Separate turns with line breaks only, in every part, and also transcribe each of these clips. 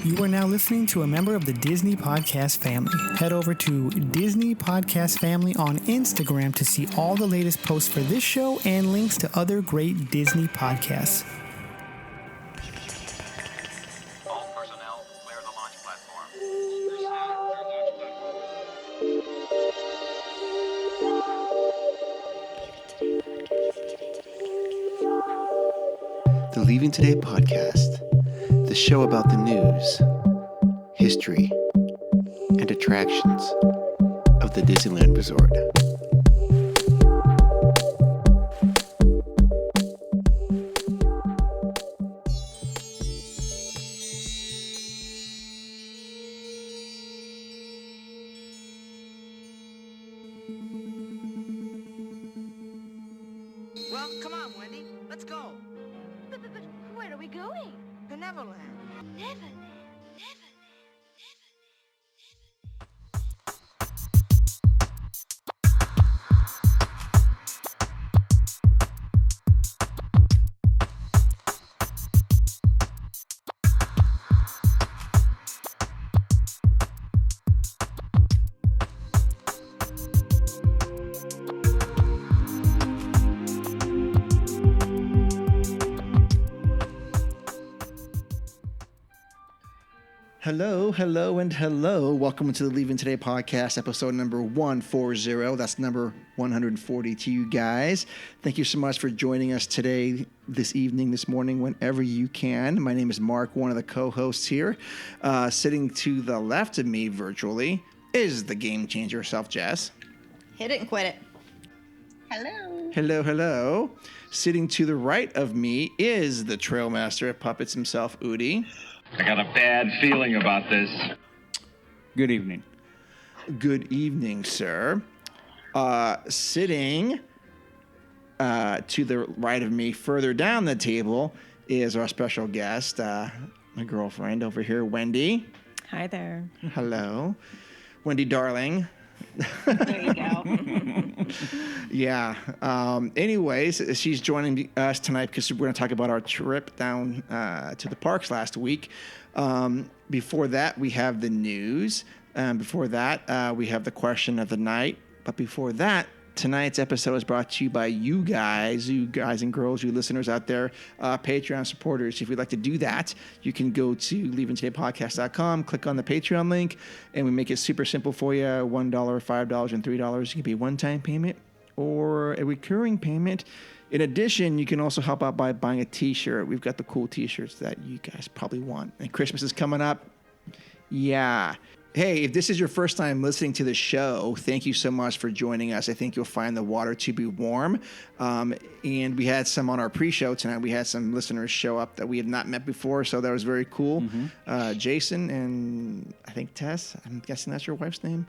You are now listening to a member of the Disney Podcast family. Head over to Disney Podcast Family on Instagram to see all the latest posts for this show and links to other great Disney podcasts.
All personnel, clear the launch platform.
The Leaving Today podcast, the show about the news, history, and attractions of the Disneyland Resort.
Well, come on, Wendy. Let's go.
But where are we going?
To Neverland.
Neverland.
Hello, and hello. Welcome to the Leaving Today podcast, episode number 140. That's number 140 to you guys. Thank you so much for joining us today, this evening, this morning, whenever you can. My name is Mark, one of the co-hosts here. Sitting to the left of me virtually is the game changer herself, Jess.
Hit it and quit it.
Hello. Sitting to the right of me is the Trailmaster of Puppets himself, Oogie.
I got a bad feeling about this.
Good evening.
Good evening, sir. Sitting to the right of me, further down the table, is our special guest, my girlfriend over here, Wendy.
Hi there.
Hello. Wendy, darling.
There you go.
Yeah. Anyways, she's joining us tonight because we're going to talk about our trip down to the parks last week. Before that, we have the news. Before that, we have the question of the night. But before that, tonight's episode is brought to you by you guys and girls, you listeners out there, Patreon supporters. If you'd like to do that, you can go to leavingtodaypodcast.com, click on the Patreon link, and we make it super simple for you. $1, $5, and $3. It can be a one-time payment or a recurring payment. In addition, you can also help out by buying a t-shirt. We've got the cool t-shirts that you guys probably want. And Christmas is coming up. Yeah. Hey, if this is your first time listening to the show, thank you so much for joining us. I think you'll find the water to be warm. And we had some on our pre-show tonight. We had some listeners show up that we had not met before, so that was very cool. Mm-hmm. Jason and I think Tess. I'm guessing that's your wife's name.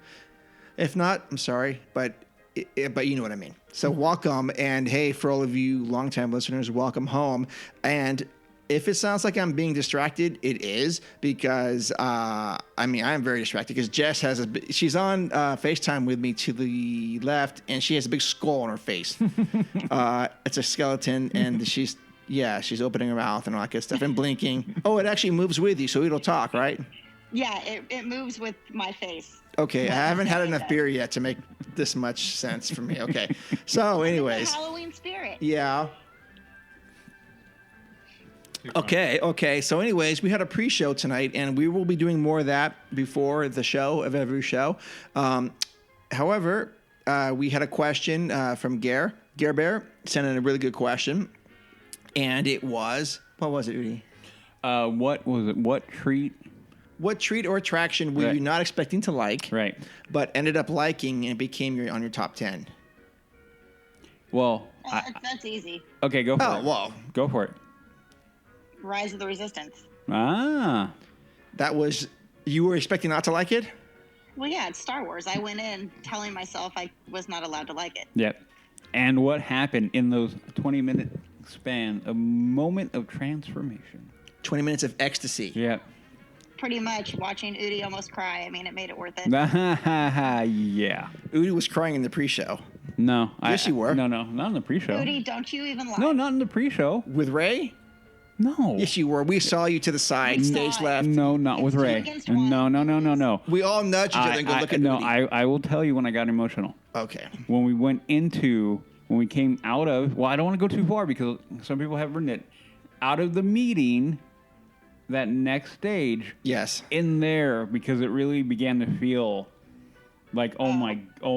If not, I'm sorry, but you know what I mean. So welcome, and hey, for all of you longtime listeners, welcome home. And if it sounds like I'm being distracted, it is because, I am very distracted because Jess she's on FaceTime with me to the left, and she has a big skull on her face. It's a skeleton, and she's opening her mouth and all that good stuff and blinking. Oh, it actually moves with you, so it'll talk, right?
Yeah, it moves with my face.
Okay, I haven't had enough beer yet to make this much sense for me. Okay, so anyways.
It's the Halloween spirit.
Yeah. Okay. So anyways, we had a pre-show tonight, and we will be doing more of that before the show of every show. However, we had a question from Gare Bear sent in a really good question, and it was, what was it, Udi?
What was it?
What treat or attraction were you not expecting to like,
right,
but ended up liking and became on your top 10?
Well,
that's easy.
Okay, go for it.
Oh, well.
Go for it.
Rise of the Resistance.
Ah.
That was, you were expecting not to like it?
Well, yeah, it's Star Wars. I went in telling myself I was not allowed to like it.
Yep. And what happened in those 20-minute span? A moment of transformation.
20 minutes of ecstasy.
Yep.
Pretty much watching Oogie almost cry. I mean, it made it worth it.
Yeah.
Oogie was crying in the pre-show.
No.
Yes, you were.
No, not in the pre-show.
Oogie, don't you even lie.
No, not in the pre-show.
With Ray?
No.
Yes, you were. We saw you to the side, stage left.
No, not with
It's two
Ray.
against one.
No.
We all nudge each other and go look at
No,
Woody.
I will tell you when I got emotional.
Okay.
When we came out of, well, I don't want to go too far because some people have written it, out of the meeting, that next stage,
Yes.
in there, because it really began to feel like, oh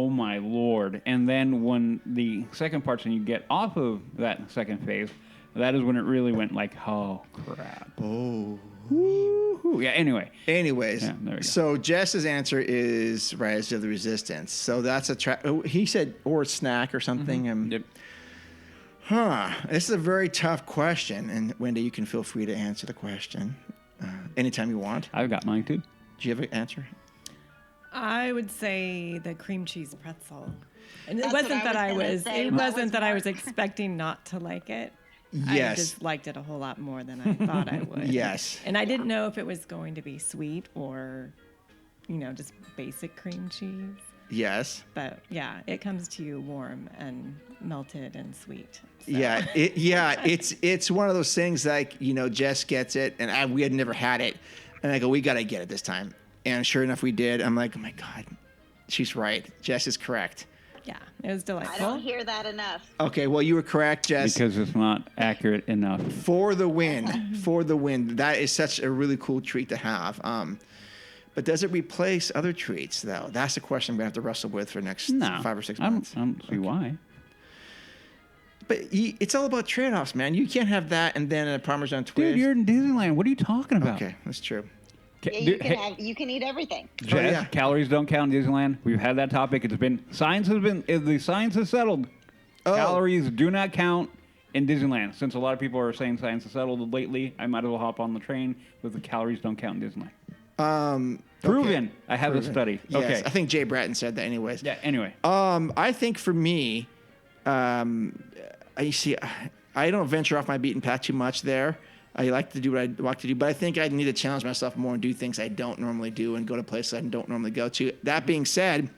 my Lord. And then when the second part's and you get off of that second phase, that is when it really went like, oh, crap.
Oh.
Woo-hoo. Yeah, anyway.
Anyways,
Yeah, there we go.
so Jess's answer is Rise of the Resistance. So that's he said, or snack or something.
Yep.
This is a very tough question. And Wendy, you can feel free to answer the question anytime you want.
I've got mine too.
Do you have an answer?
I would say the cream cheese pretzel. And it
That's
wasn't
what
that
I
I
was gonna
was.
say.
It
That
wasn't
was
that I was
Mark.
expecting not to like it.
Yes.
I just liked it a whole lot more than I thought I would.
Yes.
And I didn't know if it was going to be sweet or, just basic cream cheese.
Yes.
But yeah, it comes to you warm and melted and sweet. So.
Yeah, it's one of those things like, Jess gets it, and we had never had it. And I go, we got to get it this time. And sure enough, we did. I'm like, oh, my God, she's right. Jess is correct.
Yeah, it was
I
delightful.
don't hear that enough.
Okay, well, you were correct, Jess.
Because it's not accurate enough.
For the win. For the win. That is such a really cool treat to have. But does it replace other treats, though? That's the question I'm going to have to wrestle with for the next 5 or 6 months.
I don't see why.
But it's all about trade-offs, man. You can't have that and then a Parmesan twist.
Dude, you're in Disneyland. What are you talking about?
Okay, that's true.
Yeah, you can eat everything.
Jess,
Oh, yeah.
calories don't count in Disneyland. We've had that topic. The science has settled.
Oh.
Calories do not count in Disneyland. Since a lot of people are saying science has settled lately, I might as well hop on the train with the calories don't count in Disneyland. Proven.
Okay.
I have a study.
Yes,
Okay.
I think Jay Bratton said that anyways.
Yeah, anyway.
I think for me, I don't venture off my beaten path too much there. I like to do what I like to do, but I think I need to challenge myself more and do things I don't normally do and go to places I don't normally go to. That being said,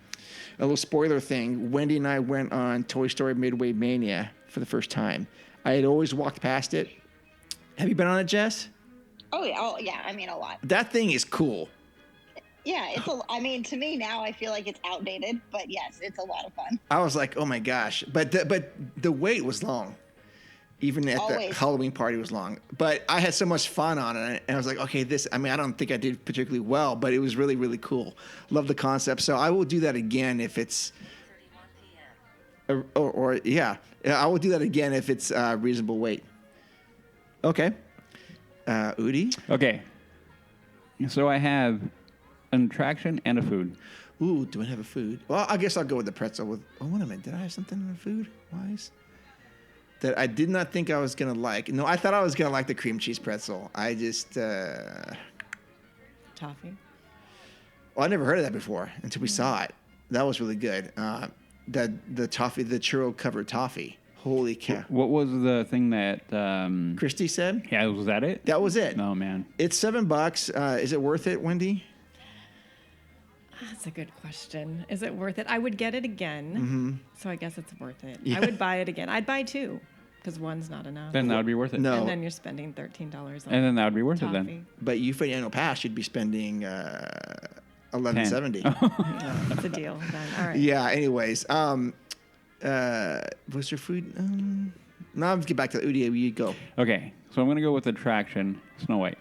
a little spoiler thing, Wendy and I went on Toy Story Midway Mania for the first time. I had always walked past it. Have you been on it, Jess?
Oh yeah. I mean, a lot.
That thing is cool.
Yeah, to me now, I feel like it's outdated, but yes, it's a lot of fun.
I was like, oh my gosh. But the wait was long. Even at the
Always.
Halloween party was long. But I had so much fun on it. And I was like, okay, I don't think I did particularly well, but it was really, really cool. Love the concept. So I will do that again if it's... I will do that again if it's reasonable wait. Okay. Oogie?
Okay. So I have an attraction and a food.
Ooh, do I have a food? Well, I guess I'll go with the pretzel. Wait a minute. Did I have something in the food wise that I did not think I was going to like? No, I thought I was going to like the cream cheese pretzel. I just...
Toffee.
Well, I never heard of that before until we saw it. That was really good. The toffee, the churro-covered toffee. Holy cow.
What was the thing that...
Christy said?
Yeah, was that it?
That was it.
No, man.
It's $7. Is it worth it, Wendy?
That's a good question. Is it worth it? I would get it again.
Mm-hmm.
So I guess it's worth it.
Yeah.
I would buy it again. I'd buy two because one's not enough.
Then that would be worth it.
No.
And then you're spending $13 on
And then that would be worth it
toffee.
then.
But you for the annual pass, you'd be spending $11.70.
Yeah, that's a deal then. All right.
Yeah. Anyways, was there food? No, let's get back to the Oogie. You go.
Okay, so I'm going to go with attraction, Snow White.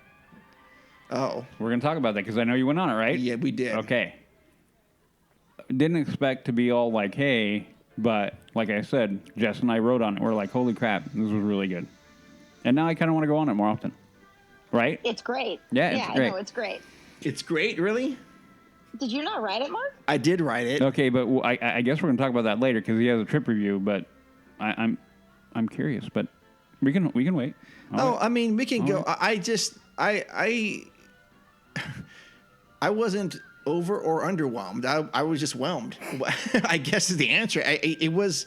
Oh,
We're going to talk about that because I know you went on it, right?
yeah, we did.
Okay. Didn't expect to be all like, hey, but like I said, Jess and I wrote on it. We're like, holy crap, this was really good. And now I kind of want to go on it more often. Right?
It's great.
Yeah, it's great.
I know, it's great.
It's great, really.
Did you not write it, Mark?
I did write it.
Okay, but I guess we're going to talk about that later because he has a trip review, but I'm curious, but we can wait. All right.
I mean, we can go. I wasn't over or underwhelmed. I was just whelmed. I guess is the answer. It was.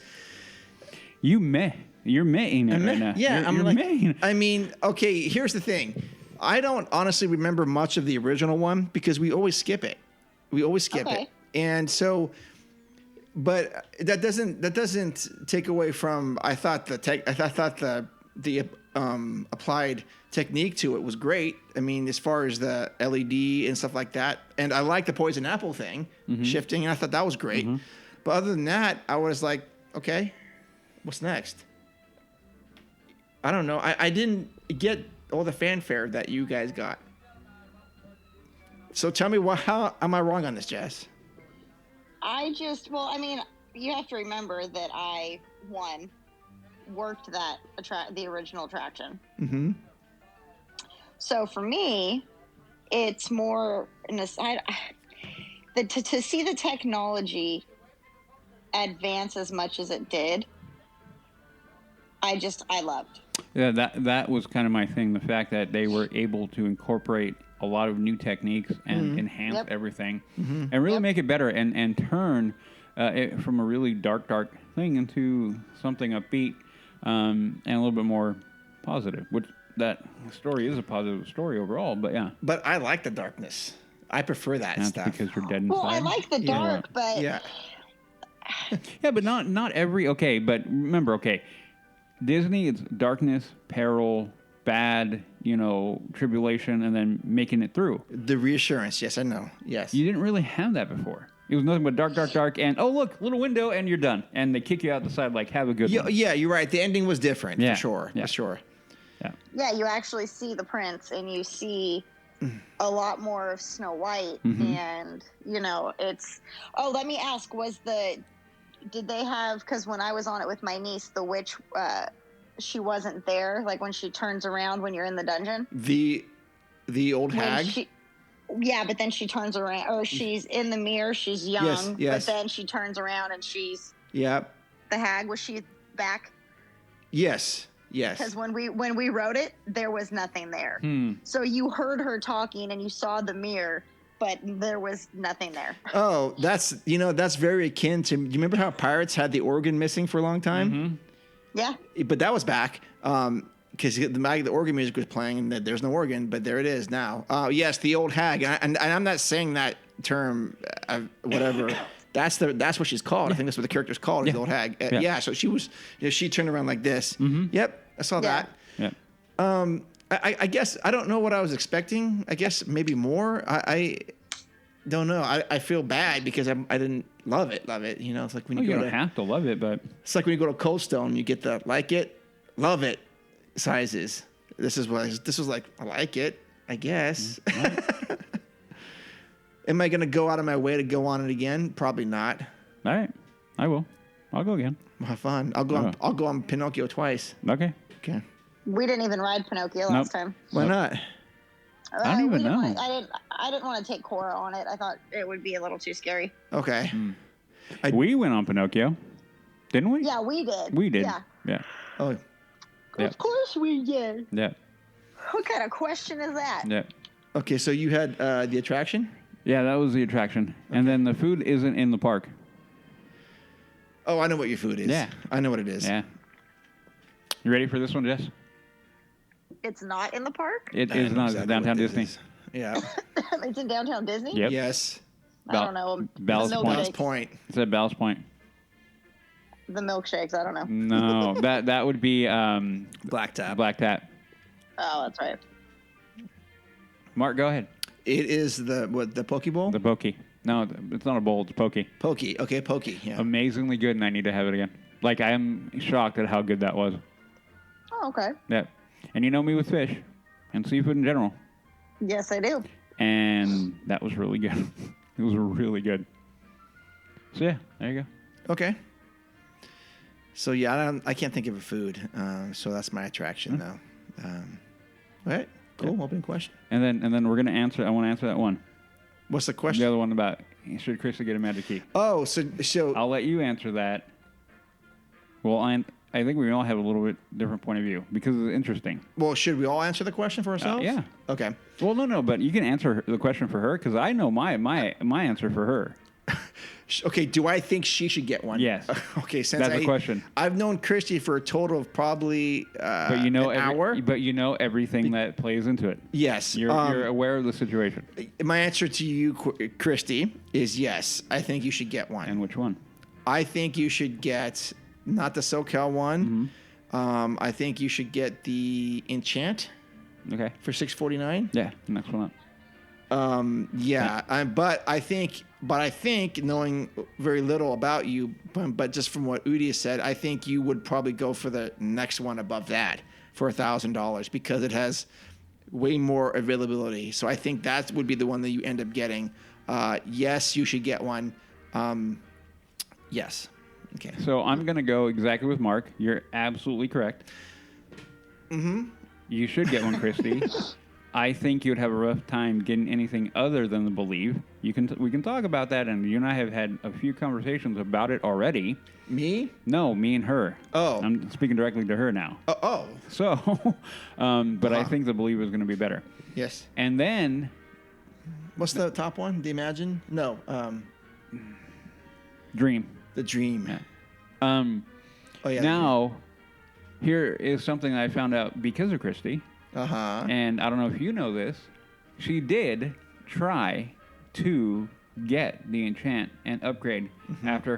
You're maying it right now.
Yeah,
you're maying it.
I mean, okay. Here's the thing. I don't honestly remember much of the original one because we always skip it.
Okay.
And so, but that doesn't take away from. I thought the applied technique to it was great. I mean, as far as the LED and stuff like that, and I like the poison apple thing, shifting, and I thought that was great. But other than that, I was like, okay, what's next? I don't know. I didn't get all the fanfare that you guys got. So tell me, how am I wrong on this, Jess?
You have to remember that I, worked the original attraction.
Mm-hmm.
So for me, it's more an aside. To see the technology advance as much as it did, I loved.
Yeah, that was kind of my thing. The fact that they were able to incorporate a lot of new techniques and enhance everything, and really make it better, and turn it from a really dark thing into something upbeat and a little bit more positive. Which that story is a positive story overall, but yeah.
But I like the darkness. I prefer that
That's
stuff.
because you're dead inside.
Well, I like the dark, but
Yeah.
Yeah, but not every. Okay, but remember, Disney, it's darkness, peril, bad, tribulation, and then making it through.
The reassurance. Yes, I know. Yes.
You didn't really have that before. It was nothing but dark, and oh look, little window, and you're done. And they kick you out the side like, have a good one.
Yeah, you're right. The ending was different,
Yeah.
for sure.
Yeah.
For sure.
yeah, you actually see the prince, and you see a lot more of Snow White, and it's. Oh, let me ask: did they have? Because when I was on it with my niece, the witch, she wasn't there. Like when she turns around when you're in the dungeon.
The old hag.
Yeah, but then she turns around, or she's in the mirror. She's young,
Yes.
but then she turns around and she's
Yeah.
the hag. Was she back?
Yes.
Because when we wrote it, there was nothing there. So you heard her talking and you saw the mirror, but there was nothing there.
Oh, that's very akin to. Do you remember how Pirates had the organ missing for a long time?
Yeah.
But that was back because the organ music was playing, and there's no organ, but there it is now. Yes, the old hag, and I'm not saying that term, whatever. That's what she's called. I think that's what the character's called, is the old hag. Yeah. So she was, she turned around like this. Yep, I saw that.
Yeah.
I guess I don't know what I was expecting. I guess maybe more. I don't know. I feel bad because I didn't love it. It's like when you
You
go
don't have to love it, but
it's like when you go to Cold Stone, you get the like it, love it sizes. This was like, I like it, I guess. Am I going to go out of my way to go on it again? Probably not.
all right, I will. I'll go again.
Have fun. I'll go on Pinocchio twice.
Okay.
Okay.
We didn't even ride Pinocchio last time.
Why not?
I don't even know.
I didn't want to take Cora on it. I thought it would be a little too scary.
Okay.
We went on Pinocchio, didn't we?
Yeah, we did.
We did.
Yeah.
Oh,
Yeah.
Of course we did.
Yeah.
What kind of question is that?
Yeah.
okay. So you had the attraction?
Yeah, that was the attraction. And then the food isn't in the park.
Oh, I know what your food is.
Yeah.
I know what it is.
Yeah. You ready for this one, Jess?
It's not in the park?
It
I
is
know
not
exactly
downtown
what this
Disney.
is. Yeah.
It's in downtown Disney?
Yep.
Yes.
I don't know.
Ballast
The
Point.
Ballast
milkshakes.
Point.
It's at Ballast Point.
The milkshakes, I don't know.
No, that would be
Black Tap.
Black Tap.
Oh, that's right.
Mark, go ahead.
It is the Poke Bowl?
The pokey. No, it's not a bowl. It's a pokey.
Pokey. Okay, Pokey. Yeah.
Amazingly good, and I need to have it again. Like, I am shocked at how good that was.
Oh, okay.
Yeah. And you know me with fish and seafood in general.
Yes, I do.
And that was really good. It was really good. So, yeah, there you go.
Okay. So yeah, I can't think of a food. So that's my attraction though. All right. Cool.
Yeah.
Open question.
And then we're gonna answer. I want to answer that one.
What's the question?
The other one about should Krista get a magic key?
Oh, so
I'll let you answer that. Well, I think we all have a little bit different point of view because it's interesting.
well, should we all answer the question for ourselves?
Yeah.
Okay.
Well, no, but you can answer the question for her because I know my answer for her.
Okay. Do I think she should get one?
Yes.
Okay. Since
That's the question.
I've known Christy for a total of probably
But you know
an hour.
But you know everything that plays into it.
Yes.
You're aware of the situation.
My answer to you, Christy, is yes. I think you should get one.
And which one?
I think you should get not the SoCal one.
Mm-hmm.
I think you should get the Enchant
Okay.
for $649.
Yeah, next one up.
But I think knowing very little about you, but just from what Udi has said, I think you would probably go for the next one above that for $1,000 because it has way more availability. So I think that would be the one that you end up getting. Yes, you should get one. Yes. Okay.
So I'm going to go exactly with Mark. You're absolutely correct. Mm-hmm. You should get one, Christy. I think you'd have a rough time getting anything other than the Believe. We can talk about that, and you and I have had a few conversations about it already.
Me?
No, me and her.
Oh.
I'm speaking directly to her now.
Oh.
So, but I think the Believe is going to be better.
Yes.
And then...
What's the top one? The Imagine? No.
Dream.
The Dream.
Yeah.
Oh, yeah.
Now, here is something I found out because of Christy.
Uh-huh.
And I don't know if you know this. She did try to get the enchant and upgrade after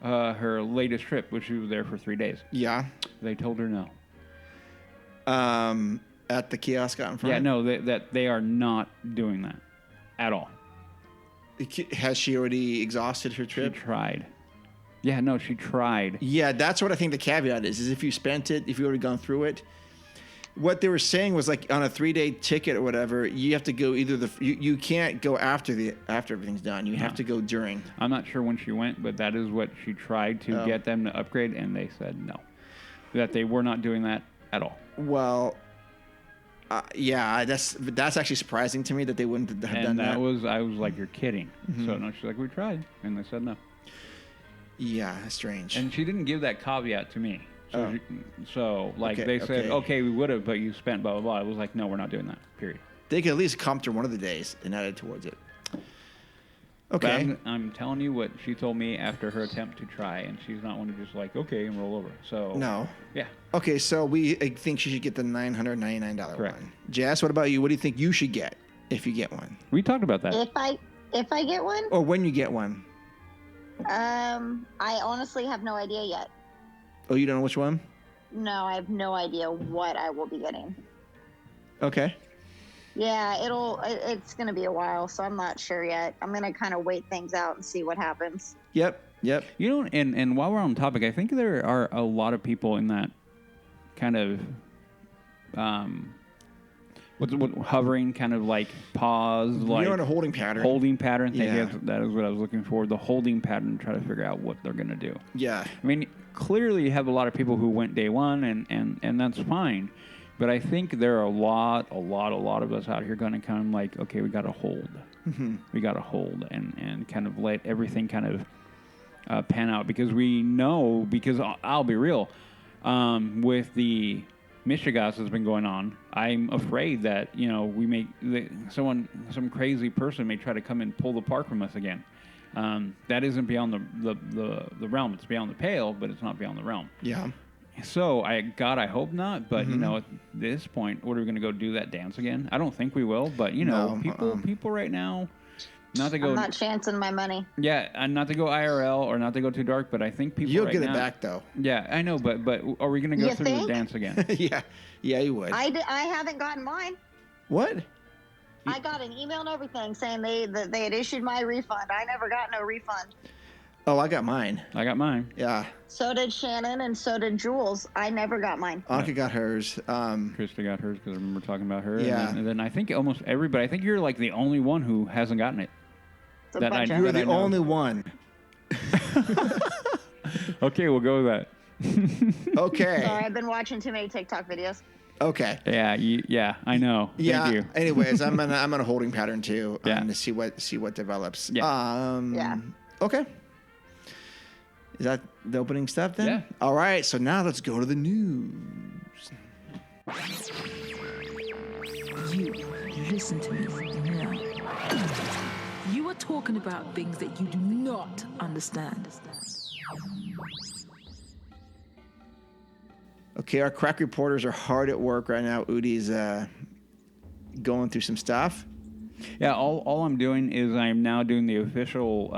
her latest trip, which she was there for 3 days.
Yeah.
They told her no.
At the kiosk out in front?
Yeah, no, that they are not doing that at all.
Has she already exhausted her
She
trip?
tried. Yeah, no, she tried.
Yeah, that's what I think the caveat is if you spent it, if you already gone through it. What they were saying was like on a 3-day ticket or whatever, you have to go either you can't go after everything's done. You have to go during.
I'm not sure when she went, but that is what she tried to get them to upgrade, and they said no. That they were not doing that at all.
Well, yeah, that's actually surprising to me that they wouldn't have done that.
And I was like, you're kidding. So no, she's like, we tried, and they said no.
Yeah, that's strange.
And she didn't give that caveat to me. So,
Okay,
they said,
okay.
okay, we would have, but you spent blah, blah, blah. I was like, no, we're not doing that, period.
They could at least comped her one of the days and added towards it.
But
Okay.
I'm telling you what she told me after her attempt to try, and she's not one to just like, okay, and roll over. So
No.
Yeah.
Okay, so I think she should get the $999
Correct.
one. Jess, what about you? What do you think you should get if you get one?
We talked about that.
If I get one,
Or when you get one?
I honestly have no idea yet.
Oh, you don't know which one?
No, I have no idea what I will be getting.
Okay.
Yeah, it's going to be a while, so I'm not sure yet. I'm going to kind of wait things out and see what happens.
Yep.
You know, and while we're on topic, I think there are a lot of people in that kind of what hovering, kind of like pause, like
You're in a holding pattern.
Holding pattern.
Yeah.
That is what I was looking for. The holding pattern, try to figure out what they're going to do.
Yeah.
I mean, clearly you have a lot of people who went day one, and that's fine. But I think there are a lot of us out here going to kind of like, okay, we got to hold. We got to hold and kind of let everything kind of pan out because we know, because I'll be real, with the Michigas that's been going on, I'm afraid that, you know, some crazy person may try to come and pull the park from us again. That isn't beyond the realm. It's beyond the pale, but it's not beyond the realm.
Yeah.
So, I hope not. But, you know, at this point, what are we going to go do that dance again? I don't think we will. But, you know, people right now, not to go...
I'm not chancing my money.
Yeah, and not to go IRL or not to go too dark, but I think people
You'll
right
get
now...
it back, though.
Yeah, I know, but are we going to go
You
through
think?
the dance again?
Yeah, you would.
I haven't gotten mine.
What?
I got an email and everything saying they had issued my refund. I never got no refund.
Oh, I got mine.
I got mine.
Yeah.
So did Shannon and so did Jules. I never got mine.
Anka got hers.
Krista got hers because I remember talking about her.
Yeah.
And then I think almost everybody, I think you're like the only one who hasn't gotten it.
It's a bunch of
You're
that I
the
know.
only one.
Okay, we'll go with that.
Okay.
Sorry, I've been watching too many TikTok videos.
Okay.
Yeah, I know.
Yeah.
Thank you.
Anyways, I'm on a holding pattern too.
Yeah.
To see what develops.
Yeah.
Yeah.
Okay. Is that the opening stuff then?
Yeah.
All right. So now let's go to the news.
You listen to me now. You are talking about things that you do not understand.
Okay, our crack reporters are hard at work right now. Udi's going through some stuff.
Yeah, all I'm doing is I'm now doing the official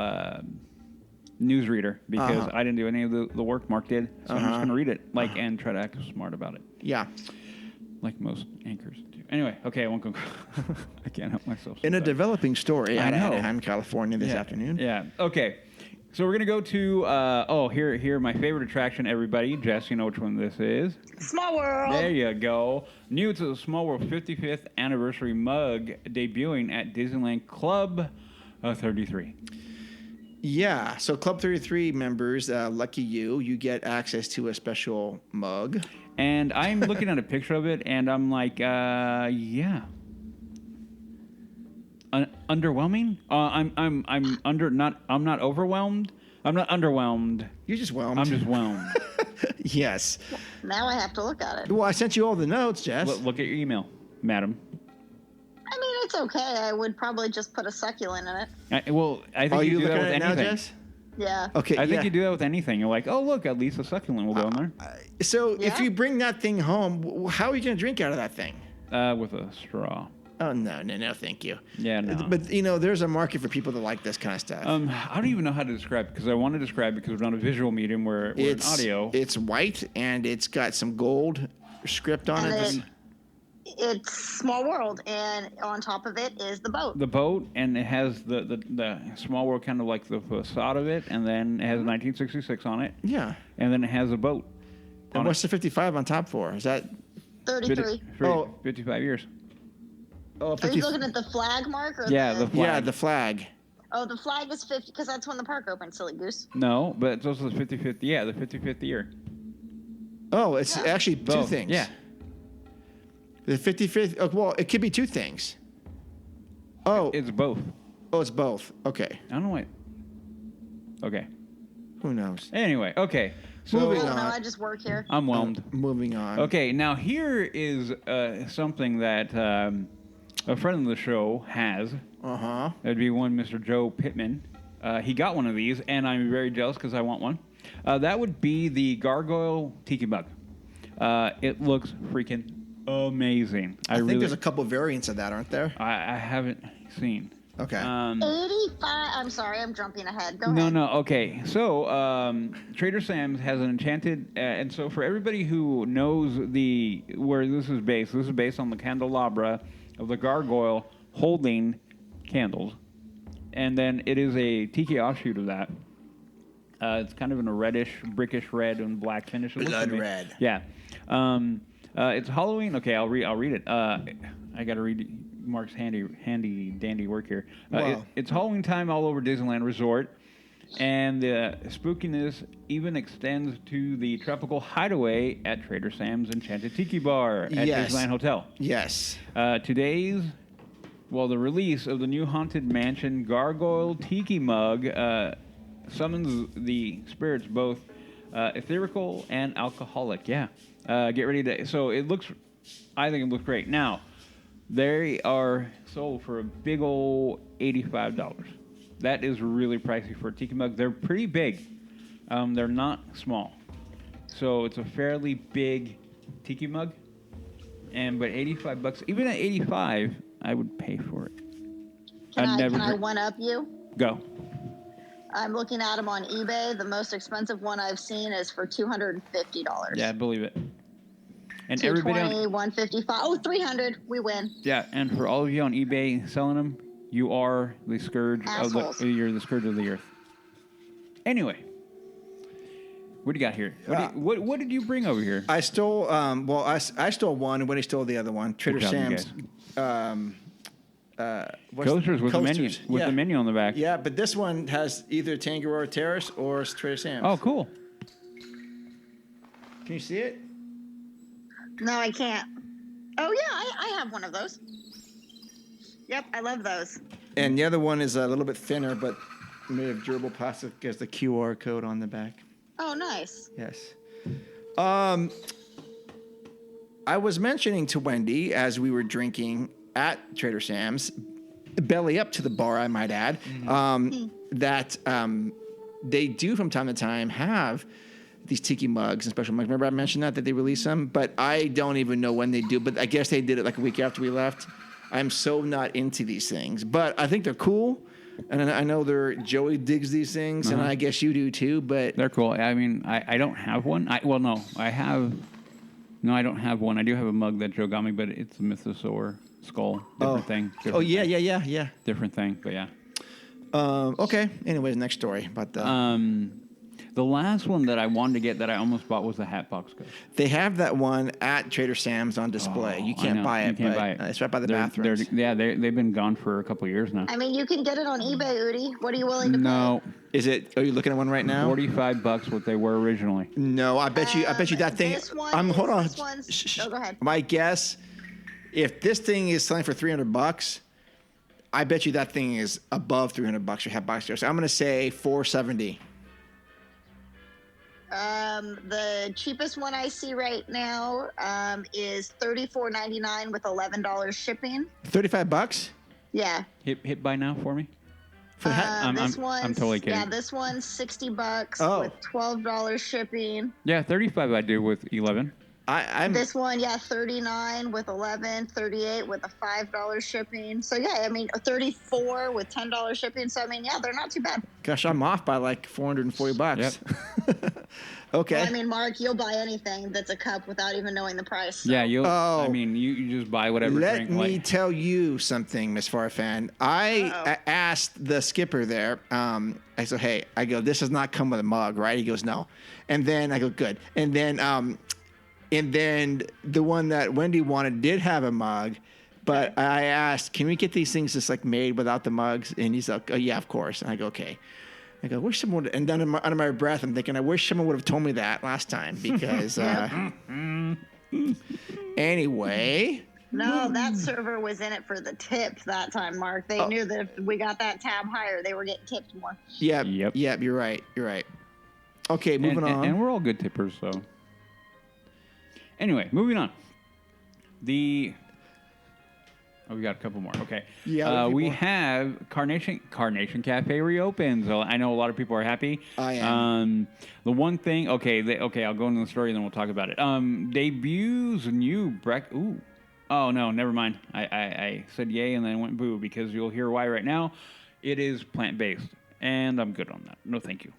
newsreader because I didn't do any of the work Mark did. So I'm just going to read it and try to act smart about it.
Yeah.
like most anchors do. Anyway, okay, I won't go. I can't help myself.
In a
sometimes.
developing story out of
know.
Anaheim, California this afternoon.
Yeah. Okay. So we're gonna go to here my favorite attraction. Everybody, Jess, you know which one this is.
Small World.
There you go. New to the Small World 55th anniversary mug debuting at Disneyland Club 33.
Yeah, so Club 33 members, lucky you get access to a special mug.
And I'm looking at a picture of it, and I'm like, yeah. Underwhelming? I'm not overwhelmed. I'm not underwhelmed.
You're just whelmed.
I'm just whelmed.
Yes.
Now I have to look at it.
Well, I sent you all the notes, Jess.
Look at your email, madam.
I mean, it's okay. I would probably just put a succulent in it.
I think
Are
you
you
do that
looking
with
at it now,
anything.
Jess?
Yeah.
Okay.
I think
yeah.
you do that with anything. You're like, oh, look, at least a succulent will go in there.
So if
Yeah.
you bring that thing home, how are you going to drink out of that thing?
With a straw.
Oh, no, thank you.
Yeah, no.
But, there's a market for people that like this kind of stuff.
I don't even know how to describe it because I want to describe it because we're not a visual medium, we're an audio.
It's white, and it's got some gold script on
And
it.
it's Small World, and on top of it is the boat.
The boat, and it has the Small World kind of like the facade of it, and then it has 1966 on it.
Yeah.
And then it has a boat.
And what's the 55 on top for? Is that
33.
55 years.
Oh,
Are
50,
you looking at the flag mark? Or
Yeah,
the
the flag.
Yeah, the flag.
Oh, the flag is 50, because that's when the park opened, silly goose.
No, but it's also the 55th. Yeah, the 55th year.
Oh, it's actually two
Both.
things.
Yeah.
The 55th. Oh, well, it could be two things. Oh,
It's both.
it's both. Okay.
I don't know what. Okay.
Who knows?
Anyway, okay. So
Moving
I don't know,
on.
I just work here.
I'm whelmed.
Moving on.
Okay, now here is something that a friend of the show has.
Uh-huh.
That'd be one Mr. Joe Pittman. He got one of these, and I'm very jealous because I want one. That would be the Gargoyle Tiki Mug. It looks freaking amazing.
I think there's a couple variants of that, aren't there?
I haven't seen.
Okay.
85. I'm sorry, I'm jumping ahead. Go ahead.
No. Okay. So Trader Sam's has an enchanted, and so for everybody who knows where this is based on the candelabra of the gargoyle holding candles, and then it is a tiki offshoot of that. It's kind of in a reddish, brickish red and black finish. It looks
Blood
to me.
red.
Yeah. It's Halloween. Okay, I'll read it. I got to read Mark's handy dandy work here.
Wow.
It's Halloween time all over Disneyland Resort, and the spookiness even extends to the tropical hideaway at Trader Sam's Enchanted Tiki Bar at
Yes.
Disneyland Hotel.
Yes.
The release of the new Haunted Mansion Gargoyle Tiki Mug summons the spirits both ethereal and alcoholic. Yeah. Get ready to... So I think it looks great. Now, they are sold for a big old $85. That is really pricey for a tiki mug. They're pretty big. They're not small. So it's a fairly big tiki mug. But $85, even at $85, I would pay for it.
Can I one-up you?
Go.
I'm looking at them on eBay. The most expensive one I've seen is for $250.
Yeah, I believe it. And everybody on,
155. Oh, 300. We win.
yeah, and for all of you on eBay selling them, you are the scourge
Assholes.
you're the scourge of the earth. Anyway, what do you got here? What did you bring over here?
I stole. I stole one, and Wendy stole the other one. Trader
Good job, you
Sam's.
Coasters with the menu the menu on the back.
Yeah, but this one has either Tangaroa Terrace or Trader Sam's.
Oh, cool.
Can you see it?
No, I can't. Oh, yeah, I have one of those. Yep, I love those.
And the other one is a little bit thinner, but made of durable plastic. Has the QR code on the back.
Oh, nice.
Yes. I was mentioning to Wendy as we were drinking at Trader Sam's, belly up to the bar, I might add, that they do from time to time have these tiki mugs and special mugs. Remember I mentioned that they release them? But I don't even know when they do. But I guess they did it like a week after we left. I'm so not into these things. But I think they're cool. And I know Joey digs these things, and I guess you do too. But
They're cool. I mean, I don't have one. I have No, I don't have one. I do have a mug that Joe got me, but it's a mythosaur skull. Different thing.
Oh, yeah.
Different thing, but yeah.
Okay. Anyways, next story. But
The last one that I wanted to get that I almost bought was the Hatbox Ghost.
they have that one at Trader Sam's on display. You can't buy it.
You can't buy it.
It's right by the bathrooms.
They've been gone for a couple of years now.
I mean, you can get it on eBay, Oogie. What are you willing to
No,
Is it? Are you looking at one right now?
$45 what they were originally.
No, I bet you that thing.
This one
Hold on.
This one's, oh, go ahead.
My guess, if this thing is selling for $300, I bet you that thing is above $300 for Hatbox Ghost. I'm going to say $470.
The cheapest one I see right now is $34.99 with $11 shipping.
$35?
Yeah.
Hit buy now for me.
For the hat?
I'm totally kidding.
Yeah, this one's $60 with $12 shipping.
Yeah, 35 I do with 11.
I'm
This one, yeah, 39 with 11, 38 with a $5 shipping. So yeah, I mean 34 with $10 shipping. So I mean, yeah, they're not too bad.
Gosh, I'm off by like $440.
Yep.
Okay.
Well, I mean, Mark, you'll buy anything that's a cup without even knowing the price. So.
Yeah, you'll.
Oh.
I mean, you just buy whatever
Let
drink.
me tell you something, Miss Farfan. I asked the skipper there. I said, "Hey, I go, this does not come with a mug, right?" He goes, "No." And then I go, "Good." And then the one that Wendy wanted did have a mug, but I asked, "Can we get these things just like made without the mugs?" And he's like, "Oh yeah, of course." And I go, "Okay." I go, wish someone would, and then under my breath, I'm thinking, I wish someone would have told me that last time because, anyway.
No, that server was in it for the tips that time, Mark. They knew that if we got that tab higher, they were getting tipped more.
Yep. You're right. Okay, moving on.
And we're all good tippers, so. Anyway, moving on. We got a couple more. Okay.
Yeah.
We have Carnation Cafe reopens. So I know a lot of people are happy.
I am.
The one thing. Okay. I'll go into the story and then we'll talk about it. Debuts a new breakfast. Ooh. Oh no, never mind. I said yay and then went boo because you'll hear why right now. It is plant-based and I'm good on that. No, thank you.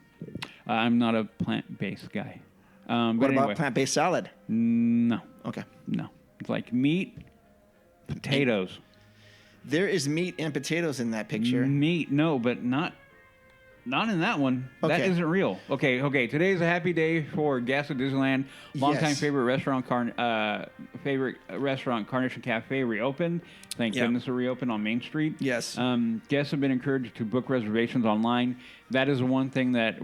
I'm not a plant-based guy.
What about plant-based salad?
No.
Okay.
No. It's like meat. Potatoes.
There is meat and potatoes in that picture.
Meat, no, but not in that one.
Okay.
That isn't real. Okay. Today's a happy day for guests at Disneyland. Longtime favorite restaurant, Carnation Cafe reopened. Thank goodness it reopened on Main Street.
Yes.
Guests have been encouraged to book reservations online. That is one thing that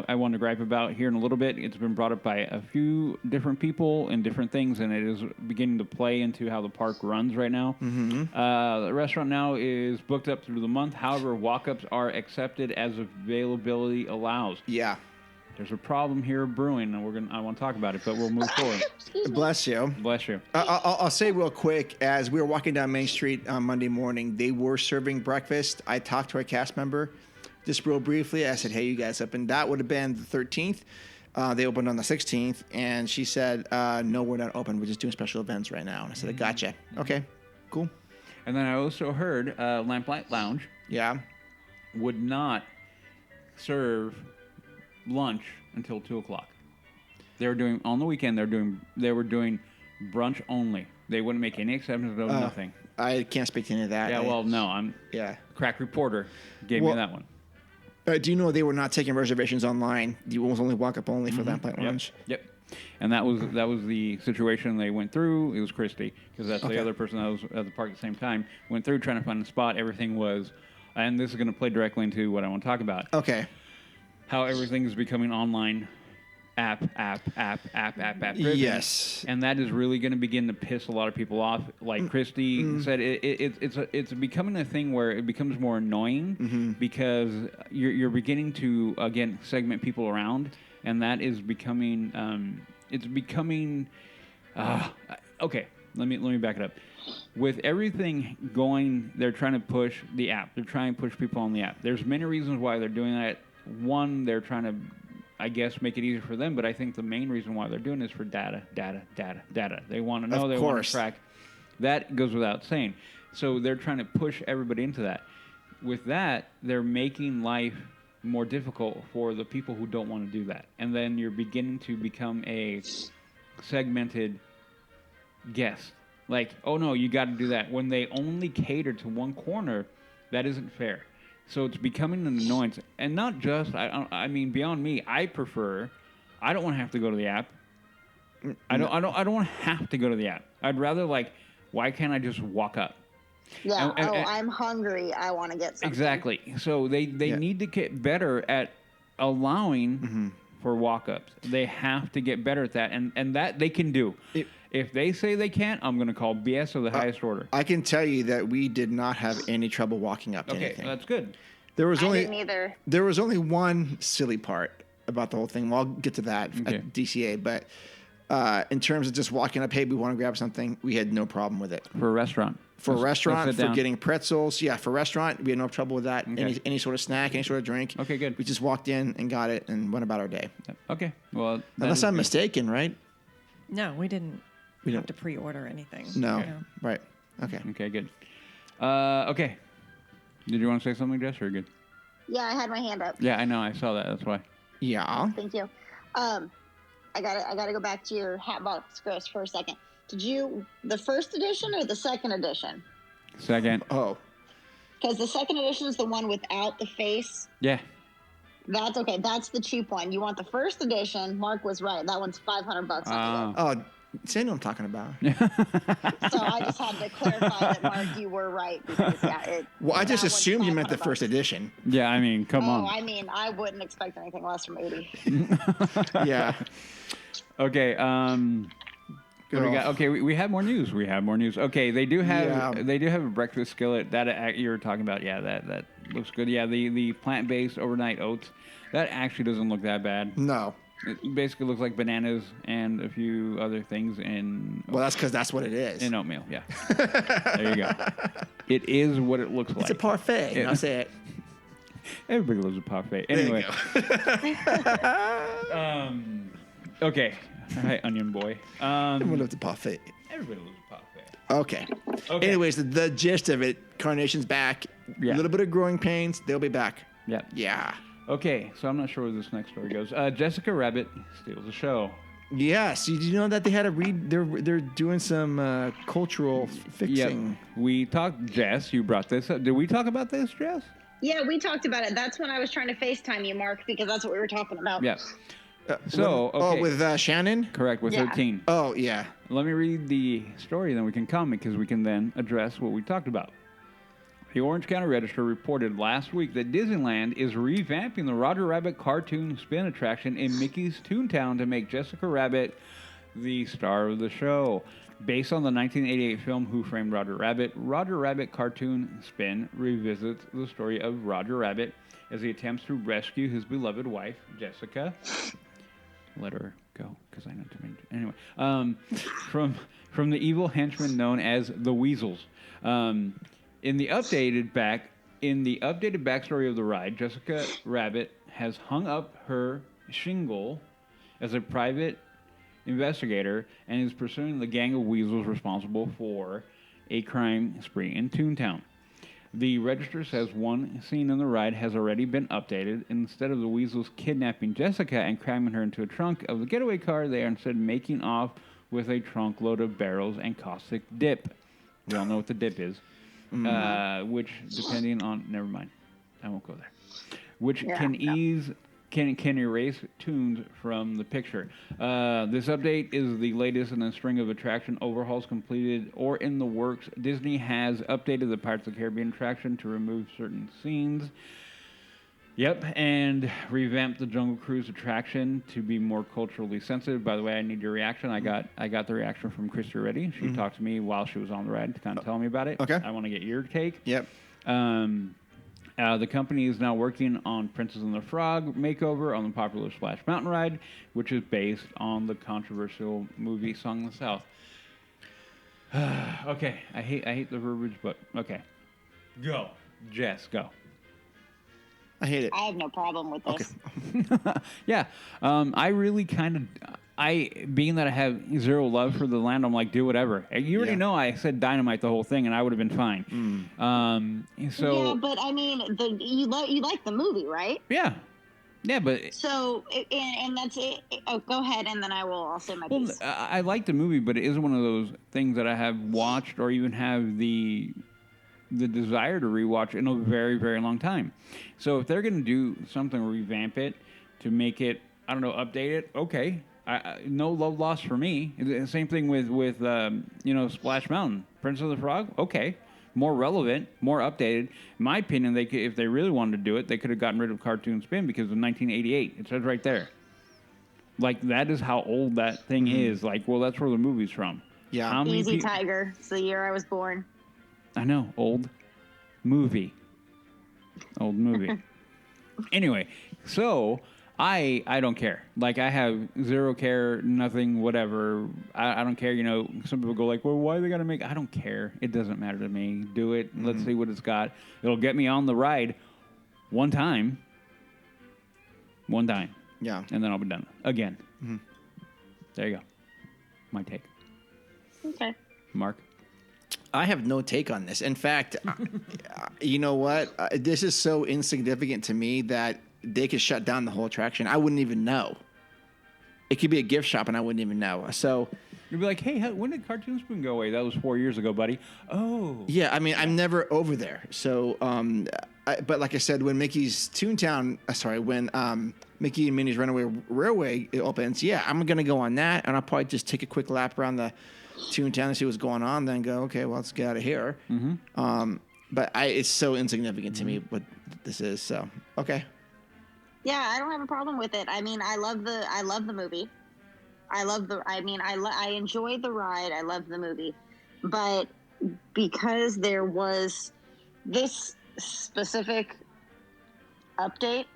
I want to gripe about here in a little bit. It's been brought up by a few different people and different things, and it is beginning to play into how the park runs right now.
Mm-hmm.
The restaurant now is booked up through the month. However, walk-ups are accepted as availability allows.
Yeah.
There's a problem here brewing, and I want to talk about it, but we'll move forward.
Bless you.
Bless you.
I'll say real quick, as we were walking down Main Street on Monday morning, they were serving breakfast. I talked to a cast member just real briefly. I said, hey, you guys open. That would have been the 13th. They opened on the 16th, and she said, no, we're not open. We're just doing special events right now. And I said, I gotcha. Okay, cool.
And then I also heard Lamplight Lounge would not serve lunch until 2 o'clock. They were doing on the weekend. They were doing brunch only. They wouldn't make any exceptions. No, nothing.
I can't speak to any of that.
Yeah, well, no, I'm.
Yeah.
Crack Reporter gave me that one.
Do you know they were not taking reservations online? It was only walk up only for Lamplight Lounge.
Yep. And that was the situation they went through. It was Christy because that's the other person that was at the park at the same time. Went through trying to find a spot. Everything was, and this is going to play directly into what I want to talk about.
Okay.
How everything is becoming online, app driven.
Yes.
And that is really going to begin to piss a lot of people off. Like Christy said, it's becoming a thing where it becomes more annoying because you're beginning to again segment people around, and that is becoming okay. Let me back it up. With everything going, they're trying to push the app. They're trying to push people on the app. There's many reasons why they're doing that. One, they're trying to, I guess, make it easier for them, but I think the main reason why they're doing it is for data. They want to know, they want to track. That goes without saying. So they're trying to push everybody into that. With that, they're making life more difficult for the people who don't want to do that. And then you're beginning to become a segmented guest. Like, oh no, you got to do that. When they only cater to one corner, that isn't fair. So it's becoming an annoyance, and not just. I mean, beyond me, I don't want to have to go to the app. I don't want to have to go to the app. I'd rather why can't I just walk up?
Yeah. I'm hungry. I want to get something.
Exactly. So they need to get better at allowing for walk-ups. They have to get better at that, and that they can do. If they say they can't, I'm going to call BS of the highest order.
I can tell you that we did not have any trouble walking up to anything.
Okay, that's good.
There was
I
only
didn't either.
There was only one silly part about the whole thing. Well, I'll get to that at DCA, but in terms of just walking up, hey, we want to grab something, we had no problem with it.
For a restaurant.
For getting pretzels, for restaurant, we had no trouble with that. Okay. Any sort of snack, any sort of drink.
Okay, good.
We just walked in and got it and went about our day.
Okay, well,
unless I'm mistaken, right?
No, we didn't have to pre-order anything.
No, right? Okay.
Okay, good. Okay. Did you want to say something, Jess, or good?
Yeah, I had my hand up.
Yeah, I know. I saw that. That's why.
Yeah.
Thank you. I gotta go back to your Hatbox Gross for a second. Did you the first edition or the second edition?
Second.
Oh.
Because the second edition is the one without the face.
Yeah.
That's okay. That's the cheap one. You want the first edition? Mark was right. That one's $500.
Oh, say what I'm talking about.
So I just had to clarify that, Mark, you were right. Because,
well, I just assumed you meant the first edition.
Yeah, I mean, come on.
I mean, I wouldn't expect anything less from Oogie.
Yeah.
Okay. What do we got? Okay, we have more news. Okay, they do have a breakfast skillet that you were talking about. Yeah, that looks good. Yeah, the plant-based overnight oats. That actually doesn't look that bad.
No.
It basically looks like bananas and a few other things in...
Well, that's because that's what it is.
In oatmeal, yeah. There you go. It is what it looks like.
It's a parfait. Yeah. I'll say it.
Everybody loves a parfait. Anyway. Okay. Hi, Onion Boy.
Everyone loves a parfait.
Everybody loves a parfait.
Okay. Anyways, the gist of it, Carnation's back. A little bit of growing pains. They'll be back.
Yeah.
Yeah.
Okay, so I'm not sure where this next story goes. Jessica Rabbit steals the show.
Yes. Did you know that they had to read? They're doing some cultural fixing.
Yep. We talked. Jess, you brought this up. Did we talk about this, Jess?
Yeah, we talked about it. That's when I was trying to FaceTime you, Mark, because that's what we were talking about.
Yeah.
With Shannon?
Correct, with 13.
Oh, yeah.
Let me read the story, then we can comment, because we can then address what we talked about. The Orange County Register reported last week that Disneyland is revamping the Roger Rabbit cartoon spin attraction in Mickey's Toontown to make Jessica Rabbit the star of the show. Based on the 1988 film Who Framed Roger Rabbit cartoon spin revisits the story of Roger Rabbit as he attempts to rescue his beloved wife, Jessica. Let her go, because I know too many. Anyway, from the evil henchmen known as the Weasels. In the updated backstory of the ride, Jessica Rabbit has hung up her shingle as a private investigator and is pursuing the gang of weasels responsible for a crime spree in Toontown. The Register says one scene in the ride has already been updated. Instead of the weasels kidnapping Jessica and cramming her into a trunk of the getaway car, they are instead making off with a trunk load of barrels and caustic dip. We all know what the dip is. Which, depending on... Never mind. I won't go there. Which can erase tunes from the picture. This update is the latest in a string of attraction overhauls completed or in the works. Disney has updated the Pirates of the Caribbean attraction to remove certain scenes. Yep, and revamped the Jungle Cruise attraction to be more culturally sensitive. By the way, I need your reaction. I got the reaction from Christy Reddy. She talked to me while she was on the ride to kind of tell me about it.
Okay.
I want to get your take.
Yep.
The company is now working on Princess and the Frog makeover on the popular Splash Mountain ride, which is based on the controversial movie Song of the South. Okay, I hate the verbiage, but okay. Go. Jess, go.
I hate it.
I have no problem with this.
Okay. Yeah. I really kind of... being that I have zero love for the land, I'm like, do whatever. You already know I said dynamite the whole thing, and I would have been fine.
Yeah, but I mean, you like the movie, right?
Yeah. Yeah, but
So, and that's it. Oh, go ahead, and then I will also my
well,
piece.
I like the movie, but it isn't one of those things that I have watched or even have the desire to rewatch in a very, very long time. So if they're going to do something, revamp it to make it, I don't know, update it, okay. No love lost for me. Same thing with Splash Mountain, Prince of the Frog. Okay, more relevant, more updated. In my opinion, they could, if they really wanted to do it, they could have gotten rid of Cartoon Spin because of 1988. It says right there. Like that is how old that thing is. Like, well, that's where the movie's from.
Yeah.
How many
Easy Tiger. It's the year I was born.
I know, old movie. Old movie. Anyway, so I don't care. Like I have zero care, nothing, whatever. I don't care. Some people go like, well, why are they gotta make? I don't care. It doesn't matter to me. Do it. Let's see what it's got. It'll get me on the ride one time.
Yeah.
And then I'll be done again. There you go. My take.
Okay.
Mark.
I have no take on this. In fact, you know what? This is so insignificant to me that they could shut down the whole attraction. I wouldn't even know. It could be a gift shop, and I wouldn't even know. So
you'd be like, hey, when did Cartoon Spoon go away? That was 4 years ago, buddy. Oh.
Yeah, I mean, I'm never over there. So, but like I said, when Mickey's Toontown, when Mickey and Minnie's Runaway Railway opens, yeah, I'm going to go on that, and I'll probably just take a quick lap around the Toontown and see what's going on, then go, okay, well, let's get out of here. But it's so insignificant to me what this is. So, okay.
Yeah, I don't have a problem with it. I mean, I love the movie. I enjoyed the ride. I love the movie. But because there was this specific update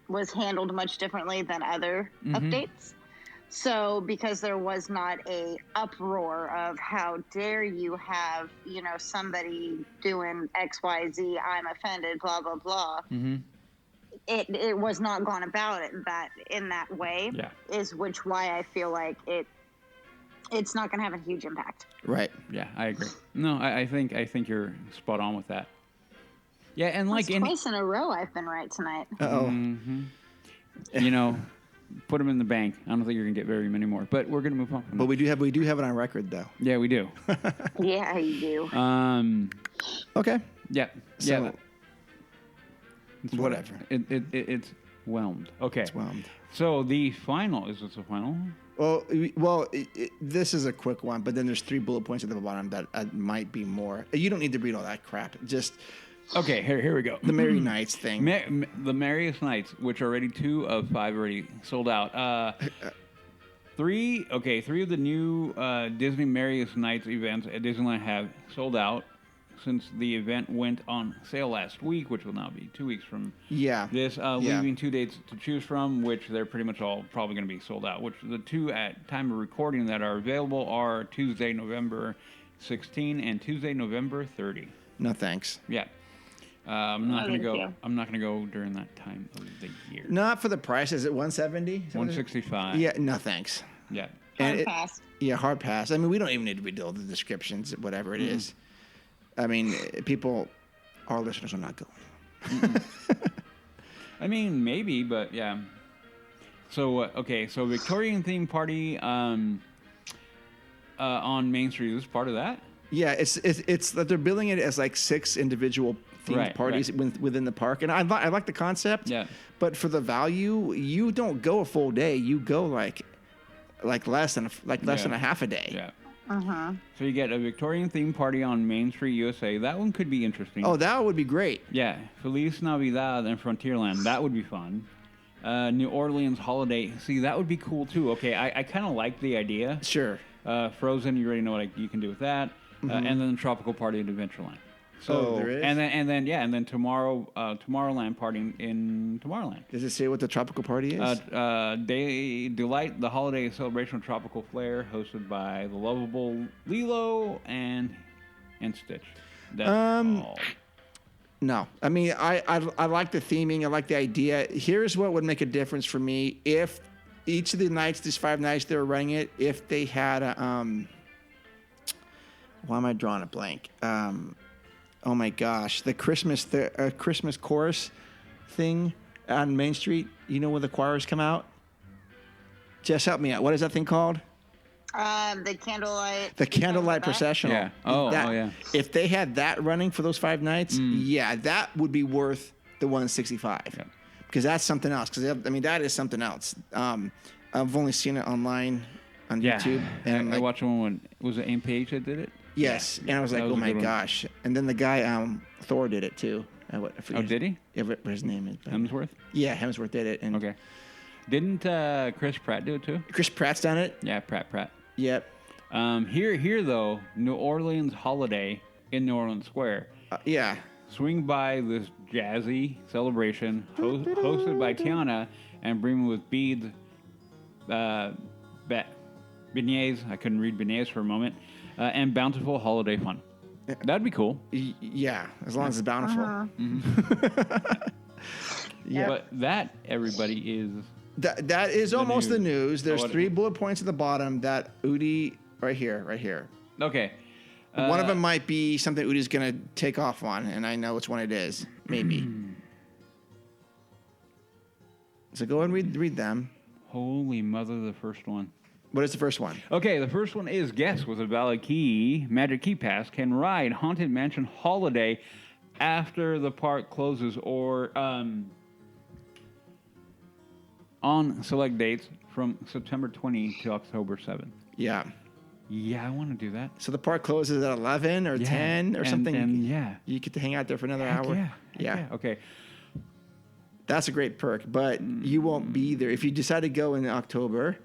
was handled much differently than other updates. So because there was not a uproar of how dare you have, somebody doing XYZ, I'm offended, blah, blah, blah. It was not gone about it in that way.
Yeah.
Which why I feel like it's not going to have a huge impact.
Right.
Yeah, I agree. No, I think you're spot on with that. Yeah, and like
twice in a row I've been right tonight.
Put them in the bank. I don't think you're gonna get very many more, but we're gonna move on.
But we do have it on record though.
Yeah, we do.
Yeah, you do.
Okay.
Yeah.
So,
yeah. It's
whatever.
It's whelmed. Okay.
It's whelmed.
So the final is this the final?
Well, this is a quick one, but then there's 3 bullet points at the bottom that might be more. You don't need to read all that crap. Just
okay. Here we go.
The Merry Nights thing.
The Merriest Nights, which already 2 of 5 already sold out. 3 of the new Disney Merriest Nights events at Disneyland have sold out since the event went on sale last week, which will now be 2 weeks from this, leaving 2 dates to choose from, which they're pretty much all probably going to be sold out, which the 2 at time of recording that are available are Tuesday, November 16 and Tuesday, November 30.
No thanks.
Yeah. I'm not going to go. I'm not going to go during that time of the year.
Not for the price. Is it 170?
165.
Yeah. No thanks.
Yeah.
Hard pass.
Yeah, hard pass. I mean, we don't even need to read all the descriptions, whatever it is. I mean, our listeners are not going.
I mean, maybe, but yeah. So so Victorian theme party on Main Street is part of that.
Yeah, it's that they're billing it as like 6 individual themed parties within the park, and I like the concept.
Yeah.
But for the value, you don't go a full day. You go like less than a half a day.
Yeah. So you get a Victorian theme party on Main Street, USA. That one could be interesting.
Oh, that would be great.
Yeah. Feliz Navidad and Frontierland. That would be fun. New Orleans holiday. See, that would be cool too. Okay, I kind of like the idea.
Sure.
Frozen, you already know what you can do with that. And then the tropical party at Adventureland. So
there is?
and then Tomorrowland party in Tomorrowland.
Does it say what the tropical party is?
Delight the holiday celebration of tropical flair, hosted by the lovable Lilo and Stitch. That's all.
No, I mean I like the theming. I like the idea. Here's what would make a difference for me if each of the nights, these 5 nights they were running it, if they had a why am I drawing a blank? Oh my gosh, the Christmas chorus thing on Main Street. You know when the choirs come out? Just help me out. What is that thing called?
The candlelight.
The candlelight processional.
Yeah. Oh,
That-
yeah.
If they had that running for those 5 nights, yeah, that would be worth the 165.
Yeah.
Because that's something else. Because I mean, that is something else. I've only seen it online on
Yeah.
YouTube, and
I watched one when was it Aim Page that did it?
yes, and I was like,
That was
oh
a
my
good one.
gosh. And then the guy Thor did it too. I forget
Oh, did he?
Yeah, what his name is. but-
Hemsworth?
Yeah, Hemsworth did it. And
Okay. Didn't Chris Pratt do it too?
Chris Pratt's done it.
Yeah, Pratt.
Yep.
Here though, New Orleans holiday in New Orleans Square.
Yeah.
Swing by this jazzy celebration hosted by Tiana and brimming with beads, beignets. I couldn't read beignets for a moment, and bountiful holiday fun. That'd be cool.
Yeah, as long as it's bountiful.
Yeah. But that, everybody, is...
That is almost the news. There's
what-
3 bullet points at the bottom that Udi, right here.
Okay.
One of them might be something Udi's going to take off on, and I know which one it is. Maybe. So go and read them.
Holy mother, the first one.
What is the first one?
Okay, the first one is guests with a valid key, Magic Key Pass, can ride Haunted Mansion Holiday after the park closes or on select dates from September 20 to October 7th.
Yeah.
Yeah, I want to do that.
So the park closes at 11 or 10 or something.
And yeah.
You get to hang out there for another
Heck
hour.
yeah.
Yeah.
Okay.
That's a great perk, but you won't be there. If you decide to go in October,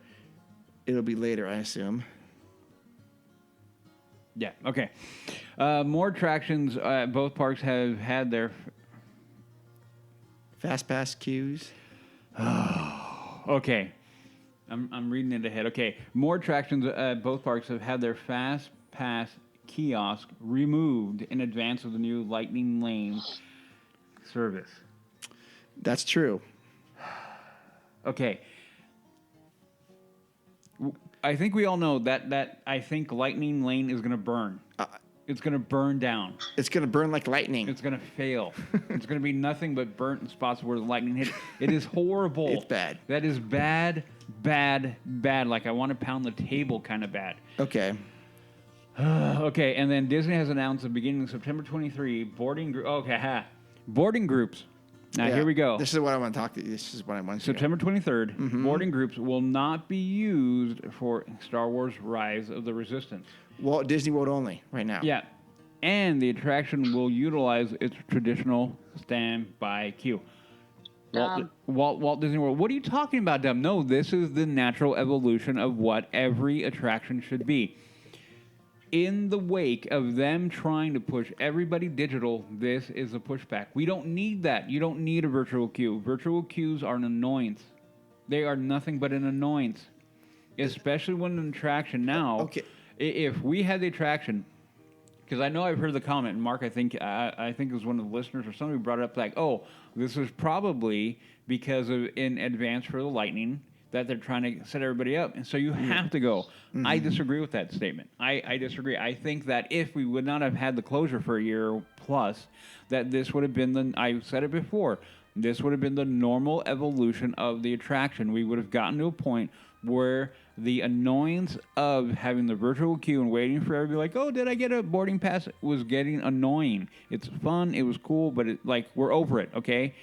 it'll be later, I assume.
Yeah, okay. More attractions. Both parks have had their...
Fastpass queues.
Okay. I'm reading it ahead. Okay. More attractions at both parks have had their Fast Pass kiosk removed in advance of the new Lightning Lane service.
That's true.
Okay. I think we all know that I think Lightning Lane is going to burn. It's going to burn down.
It's going to burn like lightning.
It's going to fail. It's going to be nothing but burnt spots where the lightning hit. It is horrible.
It's bad.
That is bad. Like I want to pound the table kind of bad.
Okay.
Okay, and then Disney has announced the beginning of September 23 boarding groups. Now
Yeah.
here we go.
This is what I want to talk to you. This is what I want to
September 23rd, boarding groups will not be used for Star Wars Rise of the Resistance.
Walt Disney World only right now.
Yeah. And the attraction will utilize its traditional standby queue. Walt Disney World. What are you talking about, Dum? No, this is the natural evolution of what every attraction should be. In the wake of them trying to push everybody digital, this is a pushback. We don't need that. You don't need a virtual queue. Virtual queues are an annoyance. They are nothing but an annoyance. Especially when an attraction now...
Okay.
If we had the attraction, because I know I've heard the comment, and Mark, I think it was one of the listeners or somebody brought it up, like, oh, this is probably because of in advance for the Lightning that they're trying to set everybody up, and so you have to go. Mm-hmm. I disagree with that statement. I disagree. I think that if we would not have had the closure for a year plus, that this would have been I've said it before, this would have been the normal evolution of the attraction. We would have gotten to a point where the annoyance of having the virtual queue and waiting for everybody like, oh, did I get a boarding pass? Was getting annoying. It's fun. It was cool, but we're over it, okay?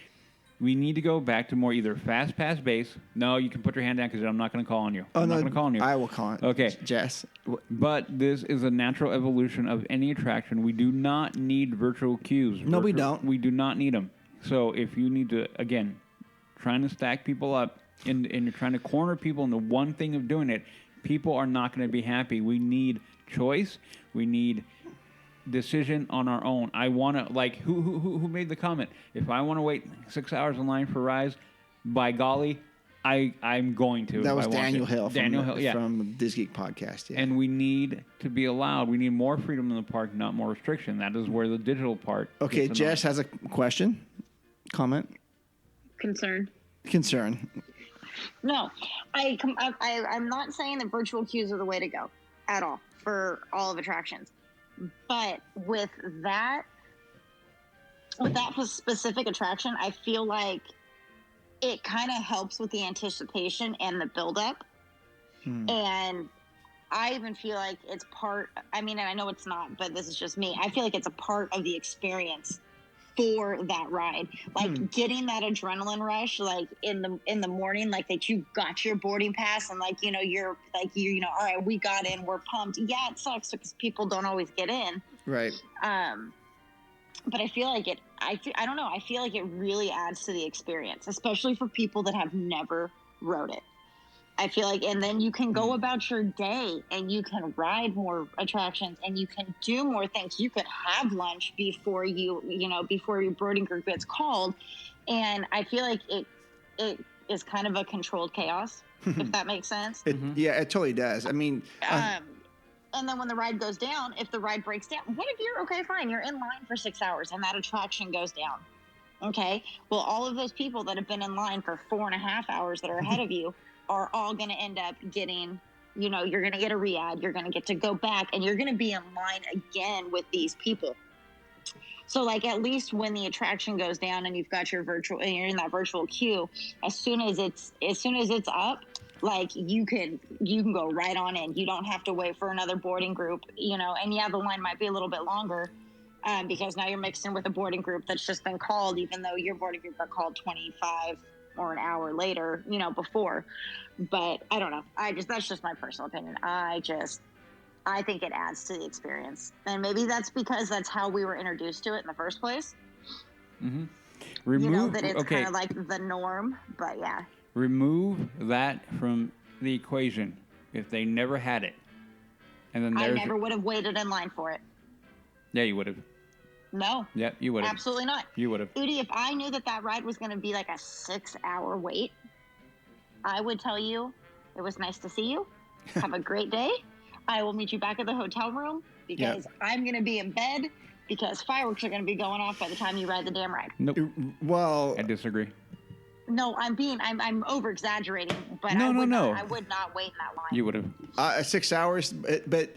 We need to go back to more either fast pass base. No, you can put your hand down because I'm not going to call on you. I'm not going to call on you.
I will call on
Okay.
Jess.
But this is a natural evolution of any attraction. We do not need virtual queues.
No, we don't.
We do not need them. So if you need to, again, trying to stack people up, and you're trying to corner people into one thing of doing it, people are not going to be happy. We need choice. We need decision on our own. I want to, like, who made the comment? If I want to wait 6 hours in line for Rise, by golly, I'm going to.
That was
if I want
Daniel
to.
Hill.
Daniel Hill, yeah.
From Diz Geek Podcast, yeah.
And we need to be allowed. We need more freedom in the park, not more restriction. That is where the digital part.
Okay,
gets
Jess
annoying.
has a question, comment,
Concern. No, I'm not saying that virtual queues are the way to go at all for all of attractions. But with that specific attraction, I feel like it kind of helps with the anticipation and the buildup. And I even feel like it's part, I mean, and I know it's not, but this is just me. I feel like it's a part of the experience for that ride. Like getting that adrenaline rush, like in the morning, like that you got your boarding pass and like, you know, you're like, you know, all right, we got in, we're pumped. Yeah, it sucks because people don't always get in.
Right.
But I feel like I don't know. I feel like it really adds to the experience, especially for people that have never rode it. I feel like, and then you can go about your day and you can ride more attractions and you can do more things. You could have lunch before before your boarding group gets called. And I feel like it is kind of a controlled chaos, if that makes sense.
Yeah, it totally does. I mean,
and then when the ride goes down, if the ride breaks down, what if you're okay, fine, you're in line for 6 hours and that attraction goes down? Okay. Well, all of those people that have been in line for 4.5 hours that are ahead of you are all going to end up getting, you know, you're going to get a re-add, you're going to get to go back, and you're going to be in line again with these people. So, like, at least when the attraction goes down and you've got your virtual, and you're in that virtual queue, as soon as it's up, like, you can go right on in. You don't have to wait for another boarding group, you know, and yeah, the line might be a little bit longer because now you're mixed in with a boarding group that's just been called, even though your boarding group got called 25 or an hour later, you know, before. But I don't know. That's just my personal opinion. I think it adds to the experience. And maybe that's because that's how we were introduced to it in the first place.
Remove,
you know, that it's kind of like the norm, but yeah.
Remove that from the equation if they never had it. And then
I never would have waited in line for it.
Yeah, you would have.
No.
Yep, you would have.
Absolutely not.
You would have.
Udi, if I knew that ride was going to be like a 6-hour wait, I would tell you, it was nice to see you. Have a great day. I will meet you back at the hotel room because I'm going to be in bed because fireworks are going to be going off by the time you ride the damn ride.
Nope.
Well,
I disagree.
No, I'm over exaggerating, but
No.
I would not wait in that line.
You would have.
6 hours, but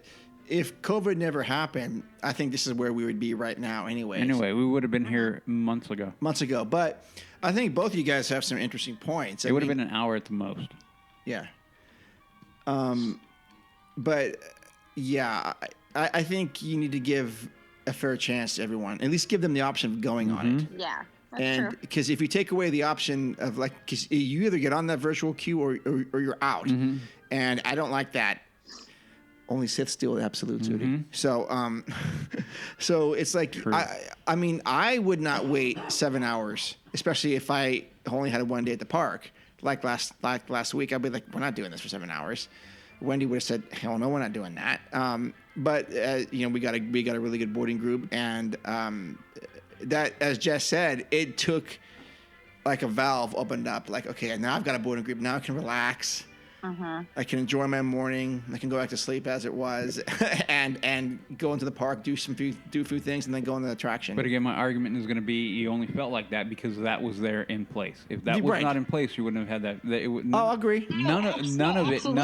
if COVID never happened, I think this is where we would be right now anyway.
Anyway, we would have been here months ago.
But I think both of you guys have some interesting points.
It would have been an hour at the most.
Yeah. But yeah, I think you need to give a fair chance to everyone. At least give them the option of going on it.
Yeah.
And because if you take away the option of because you either get on that virtual queue or you're out, and I don't like that. Only Sith steal the absolutes, Udi. So, so it's like I mean, I would not wait 7 hours, especially if I only had one day at the park. Like last week, I'd be like, we're not doing this for 7 hours. Wendy would have said, hell no, we're not doing that. But you know, we got a really good boarding group, and that, as Jess said, it took like a valve opened up. Like, okay, now I've got a boarding group. Now I can relax. I can enjoy my morning. I can go back to sleep as it was, and go into the park, do a few things, and then go on the attraction.
But again, my argument is going to be you only felt like that because that was there in place. If that was not in place, you wouldn't have had that.
I'll agree.
None of this would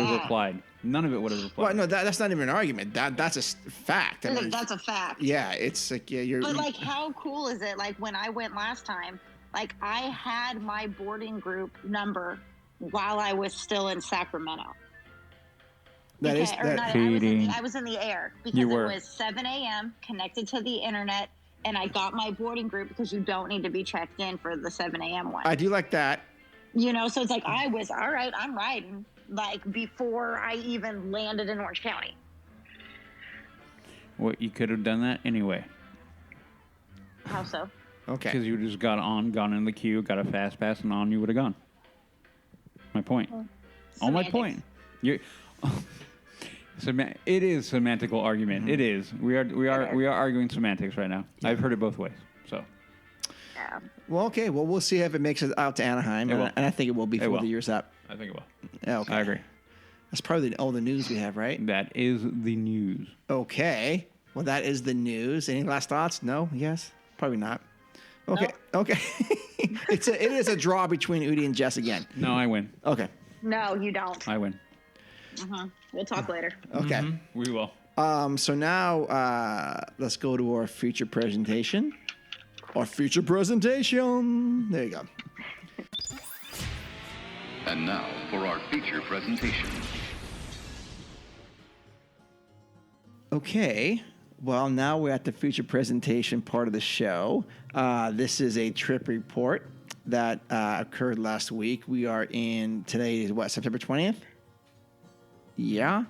have applied. None of it would have applied.
Well, no, that's not even an argument. That's a fact. I mean,
that's a fact.
Yeah, it's like you're.
But like, how cool is it? Like when I went last time, like I had my boarding group number while I was still in Sacramento. I was in the air because it was 7 a.m. connected to the internet, and I got my boarding group because you don't need to be checked in for the 7 a.m. one.
I do like that.
You know, so it's like I was all right. I'm riding like before I even landed in Orange County.
Well, you could have done that anyway.
How so?
Okay.
Because you just gone in the queue, got a fast pass, and on you would have gone. My point. My point. It is semantical argument. It is. We are arguing semantics right now. Yeah. I've heard it both ways. So.
Yeah.
Well, okay. Well, we'll see if it makes it out to Anaheim, and I think it will before the year's up.
I think it will.
Yeah, okay.
I agree.
That's probably all the news we have, right?
That is the news.
Okay. Well, that is the news. Any last thoughts? No? Yes? Probably not. Okay.
No.
Okay. It is a draw between Udi and Jess again.
No, I win.
Okay.
No, you don't.
I win.
We'll talk later.
Okay.
We will.
So now let's go to our feature presentation. There you go.
And now for our feature presentation.
Okay. Well, now we're at the feature presentation part of the show. This is a trip report that occurred last week. We are in, today is what, September 20th? Yeah.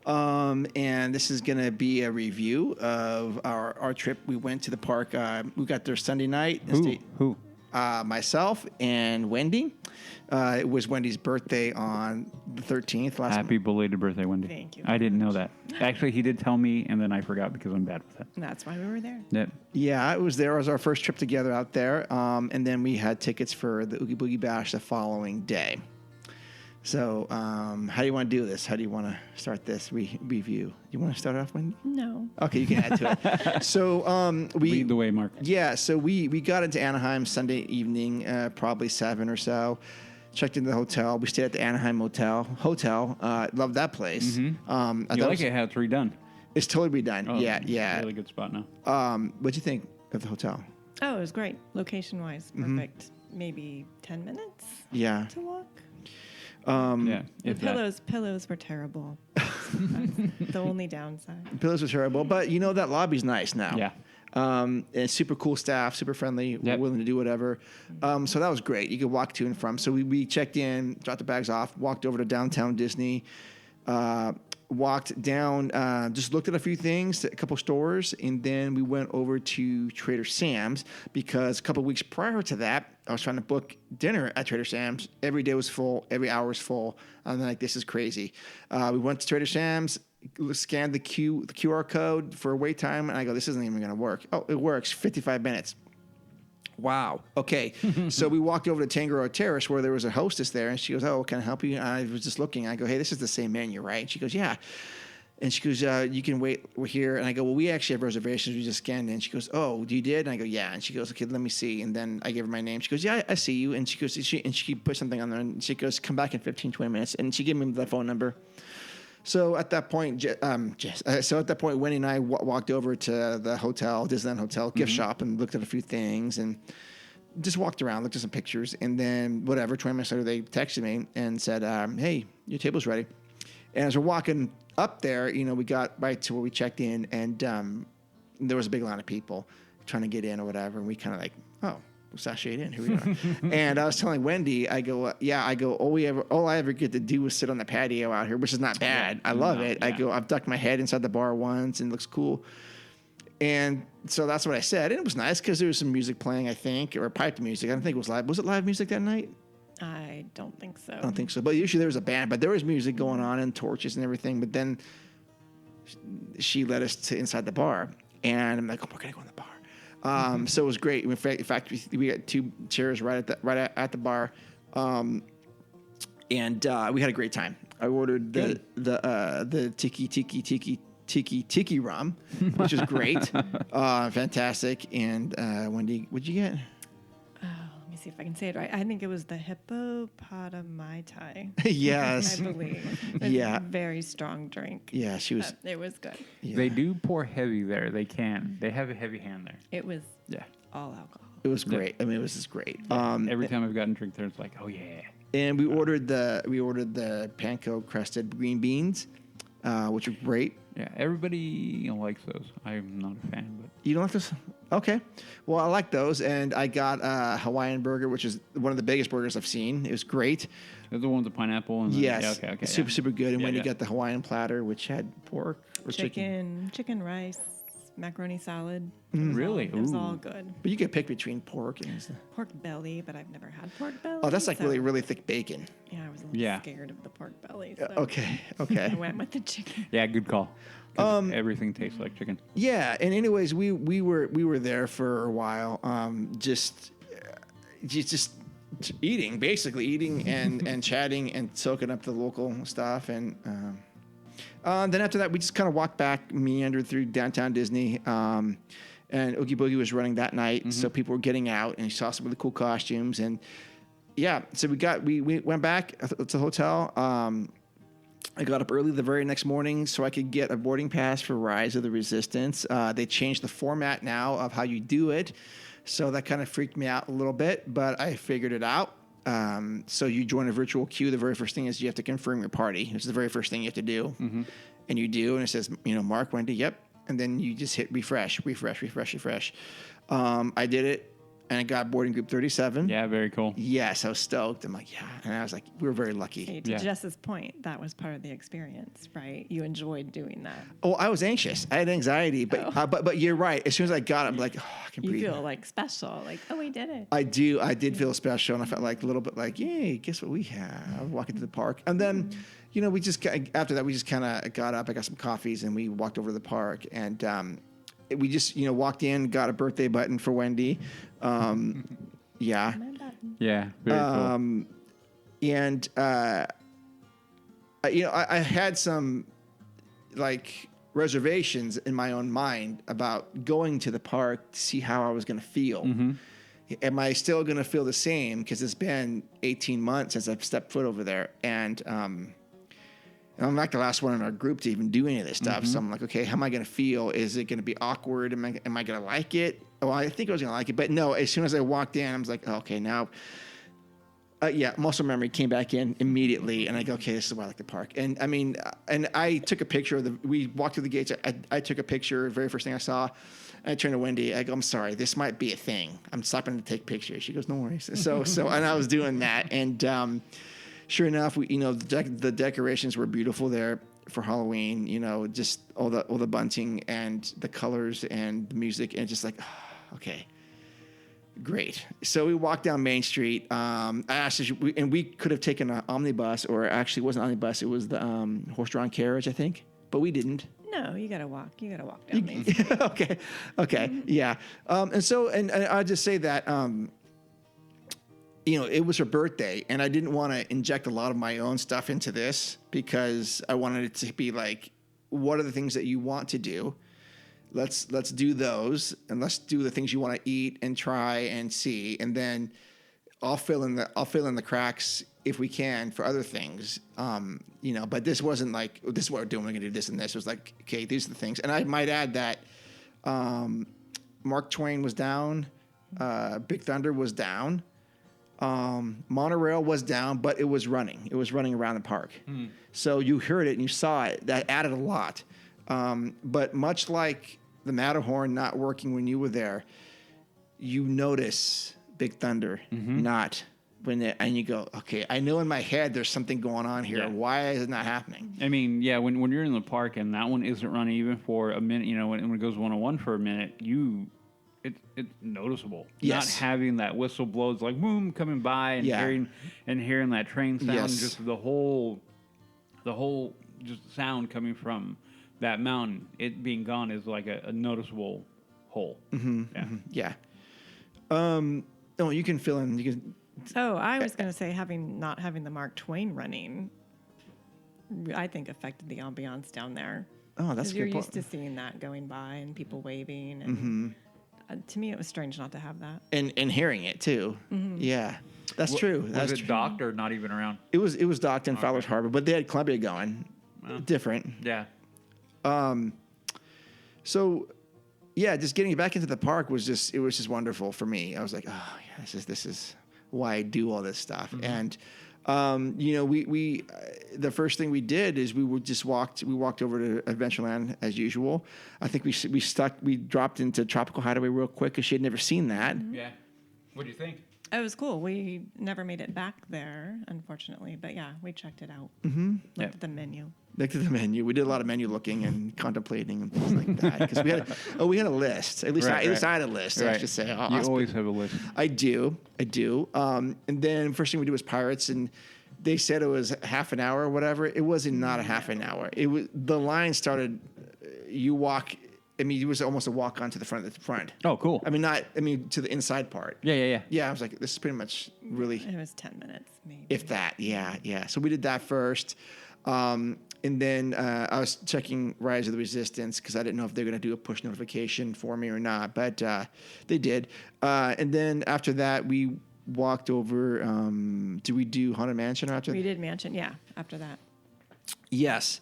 And this is going to be a review of our trip. We went to the park. We got there Sunday night.
Who?
Myself and Wendy. It was Wendy's birthday on the 13th.
Happy belated birthday, Wendy.
Thank you.
I didn't know that. Actually, he did tell me, and then I forgot because I'm bad with it.
And that's why we were there.
Yep.
Yeah, it was our first trip together out there. And then we had tickets for the Oogie Boogie Bash the following day. So, how do you want to do this? How do you want to start this review? You want to start off, Wendy?
No.
Okay, you can add to it. So,
Lead the way, Mark.
Yeah, so we got into Anaheim Sunday evening, probably 7 or so. Checked into the hotel. We stayed at the Anaheim Hotel. Loved that place.
Mm-hmm. You like it how it's redone?
It's totally redone.
Oh,
Yeah.
It's a really good spot now.
What'd you think of the hotel?
Oh, it was great. Location-wise, perfect. Maybe 10 minutes
Yeah.
to walk.
Yeah.
The pillows were terrible. That's the only downside.
Pillows were terrible, but you know that lobby's nice now.
Yeah.
And super cool staff, super friendly, willing to do whatever. So that was great. You could walk to and from. So we checked in, dropped the bags off, walked over to downtown Disney, walked down, just looked at a few things, a couple stores, and then we went over to Trader Sam's because a couple weeks prior to that, I was trying to book dinner at Trader Sam's. Every day was full, every hour was full. I'm like, this is crazy. We went to Trader Sam's, scanned the QR code for wait time, and I go, this isn't even going to work. Oh, it works, 55 minutes. Wow. Okay. So we walked over to Tangaroa Terrace where there was a hostess there, and she goes, oh, can I help you? And I was just looking. I go, hey, this is the same menu, right? And she goes, yeah. And she goes, you can wait. We're here. And I go, well, we actually have reservations. We just scanned in. She goes, oh, you did? And I go, yeah. And she goes, okay, let me see. And then I gave her my name. She goes, yeah, I see you. And she goes, she put something on there, and she goes, come back in 15, 20 minutes. And she gave me the phone number. So at that point, Wendy and I walked over to the hotel, Disneyland Hotel gift shop, and looked at a few things and just walked around, looked at some pictures, and then 20 minutes later, they texted me and said, "Hey, your table's ready." And as we're walking up there, we got right to where we checked in, and there was a big line of people trying to get in or whatever, and we kind of like, oh. Sashayed in. Here we are. And I was telling Wendy, I go, all I ever get to do is sit on the patio out here, which is not bad. I love it. Yeah. I go, I've ducked my head inside the bar once and it looks cool. And so that's what I said. And it was nice because there was some music playing, I think, or piped music. I don't think it was live. Was it live music that night?
I don't think so.
I don't think so. But usually there was a band, but there was music going on and torches and everything. But then she led us to inside the bar. And I'm like, oh, we're going to go in the bar. So it was great. In fact, we got 2 chairs right at the bar, and we had a great time. I ordered the tiki rum, which was great, fantastic. And Wendy, what'd you get?
Let me see if I can say it right. I think it was the hippopotami Thai.
Yes,
I believe. It's a very strong drink.
Yeah, she was.
It was good.
Yeah.
They do pour heavy there. They can. They have a heavy hand there.
It was all alcohol.
It was great. I mean, it was just great.
Every time I've gotten a drink there, it's like, oh yeah.
And we ordered the panko crusted green beans, which are great.
Yeah, everybody likes those. I'm not a fan, but
you don't like those? Okay. Well, I like those, and I got a Hawaiian burger, which is one of the biggest burgers I've seen. It was great.
They're the one with the pineapple and
yes,
okay,
super good. And when you got the Hawaiian platter, which had pork or chicken,
rice, macaroni salad.
Really?
It was all good.
But you could pick between pork and
pork belly, but I've never had pork belly.
Oh, that's like really, really thick bacon.
Yeah, I was a little scared of the pork belly. So
okay.
I went with the chicken.
Yeah, good call. Everything tastes like chicken.
Yeah, and anyways, we were there for a while, just eating and chatting and soaking up the local stuff, and then after that we just kind of walked back, meandered through downtown Disney, and Oogie Boogie was running that night, so people were getting out, and you saw some of the cool costumes, and so we went back to the hotel. I got up early the very next morning so I could get a boarding pass for Rise of the Resistance. They changed the format now of how you do it, so that kind of freaked me out a little bit, but I figured it out. So you join a virtual queue. The very first thing is you have to confirm your party. It's the very first thing you have to do.
Mm-hmm.
And you do, and it says, Mark, Wendy, yep. And then you just hit refresh. I did it, and I got boarding group 37.
Yeah, very cool.
Yes, I was stoked. I'm like, yeah. And I was like, we were very lucky.
See, to Jess's point, that was part of the experience, right? You enjoyed doing that.
Oh, I was anxious. I had anxiety, but you're right. As soon as I got it, I'm like, I can breathe.
You feel like special, like, oh, we did it.
I do. I did feel special, and I felt like a little bit like, yay, guess what we have? Walking to the park. And then, we just, after that, we just kind of got up. I got some coffees, and we walked over to the park. And we just, walked in, got a birthday button for Wendy. Yeah.
Yeah, very cool.
And, I had some, reservations in my own mind about going to the park to see how I was going to feel.
Mm-hmm.
Am I still going to feel the same? Because it's been 18 months since I've stepped foot over there. And I'm not the last one in our group to even do any of this stuff.
Mm-hmm.
So I'm like, okay, how am I going to feel? Is it going to be awkward? Am I going to like it? Well, I think I was going to like it. But no, as soon as I walked in, I was like, okay, now... muscle memory came back in immediately, and I go, okay, this is why I like the park. And and I took a picture we walked through the gates. I took a picture, very first thing I saw. And I turned to Wendy. I go, I'm sorry, this might be a thing. I'm stopping to take pictures. She goes, no worries. So, and I was doing that. And sure enough, the decorations were beautiful there for Halloween. Just all the bunting and the colors and the music, and just like, okay. Great. So we walked down Main Street. I asked, and we could have taken an omnibus, or actually it wasn't an omnibus. It was the horse-drawn carriage, I think, but we didn't.
No, you gotta walk. You gotta walk down Main Street.
Okay, yeah. And I'll just say that it was her birthday, and I didn't want to inject a lot of my own stuff into this because I wanted it to be like, what are the things that you want to do? Let's do those, and let's do the things you want to eat and try and see, and then I'll fill in the cracks if we can for other things. But this wasn't like, this is what we're doing. We're gonna do this and this. It was like, okay, these are the things. And I might add that Mark Twain was down, Big Thunder was down, Monorail was down, but it was running. It was running around the park. So you heard it and you saw it. That added a lot. But much like the Matterhorn not working when you were there, you notice Big Thunder not when and you go, okay, I know in my head there's something going on here. Yeah. Why is it not happening?
I mean, yeah, when you're in the park and that one isn't running even for a minute, when it goes 101 for a minute, it's noticeable.
Yes.
Not having that whistle blows like boom coming by and hearing that train sound, just the whole just sound coming from that mountain, it being gone is like a noticeable hole.
Mm-hmm. Yeah. Mm-hmm. Yeah. No, you can fill in. You can.
Oh, I was going to say not having the Mark Twain running, I think affected the ambiance down there.
Oh, that's a good point.
You're used to seeing that going by and people waving, and to me it was strange not to have that.
And hearing it too. Mm-hmm. Yeah, that's true.
Was it docked or not even around?
It was docked in Fowler's Harbor, but they had Columbia going. Well, different.
Yeah.
So, yeah, just getting back into the park was just wonderful for me. I was like, oh yeah, this is why I do all this stuff. And we the first thing we did is we walked over to Adventureland as usual. I think we dropped into Tropical Hideaway real quick because she had never seen that.
Yeah. What do you think?
It was cool. We never made it back there, unfortunately, but yeah, we checked it out. Looked at the menu.
Looked at the menu. We did a lot of menu looking and contemplating and things like that because we had a list. At least I had a list. Right. I should say.
You always have a list.
I do. And then first thing we did was Pirates, and they said it was half an hour or whatever. It wasn't not a half an hour. It was the line started. You walk. I mean, it was almost a walk onto the front.
Oh, cool.
I mean, to the inside part.
Yeah.
Yeah, I was like, this is pretty much really.
It was 10 minutes, maybe.
If that, yeah. So we did that first. And then I was checking Rise of the Resistance because I didn't know if they were going to do a push notification for me or not, but they did. And then after that, we walked over. Did we do Haunted Mansion after that?
We did Mansion, yeah, after that.
Yes.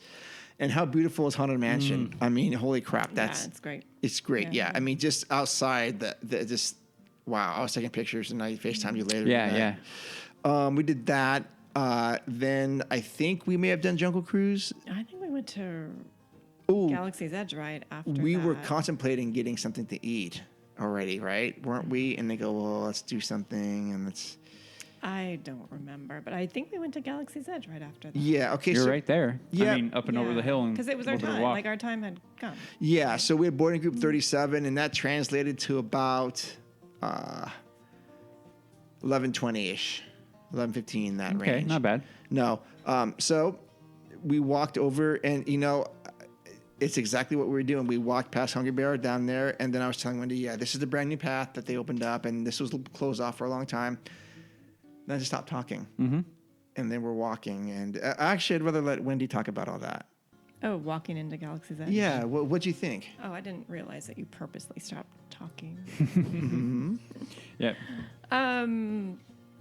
And how beautiful is Haunted Mansion? I mean, holy crap.
It's great.
It's great, yeah. I mean, just outside, just, wow. I was taking pictures and I FaceTimed you later.
Yeah.
We did that. Then I think we may have done Jungle Cruise.
I think we went to
Ooh,
Galaxy's Edge right after
we were
that.
contemplating getting something to eat already, right? Weren't we? And they go, well, let's do something, and let's.
I don't remember, but I think we went to Galaxy's Edge right after that.
Yeah. Okay.
You're
so,
right there.
Yeah.
I mean, up and over the hill.
Because it was our
a little bit of
time.
walk.
Like our time had come.
Yeah. So we had boarding group 37, and that translated to about 11:20ish, 11:15 that
Okay,
range.
not bad.
No. So we walked over, and it's exactly what we were doing. We walked past Hungry Bear down there, and then I was telling Wendy, yeah, this is the brand new path that they opened up, and this was closed off for a long time. Then I just stopped talking, and then we're walking, and actually, I'd rather let Wendy talk about all that.
Oh, walking into Galaxy's Edge.
Yeah, what'd you think?
Oh, I didn't realize that you purposely stopped talking.
Yeah.
I'm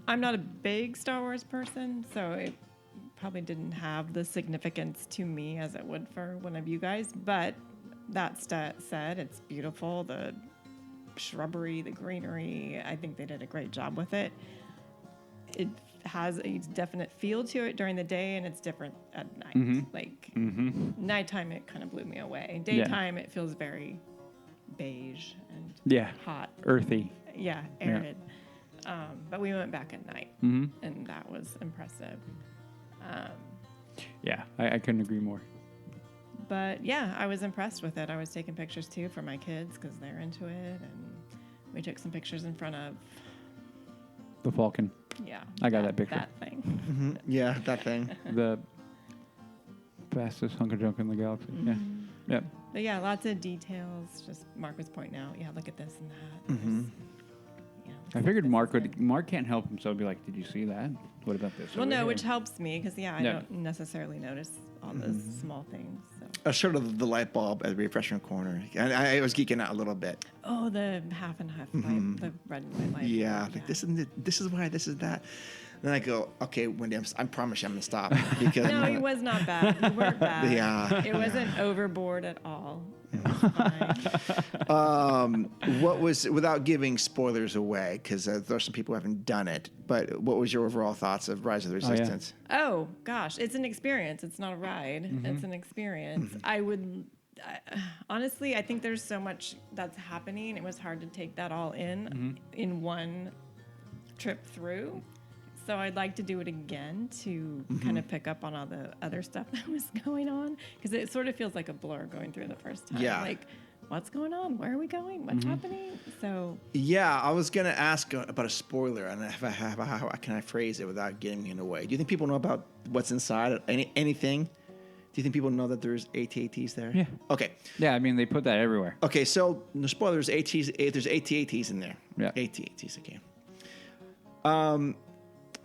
not a big Star Wars person, so it probably didn't have the significance to me as it would for one of you guys. But that said, it's beautiful. The shrubbery, the greenery, I think they did a great job with it. It has a definite feel to it during the day, and it's different at night. Like nighttime, it kind of blew me away. Daytime, it feels very beige and hot,
earthy.
Yeah, arid. But we went back at night, and that was impressive.
Yeah, I couldn't agree more.
But yeah, I was impressed with it. I was taking pictures too for my kids because they're into it, and we took some pictures in front of.
The Falcon.
Yeah.
I got that picture.
That thing.
Yeah, that thing.
The fastest hunker junk in the galaxy. Yeah. Yep.
But yeah, lots of details. Just Mark was pointing out, yeah, look at this and that.
I figured Mark can't help himself. Be like, did you see that? What about this?
Well,
over
no,
here?"
which helps me because I don't necessarily notice all those small things. So.
I showed her the light bulb at the refreshment corner, and I was geeking out a little bit.
Oh, the half and half light, the red and white light.
Yeah, like this is why this is that. Then I go, okay, Wendy, I promise you I'm gonna stop because
No, it was not bad. You weren't bad.
Yeah,
it wasn't overboard at all. It was fine.
What was, without giving spoilers away, because there's some people who haven't done it, but what was your overall thoughts of Rise of the Resistance?
Oh gosh, it's an experience. It's not a ride. It's an experience. Honestly, I think there's so much that's happening. It was hard to take that all in one trip through. So I'd like to do it again to kind of pick up on all the other stuff that was going on, because it sort of feels like a blur going through the first time.
Yeah.
Like, what's going on? Where are we going? What's happening? So.
Yeah, I was gonna ask about a spoiler, and how can I phrase it without getting in the way? Do you think people know about what's inside? Anything? Do you think people know that there's AT-ATs there?
Yeah.
Okay.
Yeah, I mean they put that everywhere.
Okay, so no spoilers. There's AT-ATs in there.
Yeah.
AT-ATs. Okay.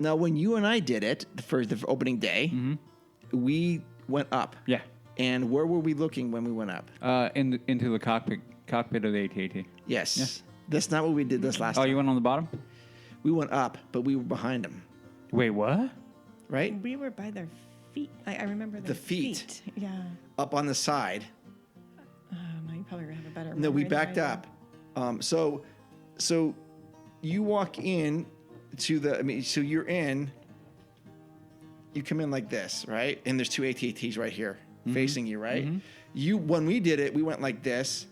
Now, when you and I did it for the opening day, we went up.
Yeah.
And where were we looking when we went up?
Into the cockpit of the AT-AT.
Yes.
Yeah.
That's not what we did this last
Oh,
time.
you went on the bottom?
We went up, but we were behind them.
Wait, what?
Right?
We were by their feet. I remember
The feet.
Yeah.
Up on the side.
No, you probably have a better.
No, we
memory than
backed
I
up. So you walk in to so you're in, you come in like this, right? And there's two AT-ATs right here facing you, right? When we did it, we went like this.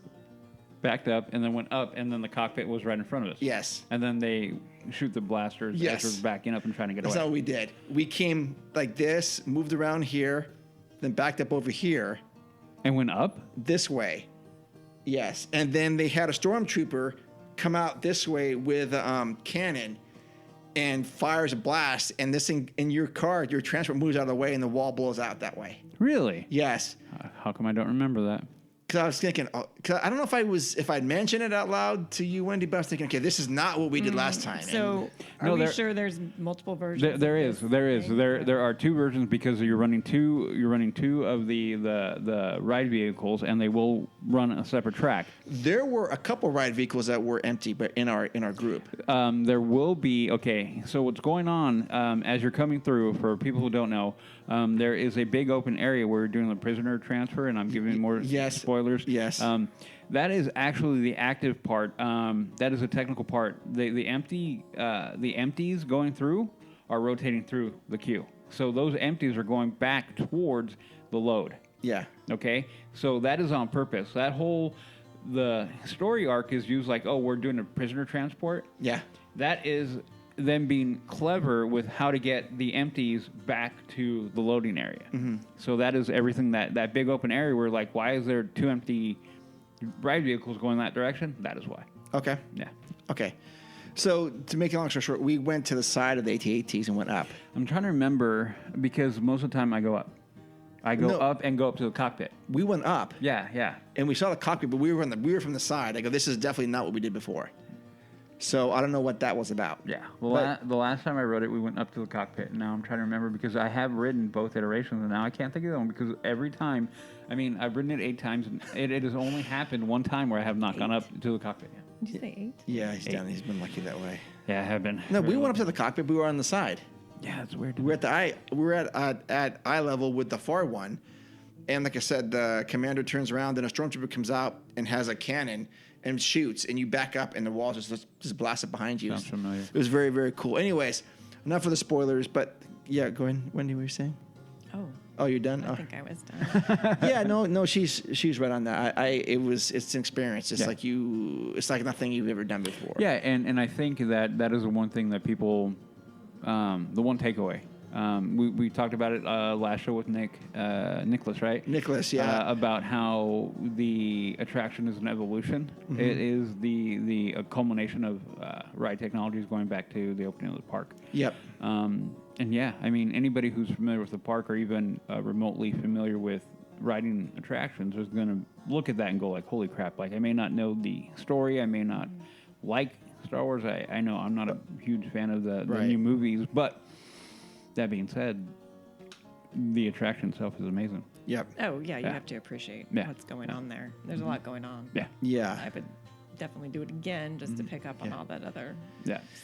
Backed up and then went up, and then the cockpit was right in front of us.
Yes.
And then they shoot the blasters
Yes.
as we're backing up and trying to get
That's
away.
not what we did. We came like this, moved around here, then backed up over here.
And went up?
This way. Yes. And then they had a stormtrooper come out this way with a cannon and fires a blast, and this thing in your car, your transport moves out of the way, and the wall blows out that way.
Really?
Yes.
How come I don't remember that?
Because I was thinking, cause I don't know if I'd mentioned it out loud to you, Wendy, but I was thinking, okay, this is not what we did last time.
So,
No,
are we
there-
sure there's multiple versions?
There
of
is.
this
There is.
thing?
There are two versions because you're running two of the ride vehicles, and they will run a separate track.
There were a couple ride vehicles that were empty, but in our group.
There will be, okay, so what's going on as you're coming through, for people who don't know, there is a big open area where we're doing the prisoner transfer, and I'm giving more spoilers.
Yes.
That is actually the active part. That is a technical part. The empties going through are rotating through the queue. So those empties are going back towards the load.
Yeah.
Okay? So that is on purpose. The story arc is used like, oh, we're doing a prisoner transport.
Yeah.
That is them being clever with how to get the empties back to the loading area.
Mm-hmm.
So that is everything, that big open area where, like, why is there 2 empty ride vehicles going that direction? That is why.
Okay.
Yeah.
Okay. So to make it long story short, we went to the side of the AT-ATs and went up.
I'm trying to remember because most of the time I go up. I go up and go up to the cockpit.
We went up.
Yeah, yeah.
And we saw the cockpit, but we were from the side. I go, this is definitely not what we did before. So I don't know what that was about.
Yeah. The last time I rode it, we went up to the cockpit. Now I'm trying to remember because I have ridden both iterations, and now I can't think of them because every time, I mean, I've ridden it 8 times, and it has only happened one time where I have not gone up to the cockpit.
Did you say 8?
Yeah, he's been lucky that way.
Yeah, I have been.
No, we went up to the cockpit. We were on the side.
Yeah, it's weird.
We were at eye level with the far one, and like I said, the commander turns around, and a stormtrooper comes out and has a cannon and shoots, and you back up, and the walls just blasted behind you.
Sounds familiar.
It was very, very cool. Anyways, enough for the spoilers, but yeah, go ahead. Wendy, what were you saying? Oh, you're done?
I think I was done.
Yeah, no, she's right on that. It's an experience. It's it's like nothing you've ever done before.
Yeah, and I think that is the one thing that people, the one takeaway. We talked about it last show with Nicholas, right?
Nicholas, yeah.
About how the attraction is an evolution. Mm-hmm. It is the culmination of ride technologies going back to the opening of the park.
Yep.
And yeah, I mean, anybody who's familiar with the park or even remotely familiar with riding attractions is going to look at that and go like, holy crap, like I may not know the story, I may not like Star Wars, I know I'm not a huge fan of the new movies, but that being said, the attraction itself is amazing.
Yep.
Oh, yeah, you have to appreciate what's going on there. There's a lot going on.
Yeah.
Yeah.
I would definitely do it again just to pick up on all that other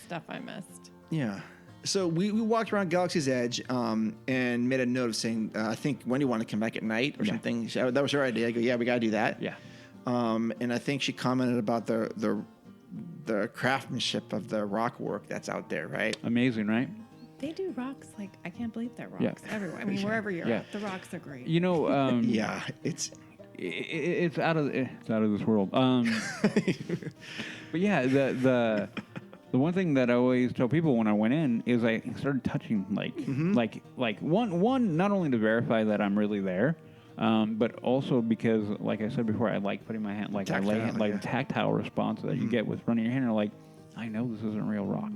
stuff I missed.
Yeah. So we walked around Galaxy's Edge and made a note of saying, I think Wendy wanted to come back at night or something. That was her idea. I go, yeah, we got to do that.
Yeah.
And I think she commented about the craftsmanship of the rock work that's out there, right?
Amazing, right?
They do rocks like, I can't believe they're rocks everywhere. I mean, wherever you're at, the rocks are great.
You know,
yeah, it's
out of this world. But yeah, the one thing that I always tell people when I went in is I started touching like one not only to verify that I'm really there, but also because, like I said before, I like putting my hand the tactile response that you get with running your hand. And like, I know this isn't real rock,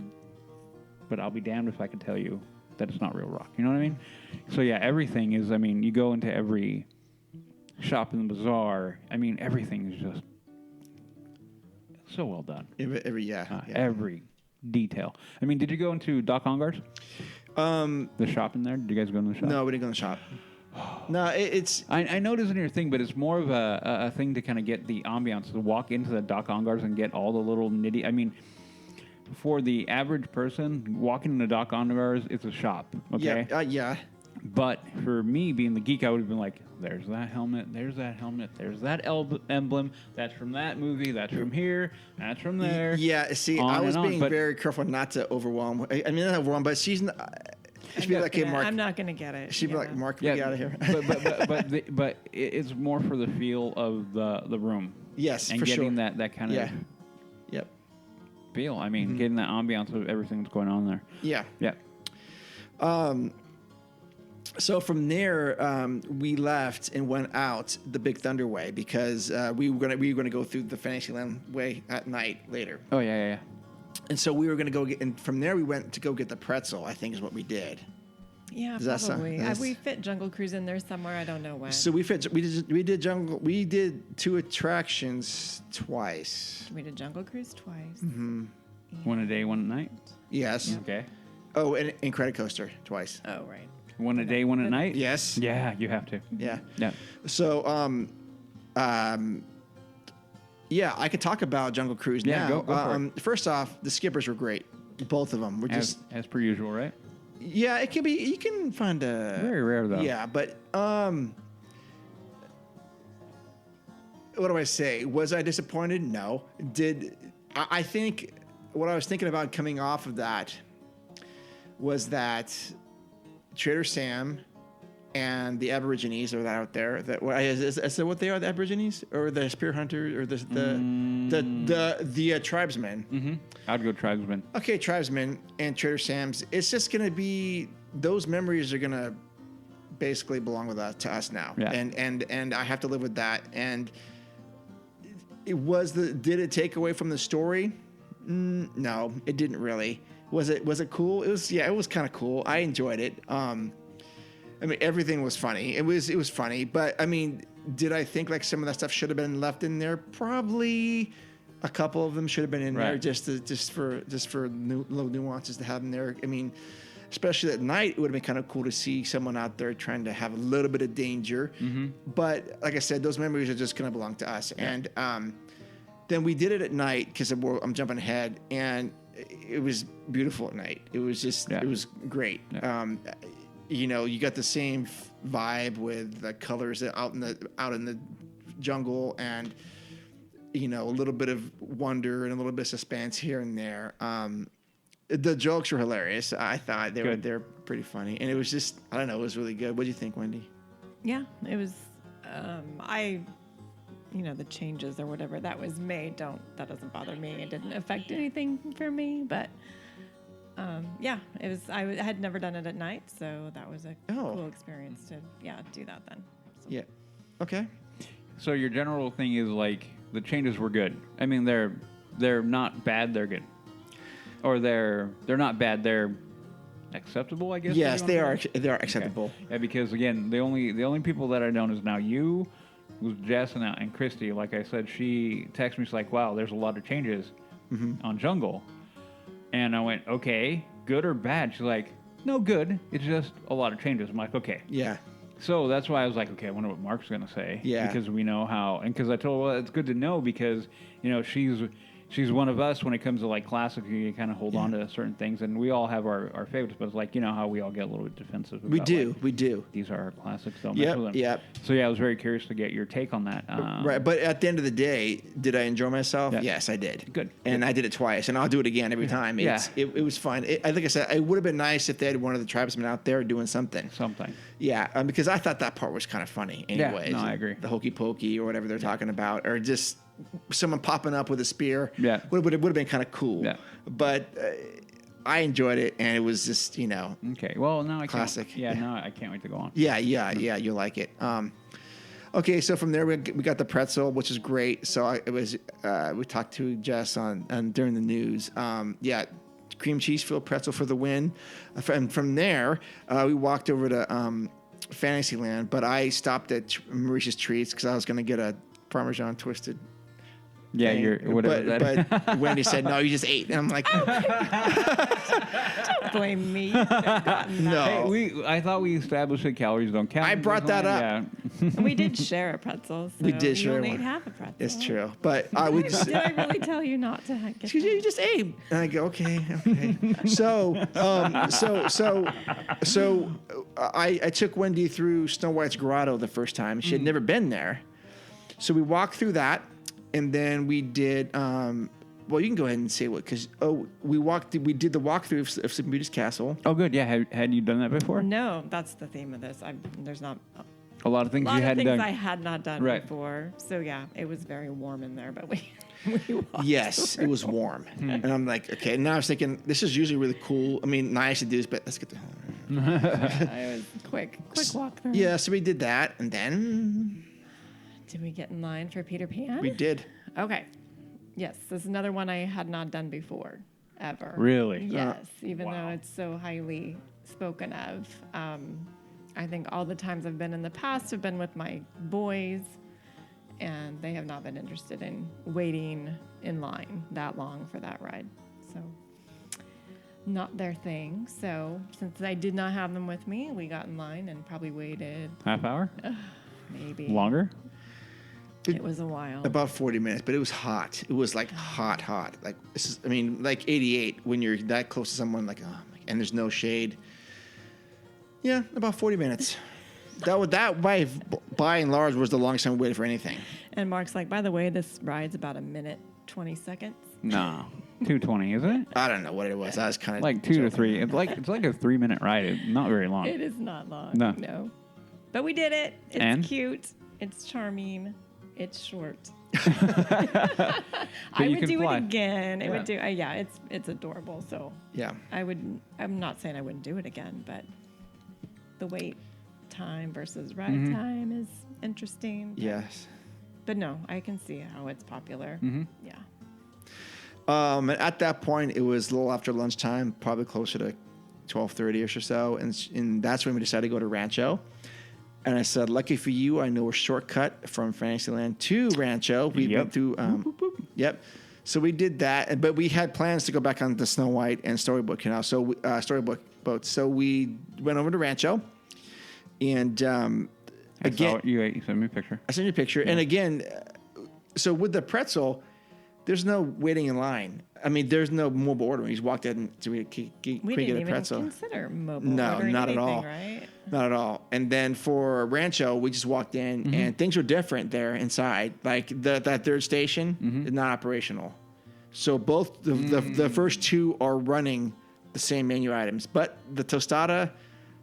but I'll be damned if I can tell you that it's not real rock. You know what I mean? So yeah, everything is. I mean, you go into every shop in the bazaar. I mean, everything is just so well done. Every detail. I mean, did you go into Doc Ongar's? The shop in there? Did you guys go in the shop?
No, we didn't go in the shop. No, it's...
I know it isn't your thing, but it's more of a thing to kind of get the ambiance, to walk into the Doc Ongar's and get all the little nitty... I mean, for the average person, walking into Doc Ongar's, it's a shop, okay?
Yeah.
But for me, being the geek, I would have been like, there's that helmet, there's that emblem, that's from that movie, that's from here, that's from there.
Yeah, see, I was being very careful not to overwhelm. I mean, not overwhelm, but she'd be like, hey, Mark.
I'm not going to get it.
She'd be like, Mark, get out of here.
but it's more for the feel of the room.
Yes,
and
for
getting
sure.
that kind of feel. I mean, getting that ambiance of everything that's going on there.
Yeah.
Yeah.
So from there, we left and went out the Big Thunder way because we were gonna go through the Fantasyland way at night later.
Oh yeah.
And so we were gonna go get, and from there we went to go get the pretzel. I think is what we did.
Yeah,
Does
probably.
That
We fit Jungle Cruise in there somewhere. I don't know when.
So we did 2 attractions twice.
We did Jungle Cruise twice.
Mm-hmm.
One a day, one at night.
Yes.
Okay.
Oh, and Credit Coaster twice.
Oh, right.
One a day, one at night?
Yes.
Yeah, you have to.
Yeah.
Yeah.
So, yeah, I could talk about Jungle Cruise now.
Go for it.
First off, the skippers were great. Both of them were just
as per usual, right?
Yeah, it can be. You can find a
very rare though.
Yeah, but what do I say? Was I disappointed? No. I think what I was thinking about coming off of that was that Trader Sam and the Aborigines are out there. Is that what they are? The Aborigines or the spear hunters or the tribesmen?
Mm-hmm. I'd go tribesmen.
Okay, tribesmen and Trader Sam's. It's just gonna be those memories are gonna basically belong with us to us now, and I have to live with that. And did it take away from the story? No, it didn't really. Was it cool? It was kind of cool. I enjoyed it. I mean, everything was funny. It was funny, but I mean, did I think like some of that stuff should have been left in there? Probably a couple of them should have been in there just for little nuances to have in there. I mean, especially at night, it would have been kind of cool to see someone out there trying to have a little bit of danger. Mm-hmm. But like I said, those memories are just going to belong to us. Yeah. And then we did it at night because I'm jumping ahead, and it was beautiful at night. It was just it was great. Yeah. You got the same vibe with the colors out in the jungle, and a little bit of wonder and a little bit of suspense here and there. The jokes were hilarious. I thought they're pretty funny, and it was just I don't know, it was really good. What do you think, Wendy?
Yeah, it was. The changes or whatever that was made that doesn't bother me. It didn't affect anything for me, but. It was. I had never done it at night, so that was a cool experience to do that then. So.
Yeah. Okay.
So your general thing is like the changes were good. I mean, they're not bad. They're good, or they're not bad. They're acceptable, I guess.
Yes, they are. They are acceptable.
Okay. Yeah, because again, the only people that I know is now you, was Jess, and Christy. Like I said, she texted me. She's like, "Wow, there's a lot of changes on Jungle." And I went, okay, good or bad? She's like, no, good. It's just a lot of changes. I'm like, okay.
Yeah.
So that's why I was like, okay, I wonder what Mark's going to say.
Yeah.
Because we know how, and because I told her, well, it's good to know because, she's one of us when it comes to like classic. You kind of hold on to certain things, and we all have our favorites. But it's like how we all get a little bit defensive.
We do.
These are our classics. Don't mess with them.
Yep.
So I was very curious to get your take on that.
Right, but at the end of the day, did I enjoy myself?
Yeah.
Yes, I did.
Good.
And I did it twice, and I'll do it again every time. It was fun. Like I said, it would have been nice if they had one of the tribesmen out there doing something. Yeah, because I thought that part was kind of funny. Anyways,
no, I agree.
The hokey pokey or whatever they're talking about, or just someone popping up with a spear.
Yeah,
would have been kind of cool. Yeah, but I enjoyed it, and it was just
Okay, well now I
classic.
No, I can't wait to go on.
Yeah, you'll like it. Okay, so from there we got the pretzel, which is great. So we talked to Jess on during the news. Cream cheese filled pretzel for the win. And from there we walked over to Fantasyland, but I stopped at Mauritius Treats because I was going to get a Parmesan twisted.
Yeah,
thing. But Wendy said, no, you just ate. And I'm like,
don't blame me.
No.
Hey, I thought we established that calories don't count.
I brought that up.
Yeah. We did share a pretzel. So
we did share
only
one.
ate half a pretzel.
It's true. But I would just.
Did I really tell you not to get that?
You just ate. And I go, okay. So I took Wendy through Snow White's grotto the first time. She had never been there. So we walked through that. And then we did. Well, you can go ahead and say what, because we did the walkthrough of Sleeping Beauty's castle.
Oh, good. Yeah, had you done that before?
No, that's the theme of this. There's not
a lot of things you hadn't done.
I had not done before. So yeah, it was very warm in there, but we walked
yes,
through.
it was warm, and I'm like, okay. Now I was thinking this is usually really cool. I mean, nice to do this, but let's get the.
It was quick walkthrough.
Yeah, so we did that, and then.
Did we get in line for Peter Pan?
We did.
Okay. Yes, this is another one I had not done before, ever.
Really?
Yes, even though it's so highly spoken of. I think all the times I've been in the past have been with my boys, and they have not been interested in waiting in line that long for that ride. So, not their thing. So, since I did not have them with me, we got in line and probably waited.
Half hour?
Maybe.
Longer?
It was a while.
About 40 minutes, but it was hot. It was like hot. Like this is, like 88 when you're that close to someone, like and there's no shade. Yeah, about 40 minutes. That by and large was the longest time we waited for anything.
And Mark's like, by the way, this ride's about a minute 20 seconds.
No, 220, isn't it?
I don't know what it was. I was kind of
Like 2 to 3. It's like a 3-minute ride. It's not very long.
It is not long.
No.
But we did it. It's
And?
cute. It's charming. It's short.
But
I
you
would
can
do
fly.
it again. It
Yeah.
would do. Yeah, it's adorable. So
Yeah.
I'm not saying I wouldn't do it again, but the wait time versus ride
Mm-hmm.
time is interesting.
Yes.
But no, I can see how it's popular.
Mm-hmm.
Yeah.
And at that point, it was a little after lunchtime, probably closer to 12:30ish or so, and that's when we decided to go to Rancho. And I said, lucky for you, I know a shortcut from Fantasyland to Rancho. We went through, yep. So we did that, but we had plans to go back on the Snow White and Storybook Canal, so Storybook boats. So we went over to Rancho, and again,
You sent me a picture.
I sent you a picture, and again, so with the pretzel, there's no waiting in line. I mean, there's no mobile ordering. You just walked in to
We
get
didn't
a
even
pretzel.
consider mobile
No,
ordering
not at
anything,
all.
right?
Not at all. And then for Rancho, we just walked in, and things were different there inside. Like that third station is not operational. So both the first two are running the same menu items, but the tostada,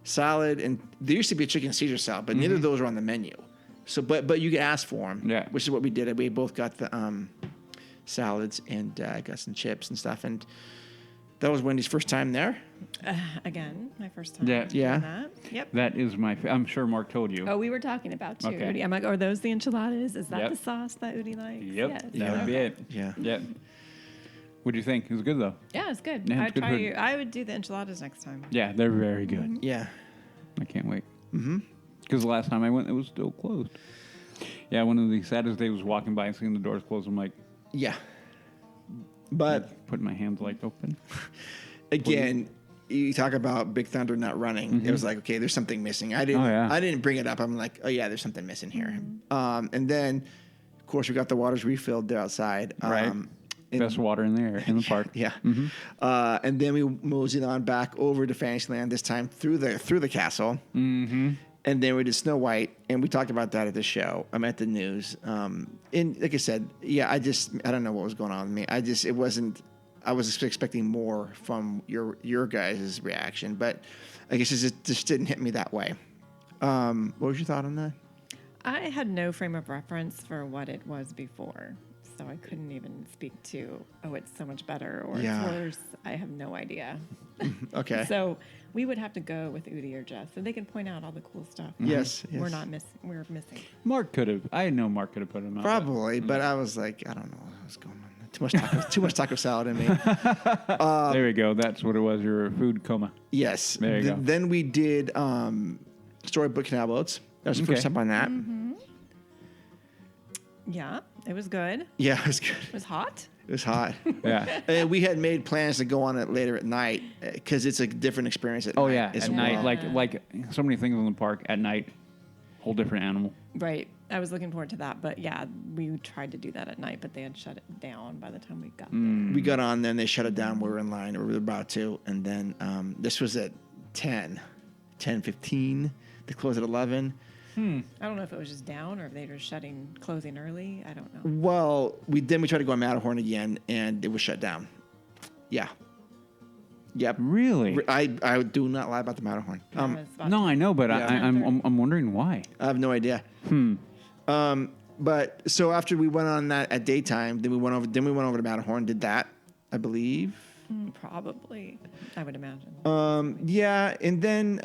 salad, and there used to be a chicken Caesar salad, but neither of those are on the menu. So, but you can ask for them,
Yeah.
which is what we did. We both got the salads and got some chips and stuff, and that was Wendy's first time there.
Again, my first time.
Yeah.
doing
Yeah.
That. Yep.
That is I'm sure Mark told you.
Oh, we were talking about too.
Okay.
Oogie. I'm like, are those the enchiladas? Is that
Yep.
the sauce that Oogie likes?
Yep.
Yes.
That would be it.
Yeah.
Yep. What do you think? It was good, though.
Yeah, it's good.
Yeah, it's good food.
I would do the enchiladas next time.
Yeah, they're very good.
Yeah.
I can't wait. Mm-hmm. Because the last time I went, it was still closed. Yeah, one of the saddest days was walking by and seeing the doors closed. I'm like,
Yeah. But
putting my hands like open.
again, you talk about Big Thunder not running. It was like, okay, there's something missing. I didn't bring it up. I'm like, oh yeah, there's something missing here. And then, of course, we got the waters refilled there outside.
Right. Best water in there in the park.
Yeah. And then we moseyed on back over to Fantasyland, this time through the castle.
Mm-hmm.
And then we did Snow White, and we talked about that at the show. I'm at the news. And like I said, yeah, I don't know what was going on with me. I was expecting more from your guys' reaction, but I guess it just didn't hit me that way. What was your thought on that?
I had no frame of reference for what it was before, so I couldn't even speak to, oh, it's so much better or
Yeah.
it's worse. I have no idea.
Okay.
So we would have to go with Oogie or Jess, so they can point out all the cool stuff.
Yes,
We're
yes.
not missing. We're missing.
Mark could have. I know Mark could have put him out.
Probably, but I was like, I don't know what's going on. Too much taco salad in me.
There we go. That's what it was. Your food coma.
Yes.
There you go.
Then we did Storybook Canal Boats. That was the first time on that.
Yeah, it was good.
Yeah, it was good.
It was hot.
It was hot.
Yeah.
And we had made plans to go on it later at night because it's a different experience at
Oh
night.
yeah.
as
At night,
well.
like so many things in the park at night. Whole different animal.
Right. I was looking forward to that, but yeah, we tried to do that at night, but they had shut it down by the time we got there.
We got on there and they shut it down. We were in line. We were about to. And then this was at 10:15. They closed at 11.
I don't know if it was just down or if they were closing early. I don't know.
Well, we tried to go on Matterhorn again, and it was shut down. Yeah. Yep.
Really?
I do not lie about the Matterhorn.
I was about
No,
to-
I know, but
Yeah.
I'm wondering why.
I have no idea. But so after we went on that at daytime, then we went over to Matterhorn, did that, I believe.
Probably, I would imagine.
Yeah, and then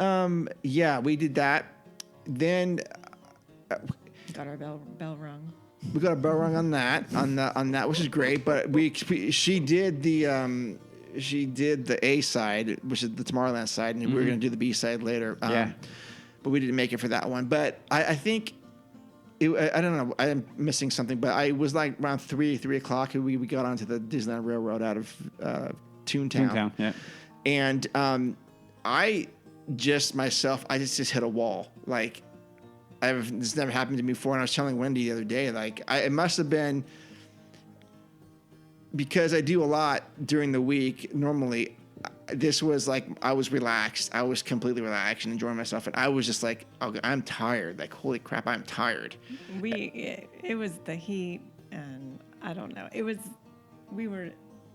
we did that. Then
Got our bell rung.
we got a bell rung on that, which is great. But she did the A side, which is the Tomorrowland side, and we were going to do the B side later.
Yeah.
But we didn't make it for that one. But I think I don't know. I'm missing something. But I was like around 3 o'clock. We got onto the Disneyland Railroad out of Toontown.
Toontown, yeah.
And I just hit a wall. Like this never happened to me before. And I was telling Wendy the other day, like it must have been because I do a lot during the week. Normally, this was like I was relaxed. I was completely relaxed and enjoying myself. And I was just like, oh, I'm tired. Like, holy crap, I'm tired.
It was the heat, and I don't know. It was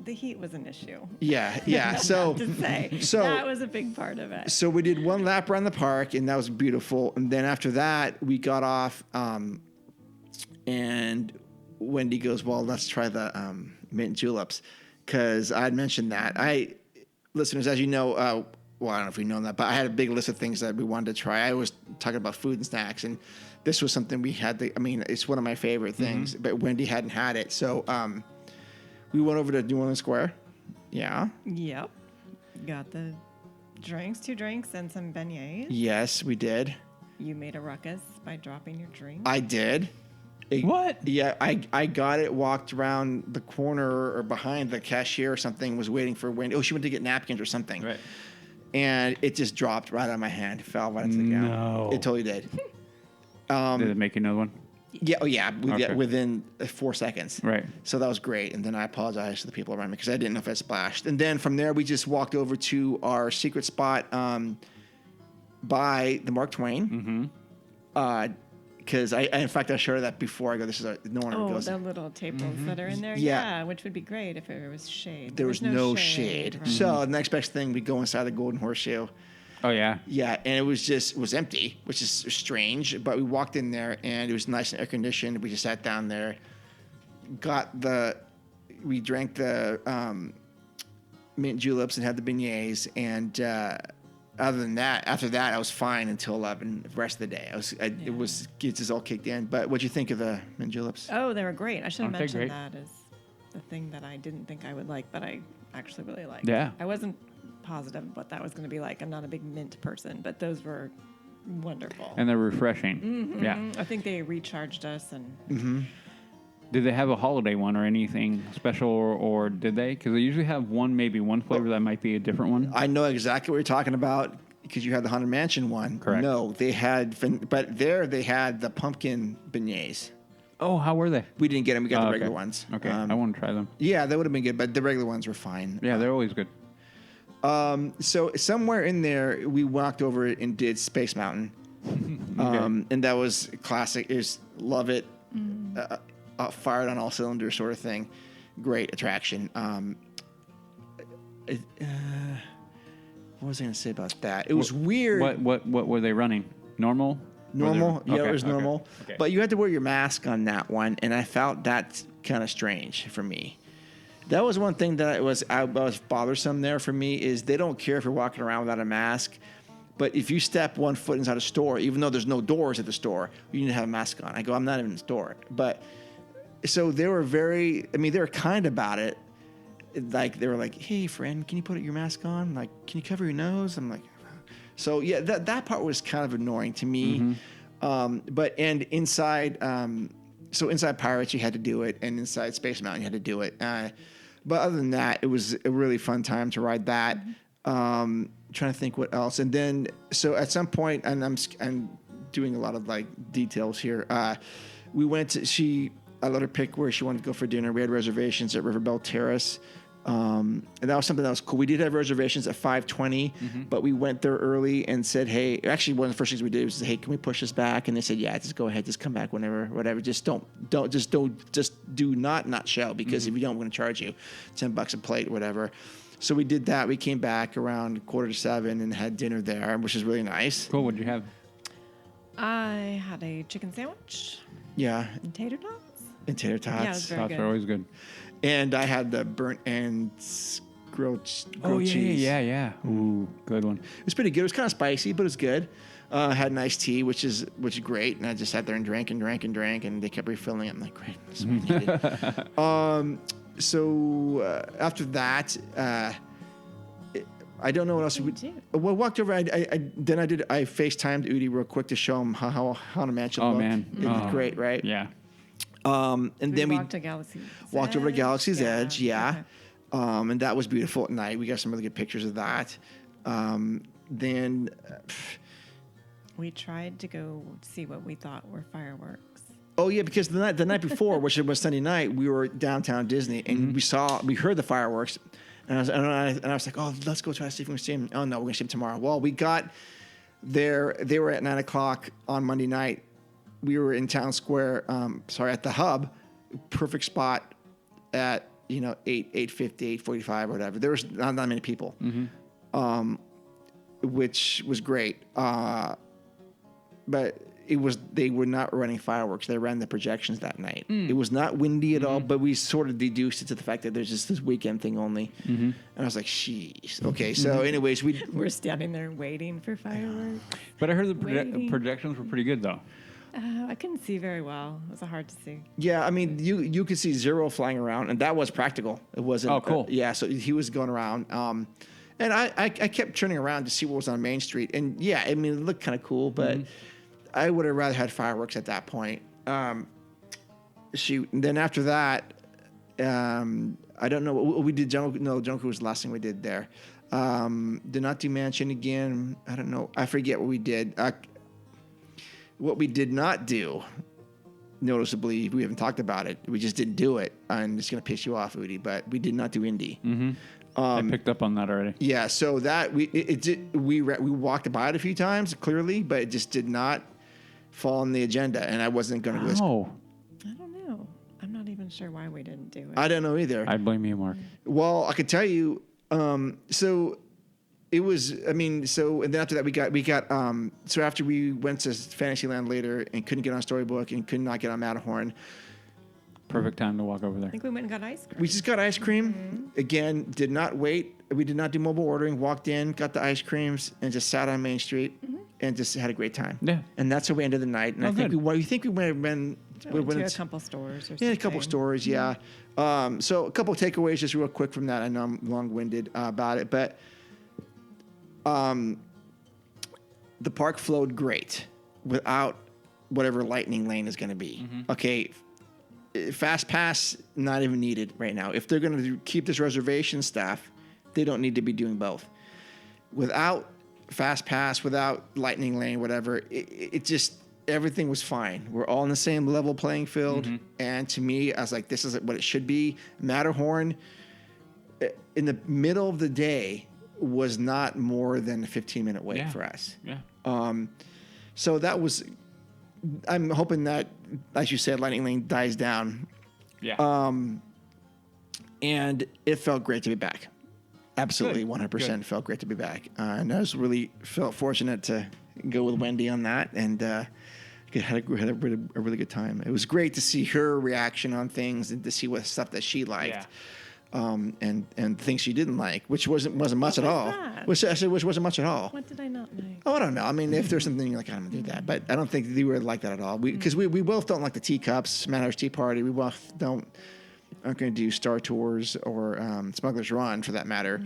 the heat was an issue.
Yeah. So,
To say.
so
That was a big part of it.
So we did one lap around the park, and that was beautiful. And then after that, we got off, and Wendy goes, "Well, let's try the mint juleps," because I had mentioned that. Listeners, as you know, well, I don't know if we know that, but I had a big list of things that we wanted to try. I was talking about food and snacks, and this was something we had to. I mean, it's one of my favorite things, but Wendy hadn't had it, so. We went over to New Orleans Square. Yeah.
Yep. Got the drinks, 2 drinks, and some beignets.
Yes, we did.
You made a ruckus by dropping your drink.
I did.
What?
Yeah, I got it, walked around the corner or behind the cashier or something, was waiting for Wendy. Oh, she went to get napkins or something.
Right.
And it just dropped right out of my hand. It fell right into the ground.
No.
It totally did.
Did it make another one?
Yeah,
Okay.
within 4 seconds.
Right.
So that was great. And then I apologized to the people around me because I didn't know if I splashed. And then from there, we just walked over to our secret spot by the Mark Twain. Because in fact, I showed her that before I go. No one ever goes.
The little tables that are in there?
Yeah.
Yeah, which would be great if there was shade.
There was no shade.
Right.
So the next best thing, we go inside the Golden Horseshoe.
Oh, yeah.
Yeah, and it was empty, which is strange. But we walked in there, and it was nice and air conditioned. We just sat down there, we drank the mint juleps and had the beignets. And other than that, after that, I was fine until 11. The rest of the day, it just all kicked in. But what'd you think of the mint juleps?
Oh, they were great. I should have
Aren't they
mentioned
great?
that as the thing that I didn't think I would like, but I actually really liked.
Yeah.
I wasn't positive what that was going to be like. I'm not a big mint person, but those were wonderful.
And they're refreshing.
Mm-hmm.
Yeah.
I think they recharged us. And
Did they have a holiday one or anything special, or did they? Because they usually have maybe one flavor that might be a different one.
I know exactly what you're talking about because you had the Haunted Mansion one.
Correct.
No, they had the pumpkin beignets.
Oh, how were they?
We didn't get them. We got the
okay.
regular ones.
Okay, I want to try them.
Yeah, that would have been good, but the regular ones were fine.
Yeah, they're always good.
So somewhere in there, we walked over it and did Space Mountain. And that was classic. Love it. Fired on all cylinders sort of thing. Great attraction. What was I going to say about that? It was weird.
What were they running? Normal?
Normal. Yeah,
Okay,
it was normal.
okay.
But you had to wear your mask on that one, and I felt that's kind of strange for me. That was one thing that was bothersome there for me is they don't care if you're walking around without a mask. But if you step one foot inside a store, even though there's no doors at the store, you need to have a mask on. I go, I'm not even in the store. But so they were they were kind about it. Like, they were like, hey, friend, can you put your mask on? Like, can you cover your nose? I'm like, so yeah, that part was kind of annoying to me. And inside, so inside Pirates, you had to do it. And inside Space Mountain, you had to do it. But other than that, it was a really fun time to ride that. Trying to think what else. And then, so at some point, and I'm doing a lot of like details here. We went to, I let her pick where she wanted to go for dinner. We had reservations at Riverbell Terrace. And that was something that was cool. We did have reservations at 5:20, but we went there early and said, hey, actually one of the first things we did was, hey, can we push this back? And they said, yeah, just go ahead, just come back whenever, whatever. Just do not show, because if you don't, we're going to charge you $10 a plate, whatever. So we did that. We came back around 6:45 and had dinner there, which is really nice.
Cool. What'd you have?
I had a chicken sandwich.
Yeah.
And tater tots.
And tater tots.
Yeah, it was very
Tots
good.
are always good.
And I had the burnt ends grilled cheese.
Yeah. Ooh, good one.
It was pretty good. It was kind of spicy, but it was good. Had an iced tea, which is great. And I just sat there and drank, and they kept refilling it. I'm like, great. That's what I needed. So after that, I don't know what else we did. Well, walked over. I FaceTimed Oogie real quick to show him how to match it.
Oh,
looked.
man.
It was great, right?
Yeah.
And then we
walked to Galaxy's
walked over to Galaxy's Edge. Yeah.
Okay.
And that was beautiful at night. We got some really good pictures of that. Then
we tried to go see what we thought were fireworks.
Oh yeah, because the night before, which was Sunday night, we were downtown Disney and we heard the fireworks, and I was like, oh, let's go try to see if we can see them. Oh no, we're gonna see them tomorrow. Well, we got there. They were at 9:00 on Monday night. We were in Town Square. At the Hub, perfect spot at 8:50, 8:45 or whatever. There was not that many people, which was great. But they were not running fireworks. They ran the projections that night. It was not windy at all, but we sort of deduced it to the fact that there's just this weekend thing only. And I was like, "Jeez." Okay, so anyways,
We're standing there waiting for fireworks.
But I heard the projections were pretty good, though.
I couldn't see very well. It was hard to see.
Yeah, I mean, you could see Zero flying around, and that was practical. It wasn't.
Oh, cool.
Yeah, so he was going around. And I kept turning around to see what was on Main Street, and yeah, I mean, it looked kind of cool, but I would have rather had fireworks at that point. Shoot, and then after that, I don't know what we did. Jungle was the last thing we did there. Did not do Mansion again. I don't know. I forget what we did. What we did not do, noticeably, we haven't talked about it. We just didn't do it. I'm just going to piss you off, Oogie, but we did not do Indy.
I picked up on that already.
Yeah, so that we walked by it a few times, clearly, but it just did not fall on the agenda, and I wasn't going to go.
I don't know. I'm not even sure why we didn't do it.
I don't know either.
I blame you, Mark.
Well, I could tell you. So it was. I mean, so and then after that, we got. So after we went to Fantasyland later and couldn't get on Storybook and could not get on Matterhorn.
Perfect time to walk over there.
I think we went and got ice cream.
We just got ice cream. Again, did not wait. We did not do mobile ordering. Walked in, got the ice creams, and just sat on Main Street and just had a great time.
Yeah.
And that's how we ended the night. And I think we might have been.
We went to a couple stores or something.
Yeah, a couple stores, yeah. So a couple of takeaways just real quick from that. I know I'm long-winded about it, but the park flowed great without whatever lightning lane is going to be. Okay, fast pass, not even needed right now. If they're going to keep this reservation staff, they don't need to be doing both. Without fast pass, without lightning lane, whatever, it just, everything was fine. We're all in the same level playing field. And to me, I was like, this is what it should be. Matterhorn, in the middle of the day, was not more than a 15-minute wait for us.
Yeah.
So that was, I'm hoping that, as you said, lightning lane dies down.
Yeah.
And it felt great to be back. Absolutely, 100% felt great to be back. And I was really felt fortunate to go with Wendy on that, and had a really good time. It was great to see her reaction on things and to see what stuff that she liked, and things she didn't like, which wasn't much at all. Which wasn't much at all.
What did I not like?
Oh, I don't know. I mean, if there's something you're like, I'm gonna do that, but I don't think they were like that at all. Because we both don't like the teacups, Madhouse Tea Party. We both aren't going to do Star Tours or Smuggler's Run for that matter.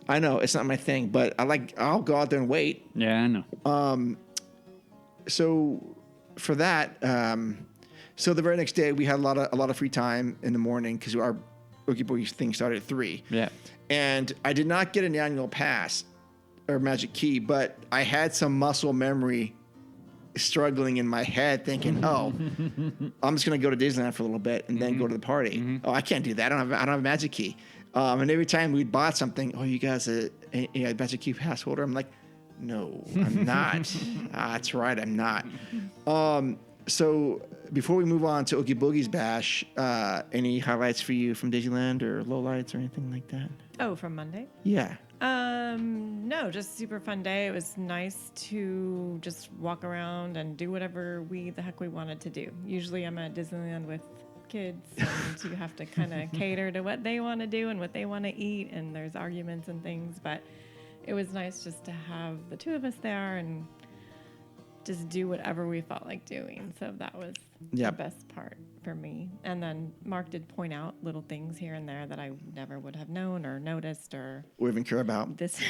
I know it's not my thing, but I'll go out there and wait.
Yeah, I know.
So for that, so the very next day we had a lot of free time in the morning because our Oogie Boogie thing started at 3.
Yeah.
And I did not get an annual pass or magic key, but I had some muscle memory struggling in my head thinking, oh, I'm just going to go to Disneyland for a little bit and then go to the party. Oh, I can't do that. I don't have a magic key. And every time we'd bought something, you guys a magic key pass holder? I'm like, no, I'm not. That's right, I'm not. So before we move on to Oogie Boogie's Bash, any highlights for you from Disneyland or lowlights or anything like that?
Oh, from Monday?
Yeah.
No, just super fun day. It was nice to just walk around and do whatever the heck we wanted to do. Usually I'm at Disneyland with kids and you have to kind of cater to what they want to do and what they want to eat, and there's arguments and things, but it was nice just to have the two of us there and just do whatever we felt like doing. So that was the best part for me. And then Mark did point out little things here and there that I never would have known or noticed or
even care about.
This.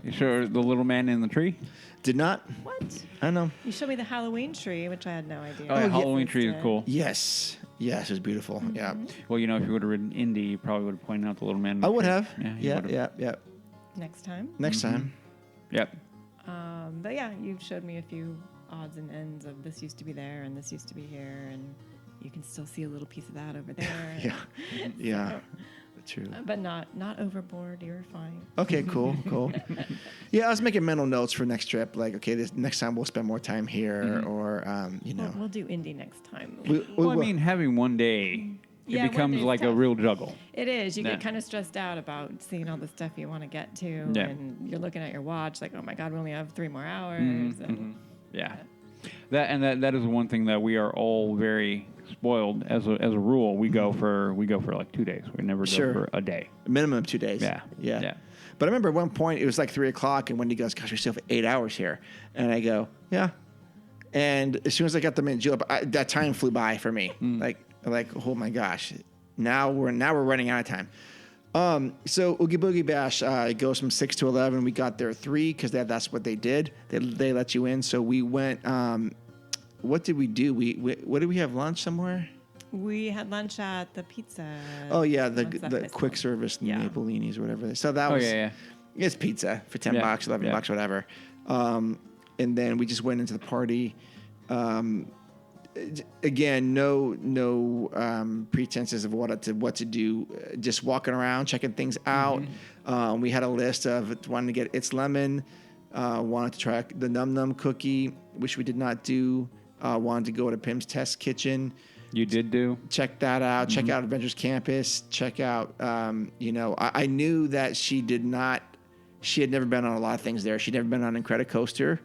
You sure the little man in the tree?
Did not.
What?
I know.
You showed me the Halloween tree, which I had no idea.
Oh, yeah, Halloween tree is cool.
Yes. Yes, it was beautiful. Yeah.
Well, if you would have ridden Indy, you probably would have pointed out the little man in the
I would
tree.
have. Yeah.
Next time?
Next time.
Yep.
But yeah, you showed me a few odds and ends of this used to be there and this used to be here, and you can still see a little piece of that over there.
Yeah. True.
But not overboard. You're fine.
Okay, cool. Yeah, I was making mental notes for next trip. Like, okay, this next time we'll spend more time here, or
We'll do Indy next time.
I mean, having one day
Yeah,
it becomes
Wednesday's
like a
tough.
real juggle.
It is. You
Yeah.
get kind of stressed out about seeing all the stuff you want to get to,
Yeah.
and you're looking at your watch like, oh my God, we only have 3 more hours.
Mm-hmm,
and
Yeah. That is one thing that we are all very spoiled as a rule. We go for like 2 days. We never
Sure.
go for a day.
Minimum of 2 days.
Yeah.
Yeah.
Yeah.
But I remember at one point it was like 3:00, and Wendy goes, "Gosh, we still have 8 hours here," and I go, "Yeah." And as soon as I got them in julep, that time flew by for me. Like, oh my gosh, now we're running out of time. So Oogie Boogie Bash, it goes from 6 to 11. We got there 3 because that's what they did. They let you in. So we went. What did we do? What did we have lunch somewhere?
we had lunch at the pizza.
Oh yeah, the
what's that place
quick
called?
service
Yeah.
Napolini's or whatever. So that was it's pizza for $10, $11, whatever. And then we just went into the party. Again, no pretenses of what to do. Just walking around, checking things out. We had a list of wanting to get It's Lemon, wanted to try the Num Num cookie, which we did not do. Wanted to go to Pim's Test Kitchen.
You did do?
Check that out. Check out Adventures Campus. Check out, I knew that she had never been on a lot of things there. She'd never been on Incredicoaster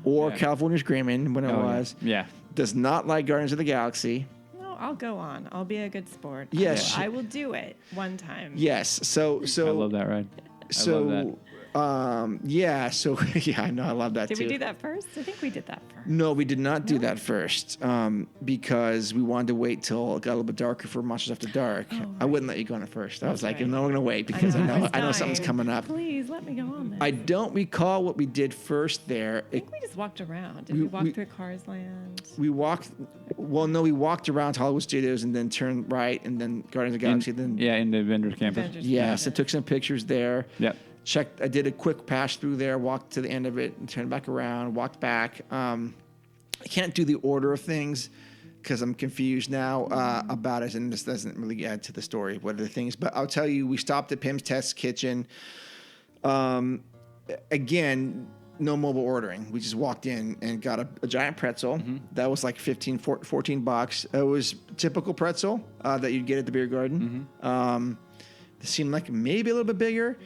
or California Screamin' when it was.
Yeah.
Does not like Guardians of the Galaxy.
No, I'll go on. I'll be a good sport.
Yes.
I will do it one time.
Yes. So
I love that ride. I love that.
I know. I love that
Did
too.
we do that first? I think we did that first.
No, we did not do that first because we wanted to wait till it got a little bit darker for Monsters After Dark. I wouldn't let you go on it first. I was like, no, we're going to wait because I know something's coming up.
Please let me go on this.
I don't recall what we did first there.
I think we just walked around. Did we walk through Cars Land?
We walked around to Hollywood Studios and then turned right and then Guardians of the Galaxy.
In the Avengers Campus.
Yes, I took some pictures there.
Yep.
I did a quick pass through there, walked to the end of it, and turned back around, walked back. I can't do the order of things because I'm confused now about it, and this doesn't really add to the story. What are the things? But I'll tell you, we stopped at Pim's Test Kitchen. Again, no mobile ordering. We just walked in and got a giant pretzel. That was like $14. It was typical pretzel that you'd get at the beer garden. It seemed like maybe a little bit bigger.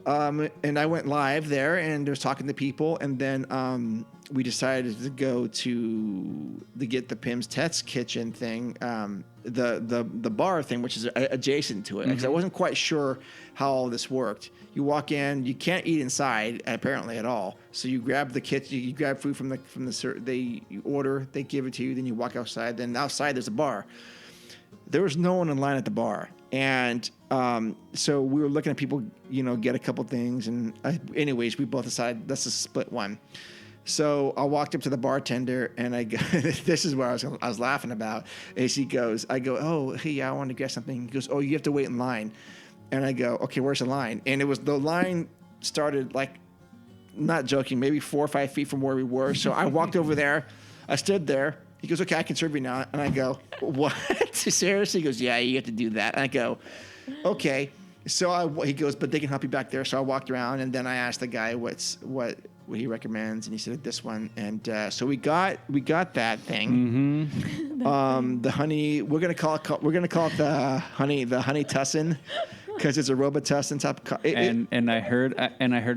And I went live there and was talking to people, and then we decided to go to get the Pim's Test Kitchen thing, the bar thing, which is adjacent to it. Because I wasn't quite sure how all this worked. You walk in, you can't eat inside apparently at all. So you grab the kitchen, you grab food from the you order, they give it to you, then you walk outside. Then outside there's a bar. There was no one in line at the bar. And so we were looking at people, get a couple things. And anyways, we both decided let's just split one. So I walked up to the bartender and I go, this is what I was laughing about. As he goes, I go, oh, hey, I want to get something. He goes, oh, you have to wait in line. And I go, okay, where's the line? And the line started like, not joking, maybe 4 or 5 feet from where we were. So I walked over there. I stood there. He goes, okay, I can serve you now. And I go, what? Seriously? He goes, yeah, you have to do that. And I go, okay. So he goes, but they can help you back there. So I walked around, and then I asked the guy what he recommends, and he said this one. And so we got that thing. The honey. We're gonna call it the honey tussin because it's a Robitussin type of.
And I heard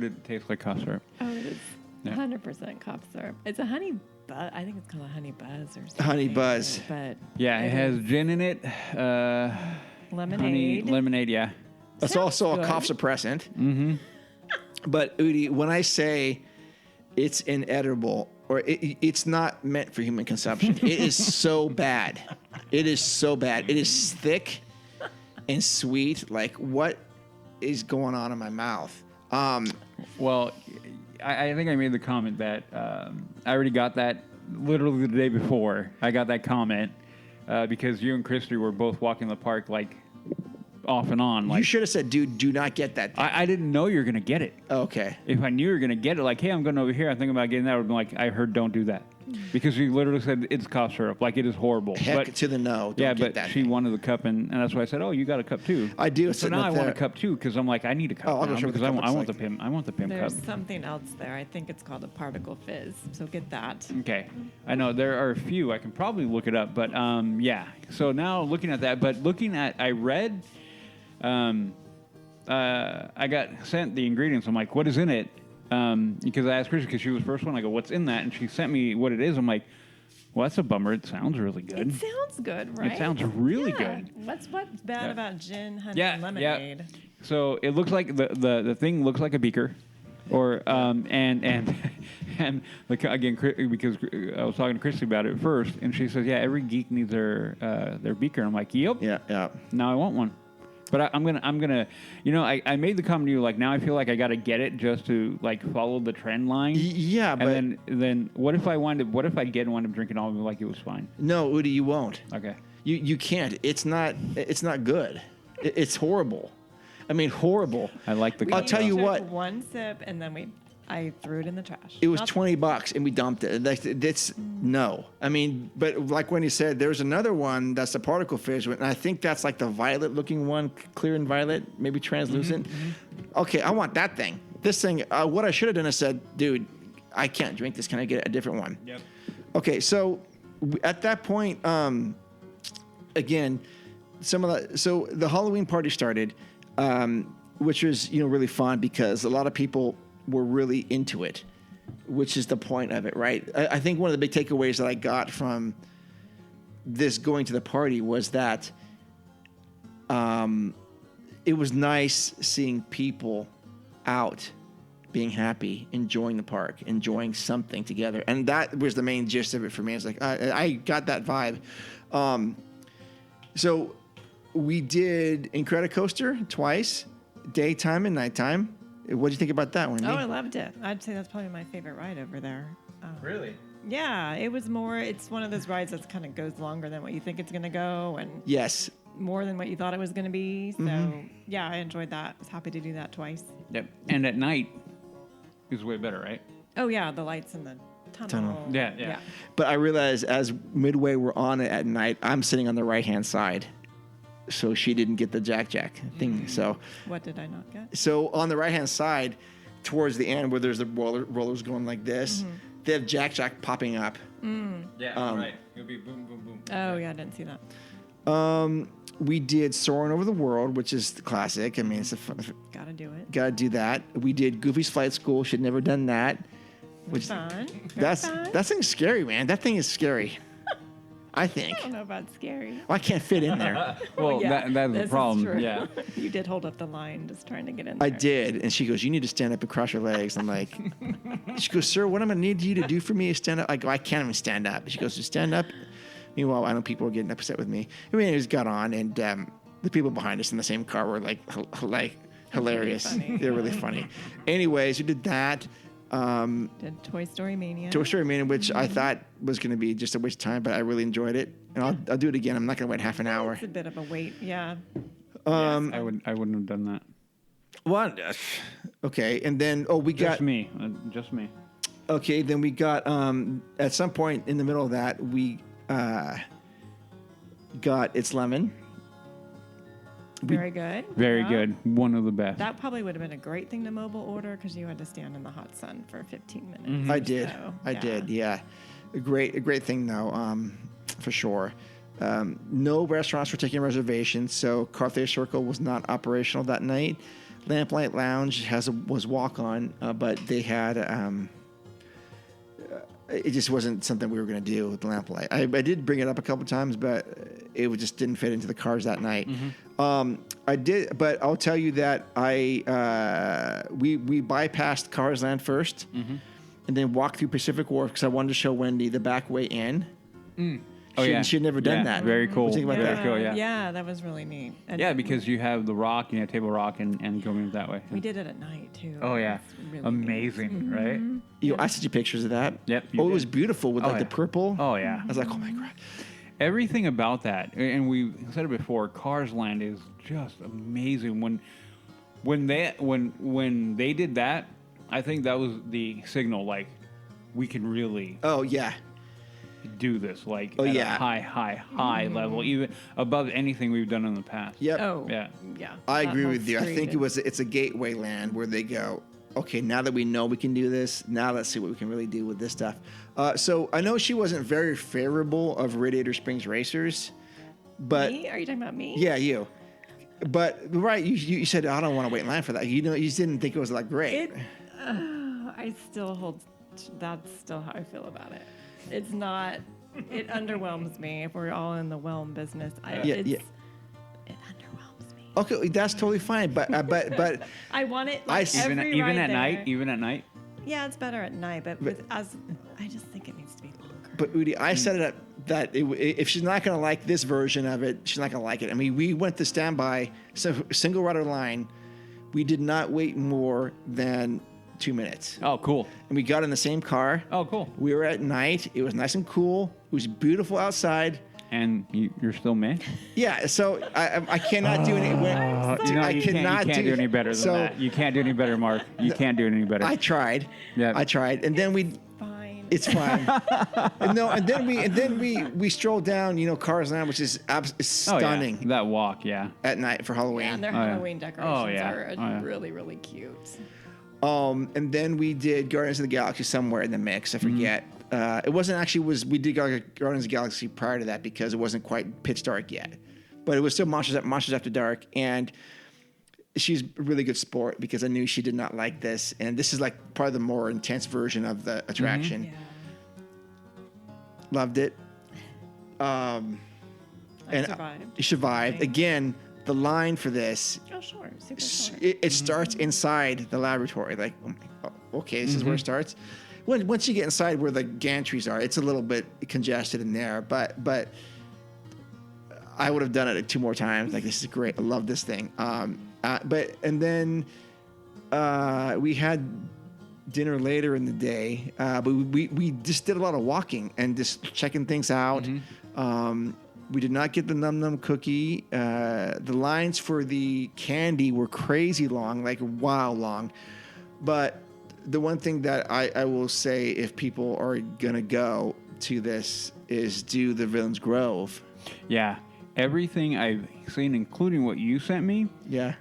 it tastes like cough syrup.
Oh, it is 100% cough syrup. It's a honey. I think it's called a honey buzz or something.
Honey buzz.
But
yeah, it has gin in it.
Lemonade.
Lemonade, yeah.
It's also a cough suppressant. But Udi, when I say it's inedible or it's not meant for human consumption, it is so bad. It is so bad. It is thick and sweet. Like, what is going on in my mouth?
Well, I think I made the comment that I already got that literally the day before. I got that comment because you and Christy were both walking the park like off and on. Like,
you should have said, dude, do not get that thing.
I didn't know you were going to get it.
Okay.
If I knew you were going to get it, like, hey, I'm going over here, I'm thinking about getting that, I would be like, I heard don't do that. Because she literally said it's cough syrup. Like, it is horrible.
Heck to the no. Don't
yeah,
get
but
that
she
thing.
wanted the cup, and that's why I said, oh, you got a cup too.
I do.
So now I want a cup too, because I'm like, I need a cup
Oh, I'll go
now,
show you what
because
the cup
I want
looks
the Pim. I want the Pim
There's
cup.
something else there. I think it's called a particle fizz. So get that.
Okay. I know there are a few. I can probably look it up, but yeah. So now looking at that, but I read, I got sent the ingredients. I'm like, what is in it? Because I asked Chrissy, because she was the first one. I go, what's in that? And she sent me what it is. I'm like, well, that's a bummer. It sounds really good.
It sounds good, right?
It sounds really
Yeah.
good.
What's bad about gin, honey,
Yeah,
and lemonade?
yeah. So it looks like the thing looks like a beaker, or and like, again, because I was talking to Christy about it first, and she says, yeah, every geek needs their beaker. I'm like, yep.
Yeah.
Now I want one. But I'm gonna, I made the comment to you, like, now I feel like I got to get it just to, like, follow the trend line.
Yeah, but
and then what if I get and wind up drinking all of it like it was fine?
No, Udi, you won't.
Okay.
You can't. It's not good. It's horrible. I mean, horrible.
I like the.
I'll tell you
took
what.
one sip, and then I threw it in the trash.
It was
Not-
$20 and we dumped it. Like, that's no. I mean, but like Wendy said, there's another one that's the particle fizz, and I think that's like the violet looking one, clear and violet, maybe translucent. Okay, I want that thing. This thing. What I should have done is said, dude, I can't drink this. Can I get a different one?
Yep.
Okay, so at that point, again, so the Halloween party started, which was really fun because a lot of people were really into it, which is the point of it, right? I think one of the big takeaways that I got from this going to the party was that it was nice seeing people out being happy, enjoying the park, enjoying something together. And that was the main gist of it for me. It's like, I got that vibe. So we did Incredicoaster twice, daytime and nighttime. What do you think about that one?
Oh, I loved it. I'd say that's probably my favorite ride over there.
Really?
Yeah, it's one of those rides that kind of goes longer than what you think it's going to go, and
Yes.
more than what you thought it was going to be. So yeah, I enjoyed that. I was happy to do that twice.
Yep. And at night is way better, right?
Oh yeah, the lights in the tunnel.
Yeah.
But I realized as midway we're on it at night, I'm sitting on the right-hand side. So she didn't get the Jack thing. So
What did I not get?
So on the right-hand side, towards the end where there's the rollers going like this, they have Jack popping up.
Yeah, right. It'll be boom, boom, boom.
Oh yeah, I didn't see that.
We did Soaring Over the World, which is the classic. I mean, it's
Gotta do it.
gotta do that. We did Goofy's Flight School. She'd never done that. Which
Fun.
that thing's scary, man. That thing is scary. I think.
I don't know about scary.
Well, I can't fit in there.
Well,
yeah,
that's the
this is
problem.
true.
Yeah.
You did hold up the line just trying to get in there.
I did, and she goes, "You need to stand up and cross your legs." I'm like, she goes, "Sir, what I'm gonna need you to do for me is stand up." I go, "I can't even stand up." She goes, "Just stand up." Meanwhile, I know people were getting upset with me. I mean, it just got on, and the people behind us in the same car were like hilarious.
Really
They're really funny. Anyways, we did that.
Did Toy Story Mania.
Toy Story Mania, which I thought was going to be just a waste of time, but I really enjoyed it, and I'll do it again. I'm not going to wait half an hour.
It's a bit of a wait. Yeah.
I wouldn't have done that.
What? Okay, and then we got
Just me. Just me.
Okay, then we got at some point in the middle of that we got It's Lemon.
Very good.
Very
Yeah.
good. One of the best.
That probably would have been a great thing to mobile order because you had to stand in the hot sun for 15 minutes.
I did.
So,
I did. Yeah, a great thing though, for sure. No restaurants were taking reservations, so Carthay Circle was not operational that night. Lamplight Lounge was walk on, but they had it just wasn't something we were going to do with the Lamplight. I did bring it up a couple times, but it just didn't fit into the cars that night. I did, but I'll tell you that we bypassed Cars Land first, and then walked through Pacific Wharf because I wanted to show Wendy the back way in.
Oh, yeah.
She had never done that.
Very cool.
What do you think about
Very
that?
cool, yeah.
Yeah, that was really neat. And
Yeah, because you have the rock, Table Rock, and going that way.
we did it at night too.
Oh, yeah.
It's really
Amazing, right?
I sent you pictures of that.
Yep, you
Oh, it
did.
was beautiful with
Oh,
like the
yeah.
purple.
Oh, yeah.
I was like, oh my god.
Everything about that, and we said it before, Cars Land is just amazing. When they did that, I think that was the signal, like, we can really...
Oh yeah.
do this at
yeah.
a high level, even above anything we've done in the past.
Yep.
Oh,
Yeah.
yeah.
I
that
agree
whole
with you. I
street
think
is-
it's a gateway land where they go, okay, now that we know we can do this, now let's see what we can really do with this stuff. So I know she wasn't very favorable of Radiator Springs Racers, but
Me? Are you talking about me?
yeah, you. But right, you said I don't want to wait in line for that. You just didn't think it was like great.
I still hold. That's still how I feel about it. It's not. It underwhelms me. If we're all in the whelm business, It underwhelms me.
Okay, that's totally fine. But
I want it.
I
Like,
see-
Even
every ride
at
there.
night. Even at night.
Yeah, it's better at night, but I just think it needs to be longer.
But Udi, I set it up that if she's not going to like this version of it, she's not going to like it. I mean, we went to standby, so single rider line. We did not wait more than 2 minutes.
Oh, cool.
And we got in the same car.
Oh, cool.
We were at night. It was nice and cool. It was beautiful outside.
And you're still me?
Yeah, so I cannot do any. I cannot
you can't do any better than that. You can't do any better, Mark. You can't do any better.
I tried.
Yeah.
I tried, and then we.
Fine.
It's fine. and then we strolled down, Cars Land, which is stunning.
Oh, yeah. That walk, yeah.
At night for Halloween.
Yeah, and their
Oh, yeah.
Halloween decorations
yeah.
are really, really cute.
And then we did Guardians of the Galaxy somewhere in the mix. I forget. It wasn't actually we did Guardians of the Galaxy prior to that because it wasn't quite pitch dark yet, but it was still Monsters After Dark, and she's a really good sport because I knew she did not like this, and this is like probably the more intense version of the attraction.
Yeah.
Loved it.
I
You survived. Again, the line for this.
Oh, sure. Super short.
It starts inside the laboratory. Like, okay, this is where it starts. Once you get inside where the gantries are, it's a little bit congested in there. But I would have done it 2 more times. Like, this is great. I love this thing. And then we had dinner later in the day. But we just did a lot of walking and just checking things out. We did not get the Num Num cookie. The lines for the candy were crazy long, like wow long. But the one thing that I will say, if people are gonna go to this, is do the Villains Grove.
Yeah. Everything I've seen, including what you sent me,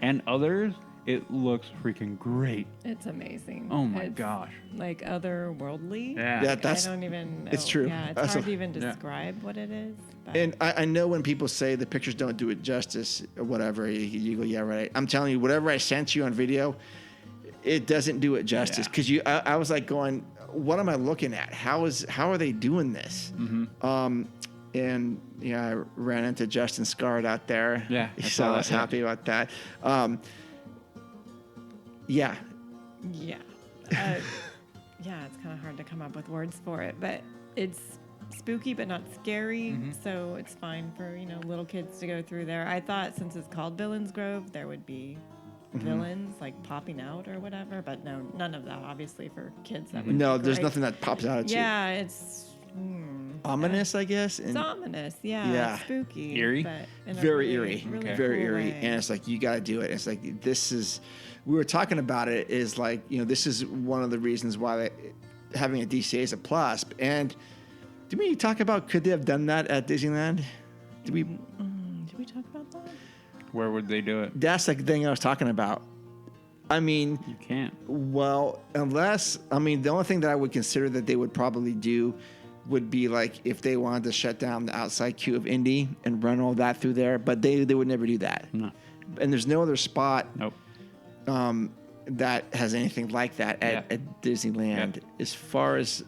and others, it looks freaking great.
It's amazing.
Oh my
It's
gosh.
like otherworldly.
Yeah.
Yeah,
Like,
that's.
I don't even know.
It's true.
Yeah, it's hard to even describe what it is. But
And I know when people say the pictures don't do it justice or whatever, you go, yeah, right. I'm telling you, whatever I sent you on video, it doesn't do it justice. Because I was like going, what am I looking at? How are they doing this? And yeah, I ran into Justin Scard out there.
Yeah,
so I was happy about that. Yeah.
yeah. Yeah, it's kind of hard to come up with words for it, but it's spooky but not scary, so it's fine for, little kids to go through there. I thought since it's called Villains Grove, there would be villains like popping out or whatever, but no, none of that obviously for kids. That would
No,
be
there's
great.
nothing that pops out at you.
Yeah, it's
Ominous, I guess.
it's ominous. Yeah,
Yeah.
spooky,
Eerie?
but in a
Very
really,
eerie.
really
Very
cool
eerie.
way.
And it's like, you got to do it. It's like, this is, we were talking about it, is like, this is one of the reasons why having a DCA is a plus. And did we talk about, could they have done that at Disneyland? Did we
talk about that?
Where would they do it?
That's like the thing I was talking about. I mean,
You can't.
well, the only thing that I would consider that they would probably do would be like if they wanted to shut down the outside queue of Indy and run all that through there, but they would never do that.
No.
And there's no other spot
Nope.
that has anything like that at Disneyland.
Yep.
As far as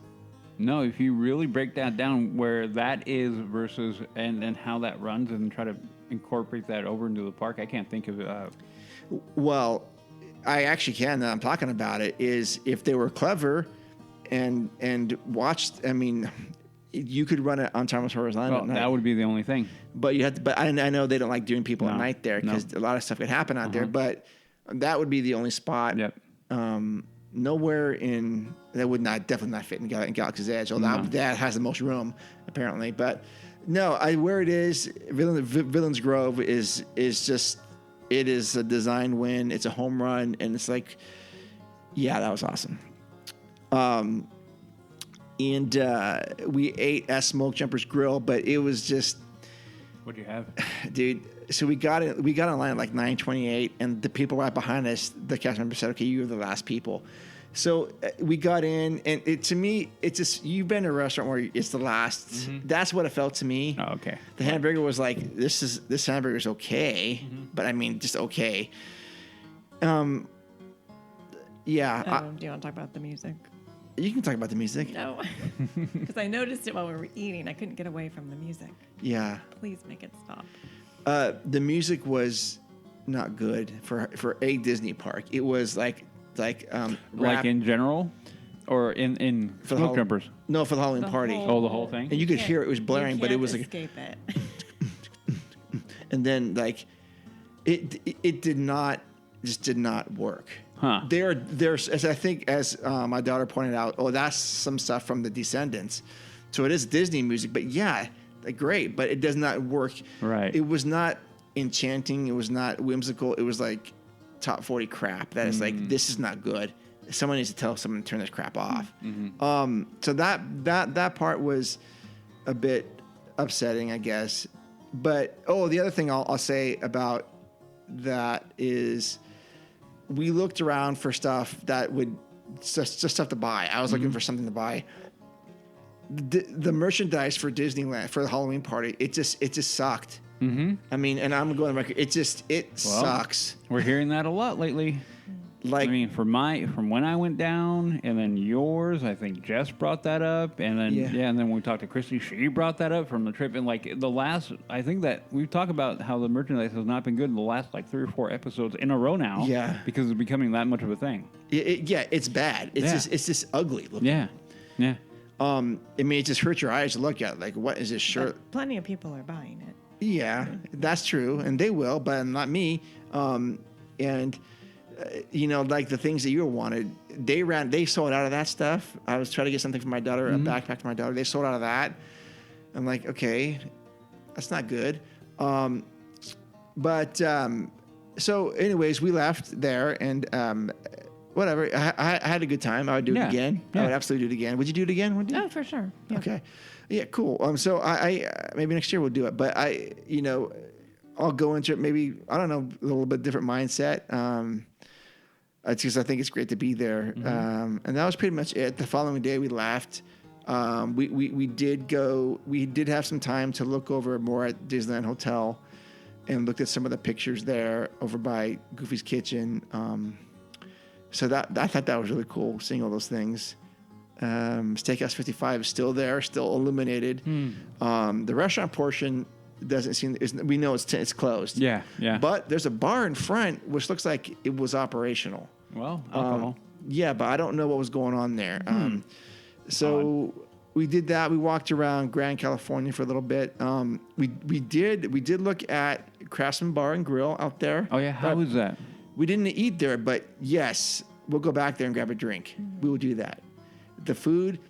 No, if you really break that down, where that is versus and how that runs, and try to incorporate that over into the park, I can't think of it.
well, I actually can. That I'm talking about it is if they were clever and watched. I mean, you could run it on Thomas Horizon
Well,
at night.
that would be the only thing.
But you have to. But I know they don't like doing people at
No,
night there because a lot of stuff could happen out there.
Uh-huh.
But that would be the only spot.
Yep.
Nowhere in that would definitely not fit in Galaxy's Edge. Although that has the most room apparently. But no, where it is, Villains Grove is just. It is a design win. It's a home run, and it's like, yeah, that was awesome. and we ate at Smoke Jumper's Grill, but it was just,
What'd you have?
dude. So we got online at like 9:28, and the people right behind us, the cast member said, "Okay, you were the last people." So we got in, and to me, it's just, you've been to a restaurant where it's the last.
Mm-hmm.
That's what it felt to me.
Oh, okay.
The hamburger was like, this hamburger's okay, but I mean, just okay. Yeah.
Do you want to talk about the music?
You can talk about the music.
No, because I noticed it while we were eating. I couldn't get away from the music.
Yeah.
Please make it stop.
The music was not good for a Disney park. It was like
Like
rap.
in general, or in
For the
Smoke
whole-
Jumpers?
No, for the Halloween
The
party.
whole-
Oh, the whole thing.
And you could hear it was blaring,
You
but it
can't
was like,
escape it.
and then like, it did not work.
Huh.
There's as I think as my daughter pointed out. Oh, that's some stuff from the Descendants. So it is Disney music, but yeah, great, but it does not work.
Right.
It was not enchanting. It was not whimsical. It was like top 40 crap. That is like, this is not good. Someone needs to tell someone to turn this crap off. So that part was a bit upsetting, I guess. But the other thing I'll say about that is we looked around for stuff that would just stuff to buy. I was looking for something to buy. The merchandise for Disneyland for the Halloween party, it just sucked. Mm-hmm. I mean, and I'm going to record. It sucks.
We're hearing that a lot lately.
Like,
I mean, from when I went down, and then yours, I think Jess brought that up, and then and then when we talked to Christy, she brought that up from the trip, and like the last, I think that we've talked about how the merchandise has not been good in the last like 3 or 4 episodes in a row now. Yeah, because it's becoming that much of a thing.
It's bad. It's just ugly looking.
Yeah.
I mean, it just hurts your eyes to look at it. Like, what is this shirt?
But plenty of people are buying it.
Yeah, that's true, and they will, but not me. Like the things that you wanted, they sold out of that stuff. I was trying to get something for my daughter, a backpack for my daughter. They sold out of that. I'm like, okay, that's not good. So anyways, we left there, and whatever. I had a good time. I would do it again. I would absolutely do it again. Would you do it again, Wendy?
Oh, for sure. Yeah.
Okay. Yeah, cool. So I maybe next year we'll do it, but I'll go into it maybe, I don't know, a little bit different mindset. It's because I think it's great to be there. And that was pretty much it. The following day we left. We did have some time to look over more at Disneyland Hotel and looked at some of the pictures there over by Goofy's Kitchen. So I thought that was really cool, seeing all those things. Steakhouse 55 is still there, still illuminated. The restaurant portion doesn't seem, we know it's closed. Yeah. But there's a bar in front which looks like it was operational.
Well, alcohol.
Yeah, but I don't know what was going on there. So we did that. We walked around Grand California for a little bit. We did look at Craftsman Bar and Grill out there.
Oh yeah, how was that?
We didn't eat there, but yes, we'll go back there and grab a drink. We will do that. The food,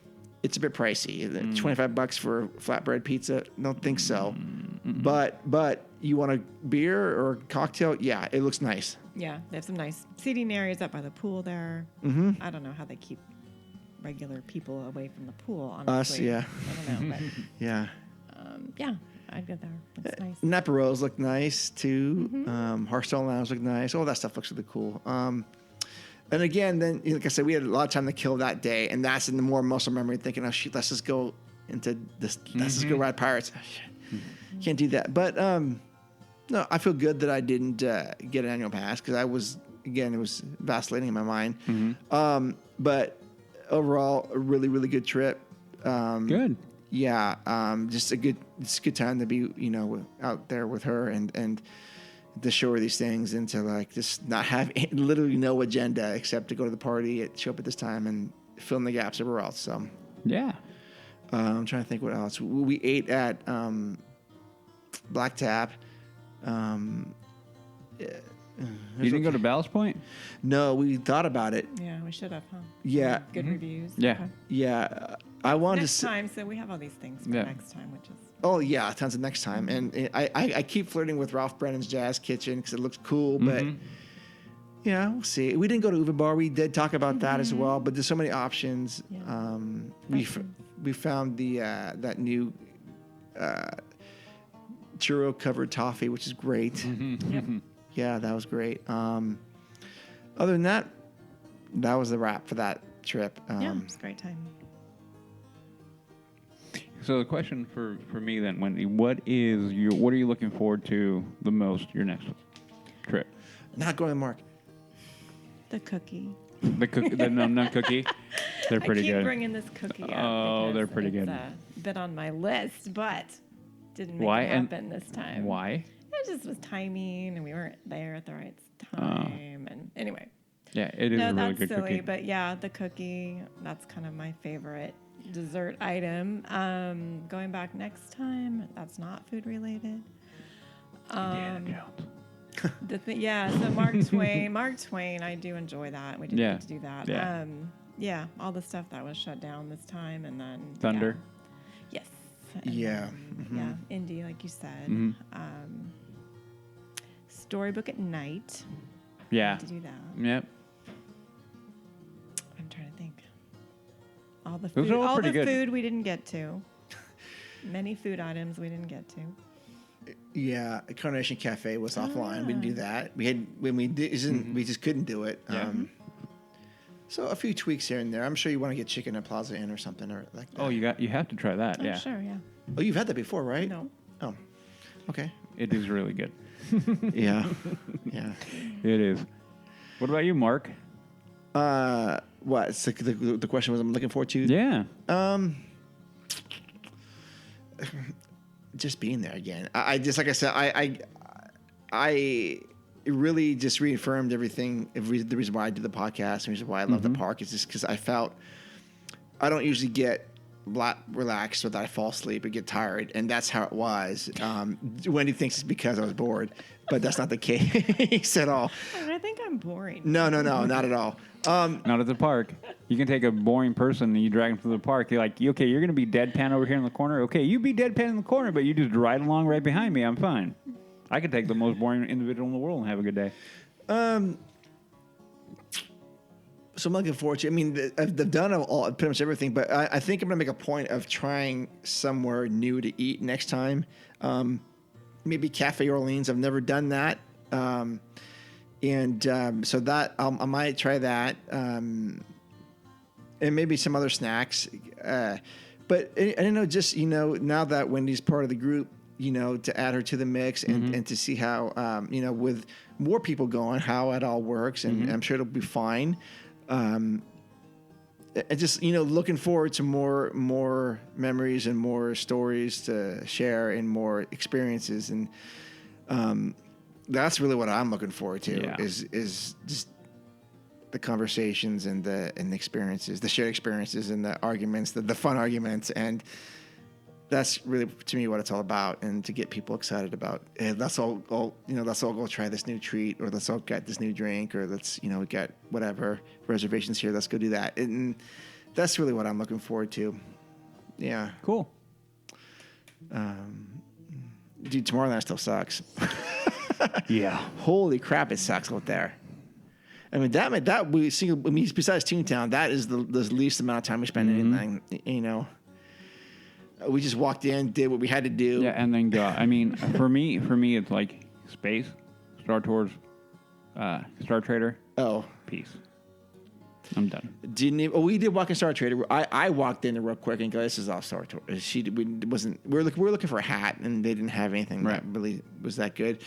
it's a bit pricey. $25 for flatbread pizza, don't think so. But you want a beer or a cocktail? Yeah, it looks nice.
Yeah, they have some nice seating areas up by the pool there. I don't know how they keep regular people away from the pool, honestly.
Us, yeah.
I don't know, but
yeah.
I'd go there. It's nice.
Napa Rose looked nice too. Hearthstone Lounge looked nice. All that stuff looks really cool. And again, then like I said, we had a lot of time to kill that day, and that's in the more muscle memory, thinking, "Oh shit, let's just go into this. Let's just go ride pirates." Oh, shit. Can't do that. But no, I feel good that I didn't get an annual pass because it was vacillating in my mind. But overall, a really, really good trip.
Good.
Yeah, it's a good time to be out there with her and to show her these things and to like just not have literally no agenda except to go to the party, show up at this time, and fill in the gaps everywhere else. So
yeah,
I'm trying to think what else we ate at Black Tap.
You didn't go to Ballast Point?
No, we thought about it.
Yeah, we should have, huh?
Yeah.
Good reviews.
Yeah.
Okay.
Yeah. I wanted
next
to
time, so we have all these things for next time, which is...
Oh, yeah, tons of next time. And I keep flirting with Ralph Brennan's Jazz Kitchen because it looks cool, but, Yeah, we'll see. We didn't go to Uva Bar. We did talk about that as well, but there's so many options.
Yeah.
We found the that new churro covered toffee, which is great.
Yep.
Yeah, that was great. Other than that, that was the wrap for that trip.
Yeah, it was a great time.
So the question for me then, Wendy, what are you looking forward to the most your next trip?
Not going to Mark.
The cookie.
The num num cookie. They're pretty
I keep
good.
bringing this cookie up.
Oh, they're
because
pretty good.
It's been on my list, but didn't make
Why?
it happen this time.
Why?
It just was timing, and we weren't there at the right time. And anyway.
Yeah, it is a really
that's
good
silly,
cookie.
but yeah, the cookie, that's kind of my favorite dessert item. Going back next time, that's not food related.
Indiana Jones.
So Mark Twain, I do enjoy that. We did get to do that.
Yeah.
All the stuff that was shut down this time, and then
Thunder.
Yeah. Yes.
Yeah.
Yeah, indie, like you said.
Mhm.
Storybook at night.
Yeah.
To do that.
Yep.
I'm trying to think. All the
Those
food,
are all pretty good.
food we didn't get to. Many food items we didn't get to.
Yeah, Carnation Cafe was offline. We didn't do that. We just couldn't do it.
Yeah.
So a few tweaks here and there. I'm sure you want to get chicken at Plaza Inn or something or like that.
Oh, you have to try that.
Oh,
Yeah.
sure, yeah.
Oh, you've had that before, right?
No.
Oh, okay.
It is really good.
Yeah, yeah.
It is. What about you, Mark?
What? So the question was, I'm looking forward to.
Yeah.
Just being there again. I just, like I said, I it really just reaffirmed everything. The reason why I do the podcast, the reason why I love the park is just because I felt I don't usually get relaxed or that I fall asleep or get tired, and that's how it was. Wendy thinks it's because I was bored, but that's not the case at all.
I think I'm boring.
No, not at all.
Not at the park. You can take a boring person and you drag them to the park. You're like, okay, you're going to be deadpan over here in the corner. Okay, you be deadpan in the corner, but you just ride along right behind me. I'm fine. I could take the most boring individual in the world and have a good day.
So I'm looking forward to. I mean, I've done pretty much everything, but I think I'm gonna make a point of trying somewhere new to eat next time. Maybe Cafe Orleans. I've never done that, so that I might try that, and maybe some other snacks. But I don't know. Just now that Wendy's part of the group, to add her to the mix and to see how with more people going, how it all works, and I'm sure it'll be fine. And just looking forward to more memories and more stories to share and more experiences, and that's really what I'm looking forward to.
Yeah.
Is just the conversations and the experiences, the shared experiences and the arguments, the fun arguments, and that's really to me what it's all about. And to get people excited about, hey, let's all go try this new treat, or let's all get this new drink, or let's we got whatever reservations here, let's go do that. And that's really what I'm looking forward to. Yeah.
Cool.
Dude, Tomorrowland still sucks.
Yeah.
Holy crap, it sucks out there. I mean, besides Toontown, that is the least amount of time we spend in anything. We just walked in, did what we had to do.
Yeah, and then go. I mean, for me, it's like Space, Star Tours, Star Trader.
Oh.
Peace. I'm done.
We did walk in Star Trader. I walked in real quick and go, this is all Star Tours. We were looking for a hat, and they didn't have anything that really was that good.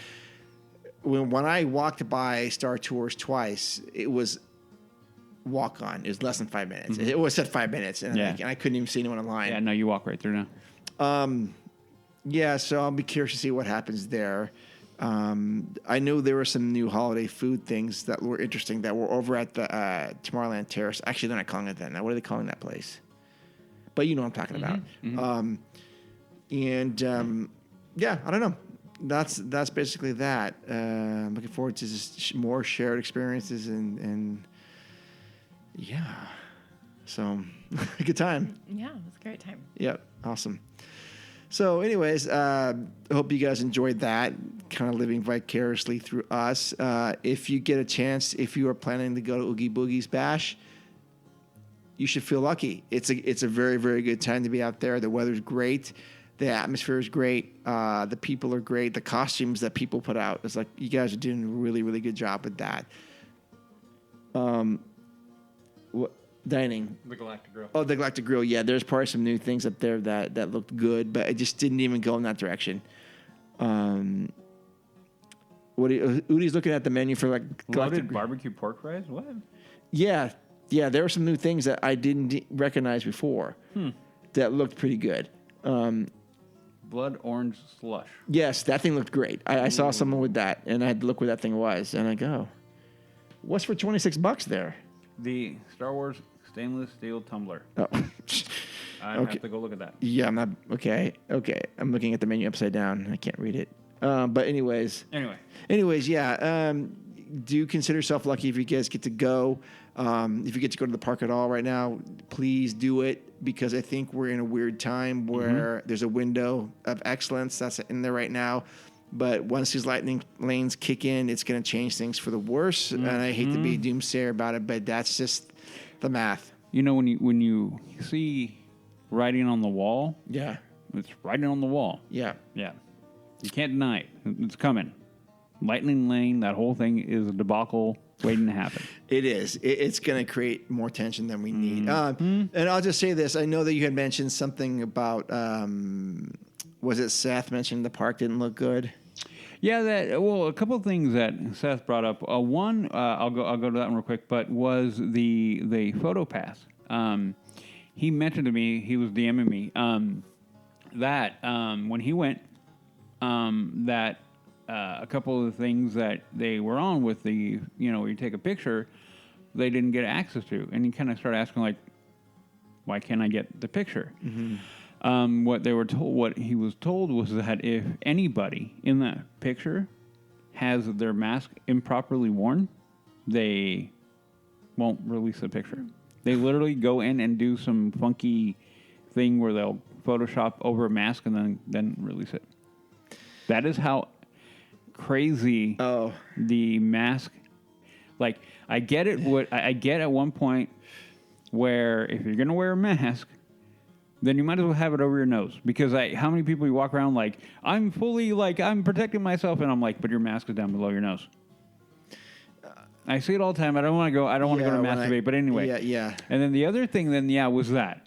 When I walked by Star Tours twice, it was walk on. It was less than 5 minutes. It was said 5 minutes, and I couldn't even see anyone in line.
Yeah, no, you walk right through now.
Yeah, so I'll be curious to see what happens there. I know there were some new holiday food things that were interesting that were over at the Tomorrowland Terrace. Actually, they're not calling it that now. What are they calling that place? But you know what I'm talking about. Yeah, I don't know. That's basically that. I'm looking forward to just more shared experiences and yeah. So, good time.
Yeah, it was a great time.
Yep, awesome. So, anyways, I hope you guys enjoyed that, kind of living vicariously through us. If you get a chance, if you are planning to go to Oogie Boogie's Bash, you should feel lucky. It's a very, very good time to be out there. The weather's great. The atmosphere is great. The people are great. The costumes that people put out, it's like you guys are doing a really, really good job with that. What dining?
The Galactic Grill.
Oh, the Galactic Grill. Yeah, there's probably some new things up there that looked good, but it just didn't even go in that direction. Udi's looking at the menu for like
Loaded barbecue pork fries. What?
Yeah, there were some new things that I didn't recognize before that looked pretty good.
Blood orange slush.
Yes, that thing looked great. I saw someone with that, and I had to look where that thing was, and I go, "What's for $26 there?"
The Star Wars stainless steel tumbler.
Oh,
I
okay.
have to go look at that.
Yeah, I'm not okay. I'm looking at the menu upside down. I can't read it. But anyways, yeah. Do consider yourself lucky if you guys get to go. If you get to go to the park at all right now, please do it, because I think we're in a weird time where there's a window of excellence that's in there right now. But once these lightning lanes kick in, it's going to change things for the worse. And I hate to be a doomsayer about it, but that's just the math.
You know, when you see writing on the wall,
Yeah.
it's writing on the wall.
Yeah.
Yeah. You can't deny it. It's coming. Lightning lane, that whole thing is a debacle waiting to happen.
It is. It's going to create more tension than we need. And I'll just say this. I know that you had mentioned something about, was it Seth mentioned the park didn't look good?
Yeah, a couple of things that Seth brought up. One, I'll go to that one real quick, but was the photo pass. He mentioned to me, he was DMing me, that when he went, that a couple of the things that they were on with the, you take a picture, they didn't get access to. And he kind of started asking, like, why can't I get the picture? What he was told was that if anybody in that picture has their mask improperly worn, they won't release the picture. They literally go in and do some funky thing where they'll Photoshop over a mask and then release it. That is how crazy the mask. Like, I get it. I get at one point where if you're gonna wear a mask, then you might as well have it over your nose, because how many people you walk around like, I'm fully, like, I'm protecting myself, and I'm like, but your mask is down below your nose. I see it all the time. I don't want to go to masturbate, but anyway.
Yeah.
And then the other thing was that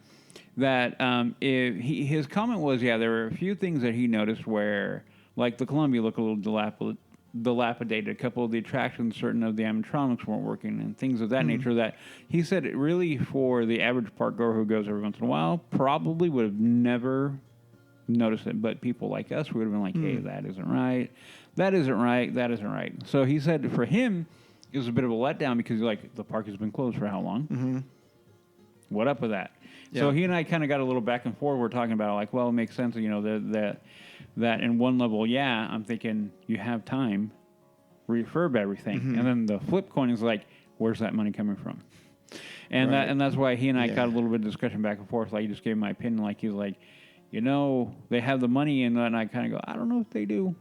his comment was, there were a few things that he noticed where, like, the Columbia looked a little dilapidated. A couple of the attractions, certain of the animatronics weren't working, and things of that nature, that he said it really, for the average park goer who goes every once in a while, probably would have never noticed it. But people like us would have been like, hey, that isn't right. That isn't right. That isn't right. So he said for him, it was a bit of a letdown, because like, the park has been closed for how long? What up with that? Yeah. So he and I kind of got a little back and forth. We're talking about, like, well, it makes sense, that in one level, I'm thinking you have time, refurb everything. And then the flip coin is like, where's that money coming from? And that's why he and I got a little bit of discussion back and forth. Like, he just gave my opinion. Like, he's like, they have the money, and then I kind of go, I don't know if they do.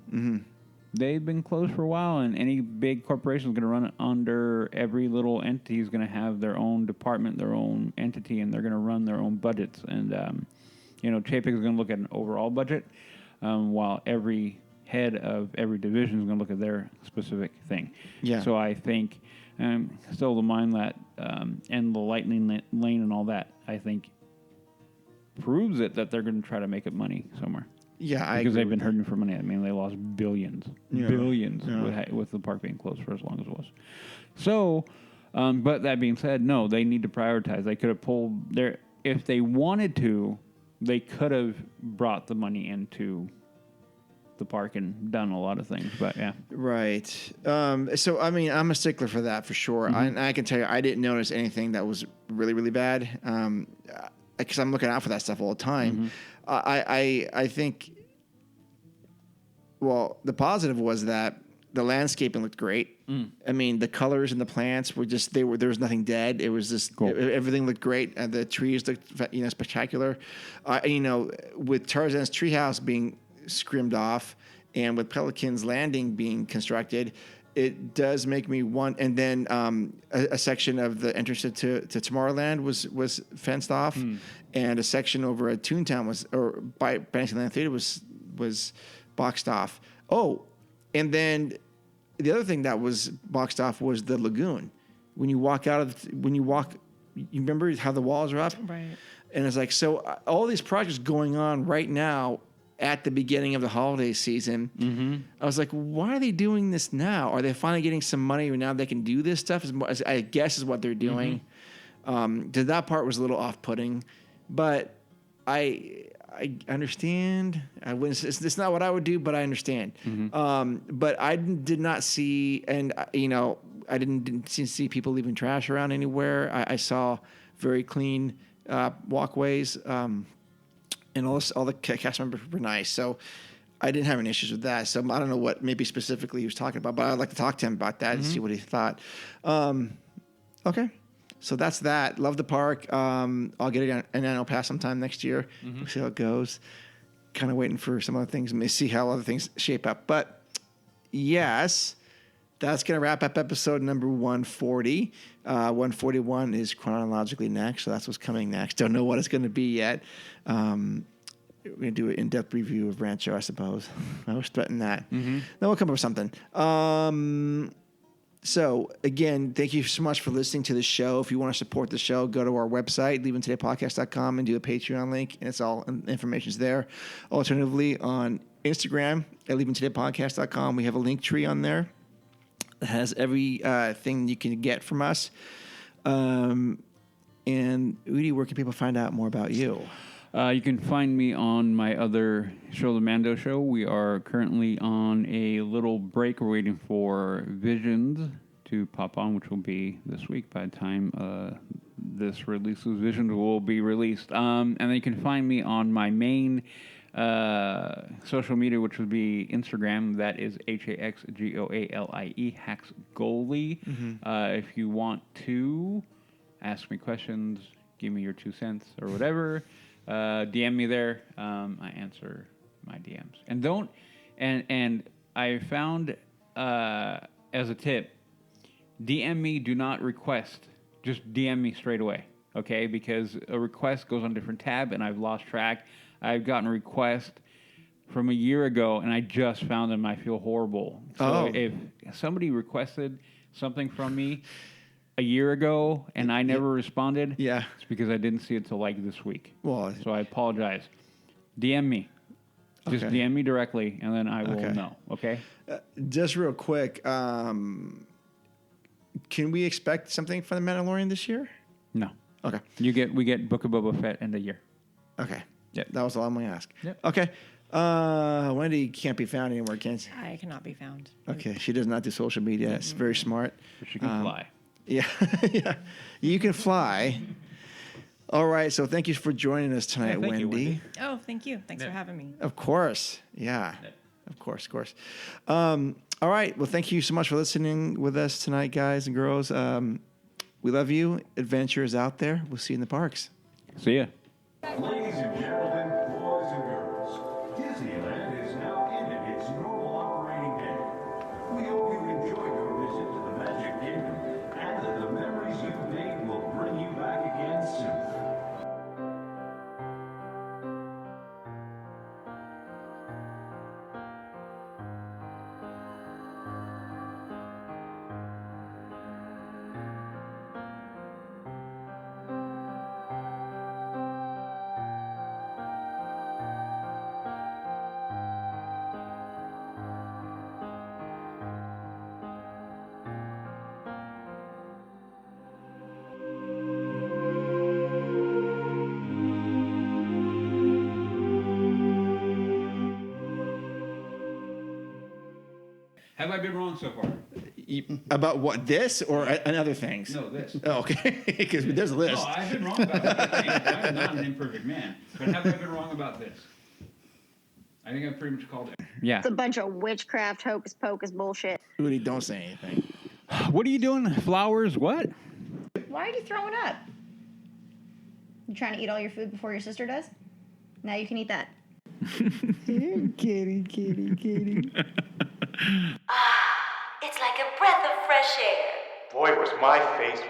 They've been closed for a while, and any big corporation is going to run it under. Every little entity is going to have their own department, their own entity, and they're going to run their own budgets. And, Chapek is going to look at an overall budget, while every head of every division is going to look at their specific thing. Yeah. So I think, still the mind that, and the lightning lane and all that, I think, proves it that they're going to try to make it money somewhere.
Yeah,
because they've been hurting for money. I mean, they lost billions with the park being closed for as long as it was. So, but that being said, no, they need to prioritize. They could have pulled if they wanted to, they could have brought the money into the park and done a lot of things. But yeah,
right. So I mean, I'm a stickler for that for sure. I can tell you, I didn't notice anything that was really, really bad. Because I'm looking out for that stuff all the time. I think, well, the positive was that the landscaping looked great. I mean, the colors and the plants were just there was nothing dead. It was just everything looked great. And the trees looked spectacular. With Tarzan's treehouse being scrimmed off and with Pelican's Landing being constructed, it does make me want. And then a section of the entrance to Tomorrowland was fenced off, and a section over at Toontown by Fantasyland Theater was boxed off. Oh, and then the other thing that was boxed off was the lagoon. When you walk you remember how the walls are up?
Right.
And it's like, so all these projects going on right now at the beginning of the holiday season. Mm-hmm. I was like, why are they doing this now? Are they finally getting some money and now they can do this stuff? I guess is what they're doing. That part was a little off-putting, but I understand. It's not what I would do, but I understand. But I did not see, and I didn't see people leaving trash around anywhere. I saw very clean walkways, and all the cast members were nice. So I didn't have any issues with that. So I don't know what maybe specifically he was talking about, but I'd like to talk to him about that and see what he thought. Okay. So that's that. Love the park. I'll get an annual pass sometime next year. We'll see how it goes. Kind of waiting for some other things. May see how other things shape up. But yes, that's going to wrap up episode number 140. 141 is chronologically next, so that's what's coming next. Don't know what it's going to be yet. We're going to do an in-depth review of Rancho, I suppose. I was threatening that. Then we'll come up with something. So, again, thank you so much for listening to the show. If you want to support the show, go to our website, leavingtodaypodcast.com, and do a Patreon link, and it's all information's there. Alternatively, on Instagram at leavingtodaypodcast.com, we have a link tree on there that has every thing you can get from us. And, Oogie, where can people find out more about you?
You can find me on my other show, The Mando Show. We are currently on a little break. We're waiting for Visions to pop on, which will be this week. By the time this releases, Visions will be released. And then you can find me on my main social media, which would be Instagram. That is HAXGOALIE, Hacks Goalie. If you want to ask me questions, give me your 2 cents or whatever, DM me there. I answer my DMs. And I found as a tip, DM me, do not request. Just DM me straight away, okay? Because a request goes on a different tab, and I've lost track. I've gotten a request from a year ago, and I just found them. I feel horrible. So if somebody requested something from me a year ago and I never responded, it's because I didn't see it till like this week. Well, so I apologize. DM me. Just DM me directly, and then I will know. Okay.
Just real quick, can we expect something from The Mandalorian this year?
No.
Okay.
We get Book of Boba Fett end of year.
Okay.
Yep.
That was all I'm going to ask.
Yep.
Okay. Wendy can't be found anywhere, can she?
I cannot be found.
Okay. She does not do social media. It's very smart.
But she can fly.
Yeah. Yeah. You can fly. All right. So thank you for joining us tonight,
thank you,
Wendy.
Oh, thank you. Thanks for having me.
Of course. Yeah. Of course. All right. Well, thank you so much for listening with us tonight, guys and girls. We love you. Adventure is out there. We'll see you in the parks.
See ya.
Ladies and gentlemen, boys and girls, Disneyland is now ended its normal operating day. We hope you enjoyed your visit to the Magic Kingdom and that the memories you've made will bring you back again soon.
Have I been wrong so far?
About what, this or other things?
No, this.
Oh, okay. Because there's a list.
No, I've been wrong about other things. I'm not an imperfect man. But have I been wrong about this? I think I pretty much called it. Yeah.
It's a bunch of witchcraft, hocus pocus bullshit.
Oogie, don't say anything.
What are you doing? Flowers? What?
Why are you throwing up? You trying to eat all your food before your sister does? Now you can eat that.
Kitty.
It's like a breath of fresh air.
Boy, was my face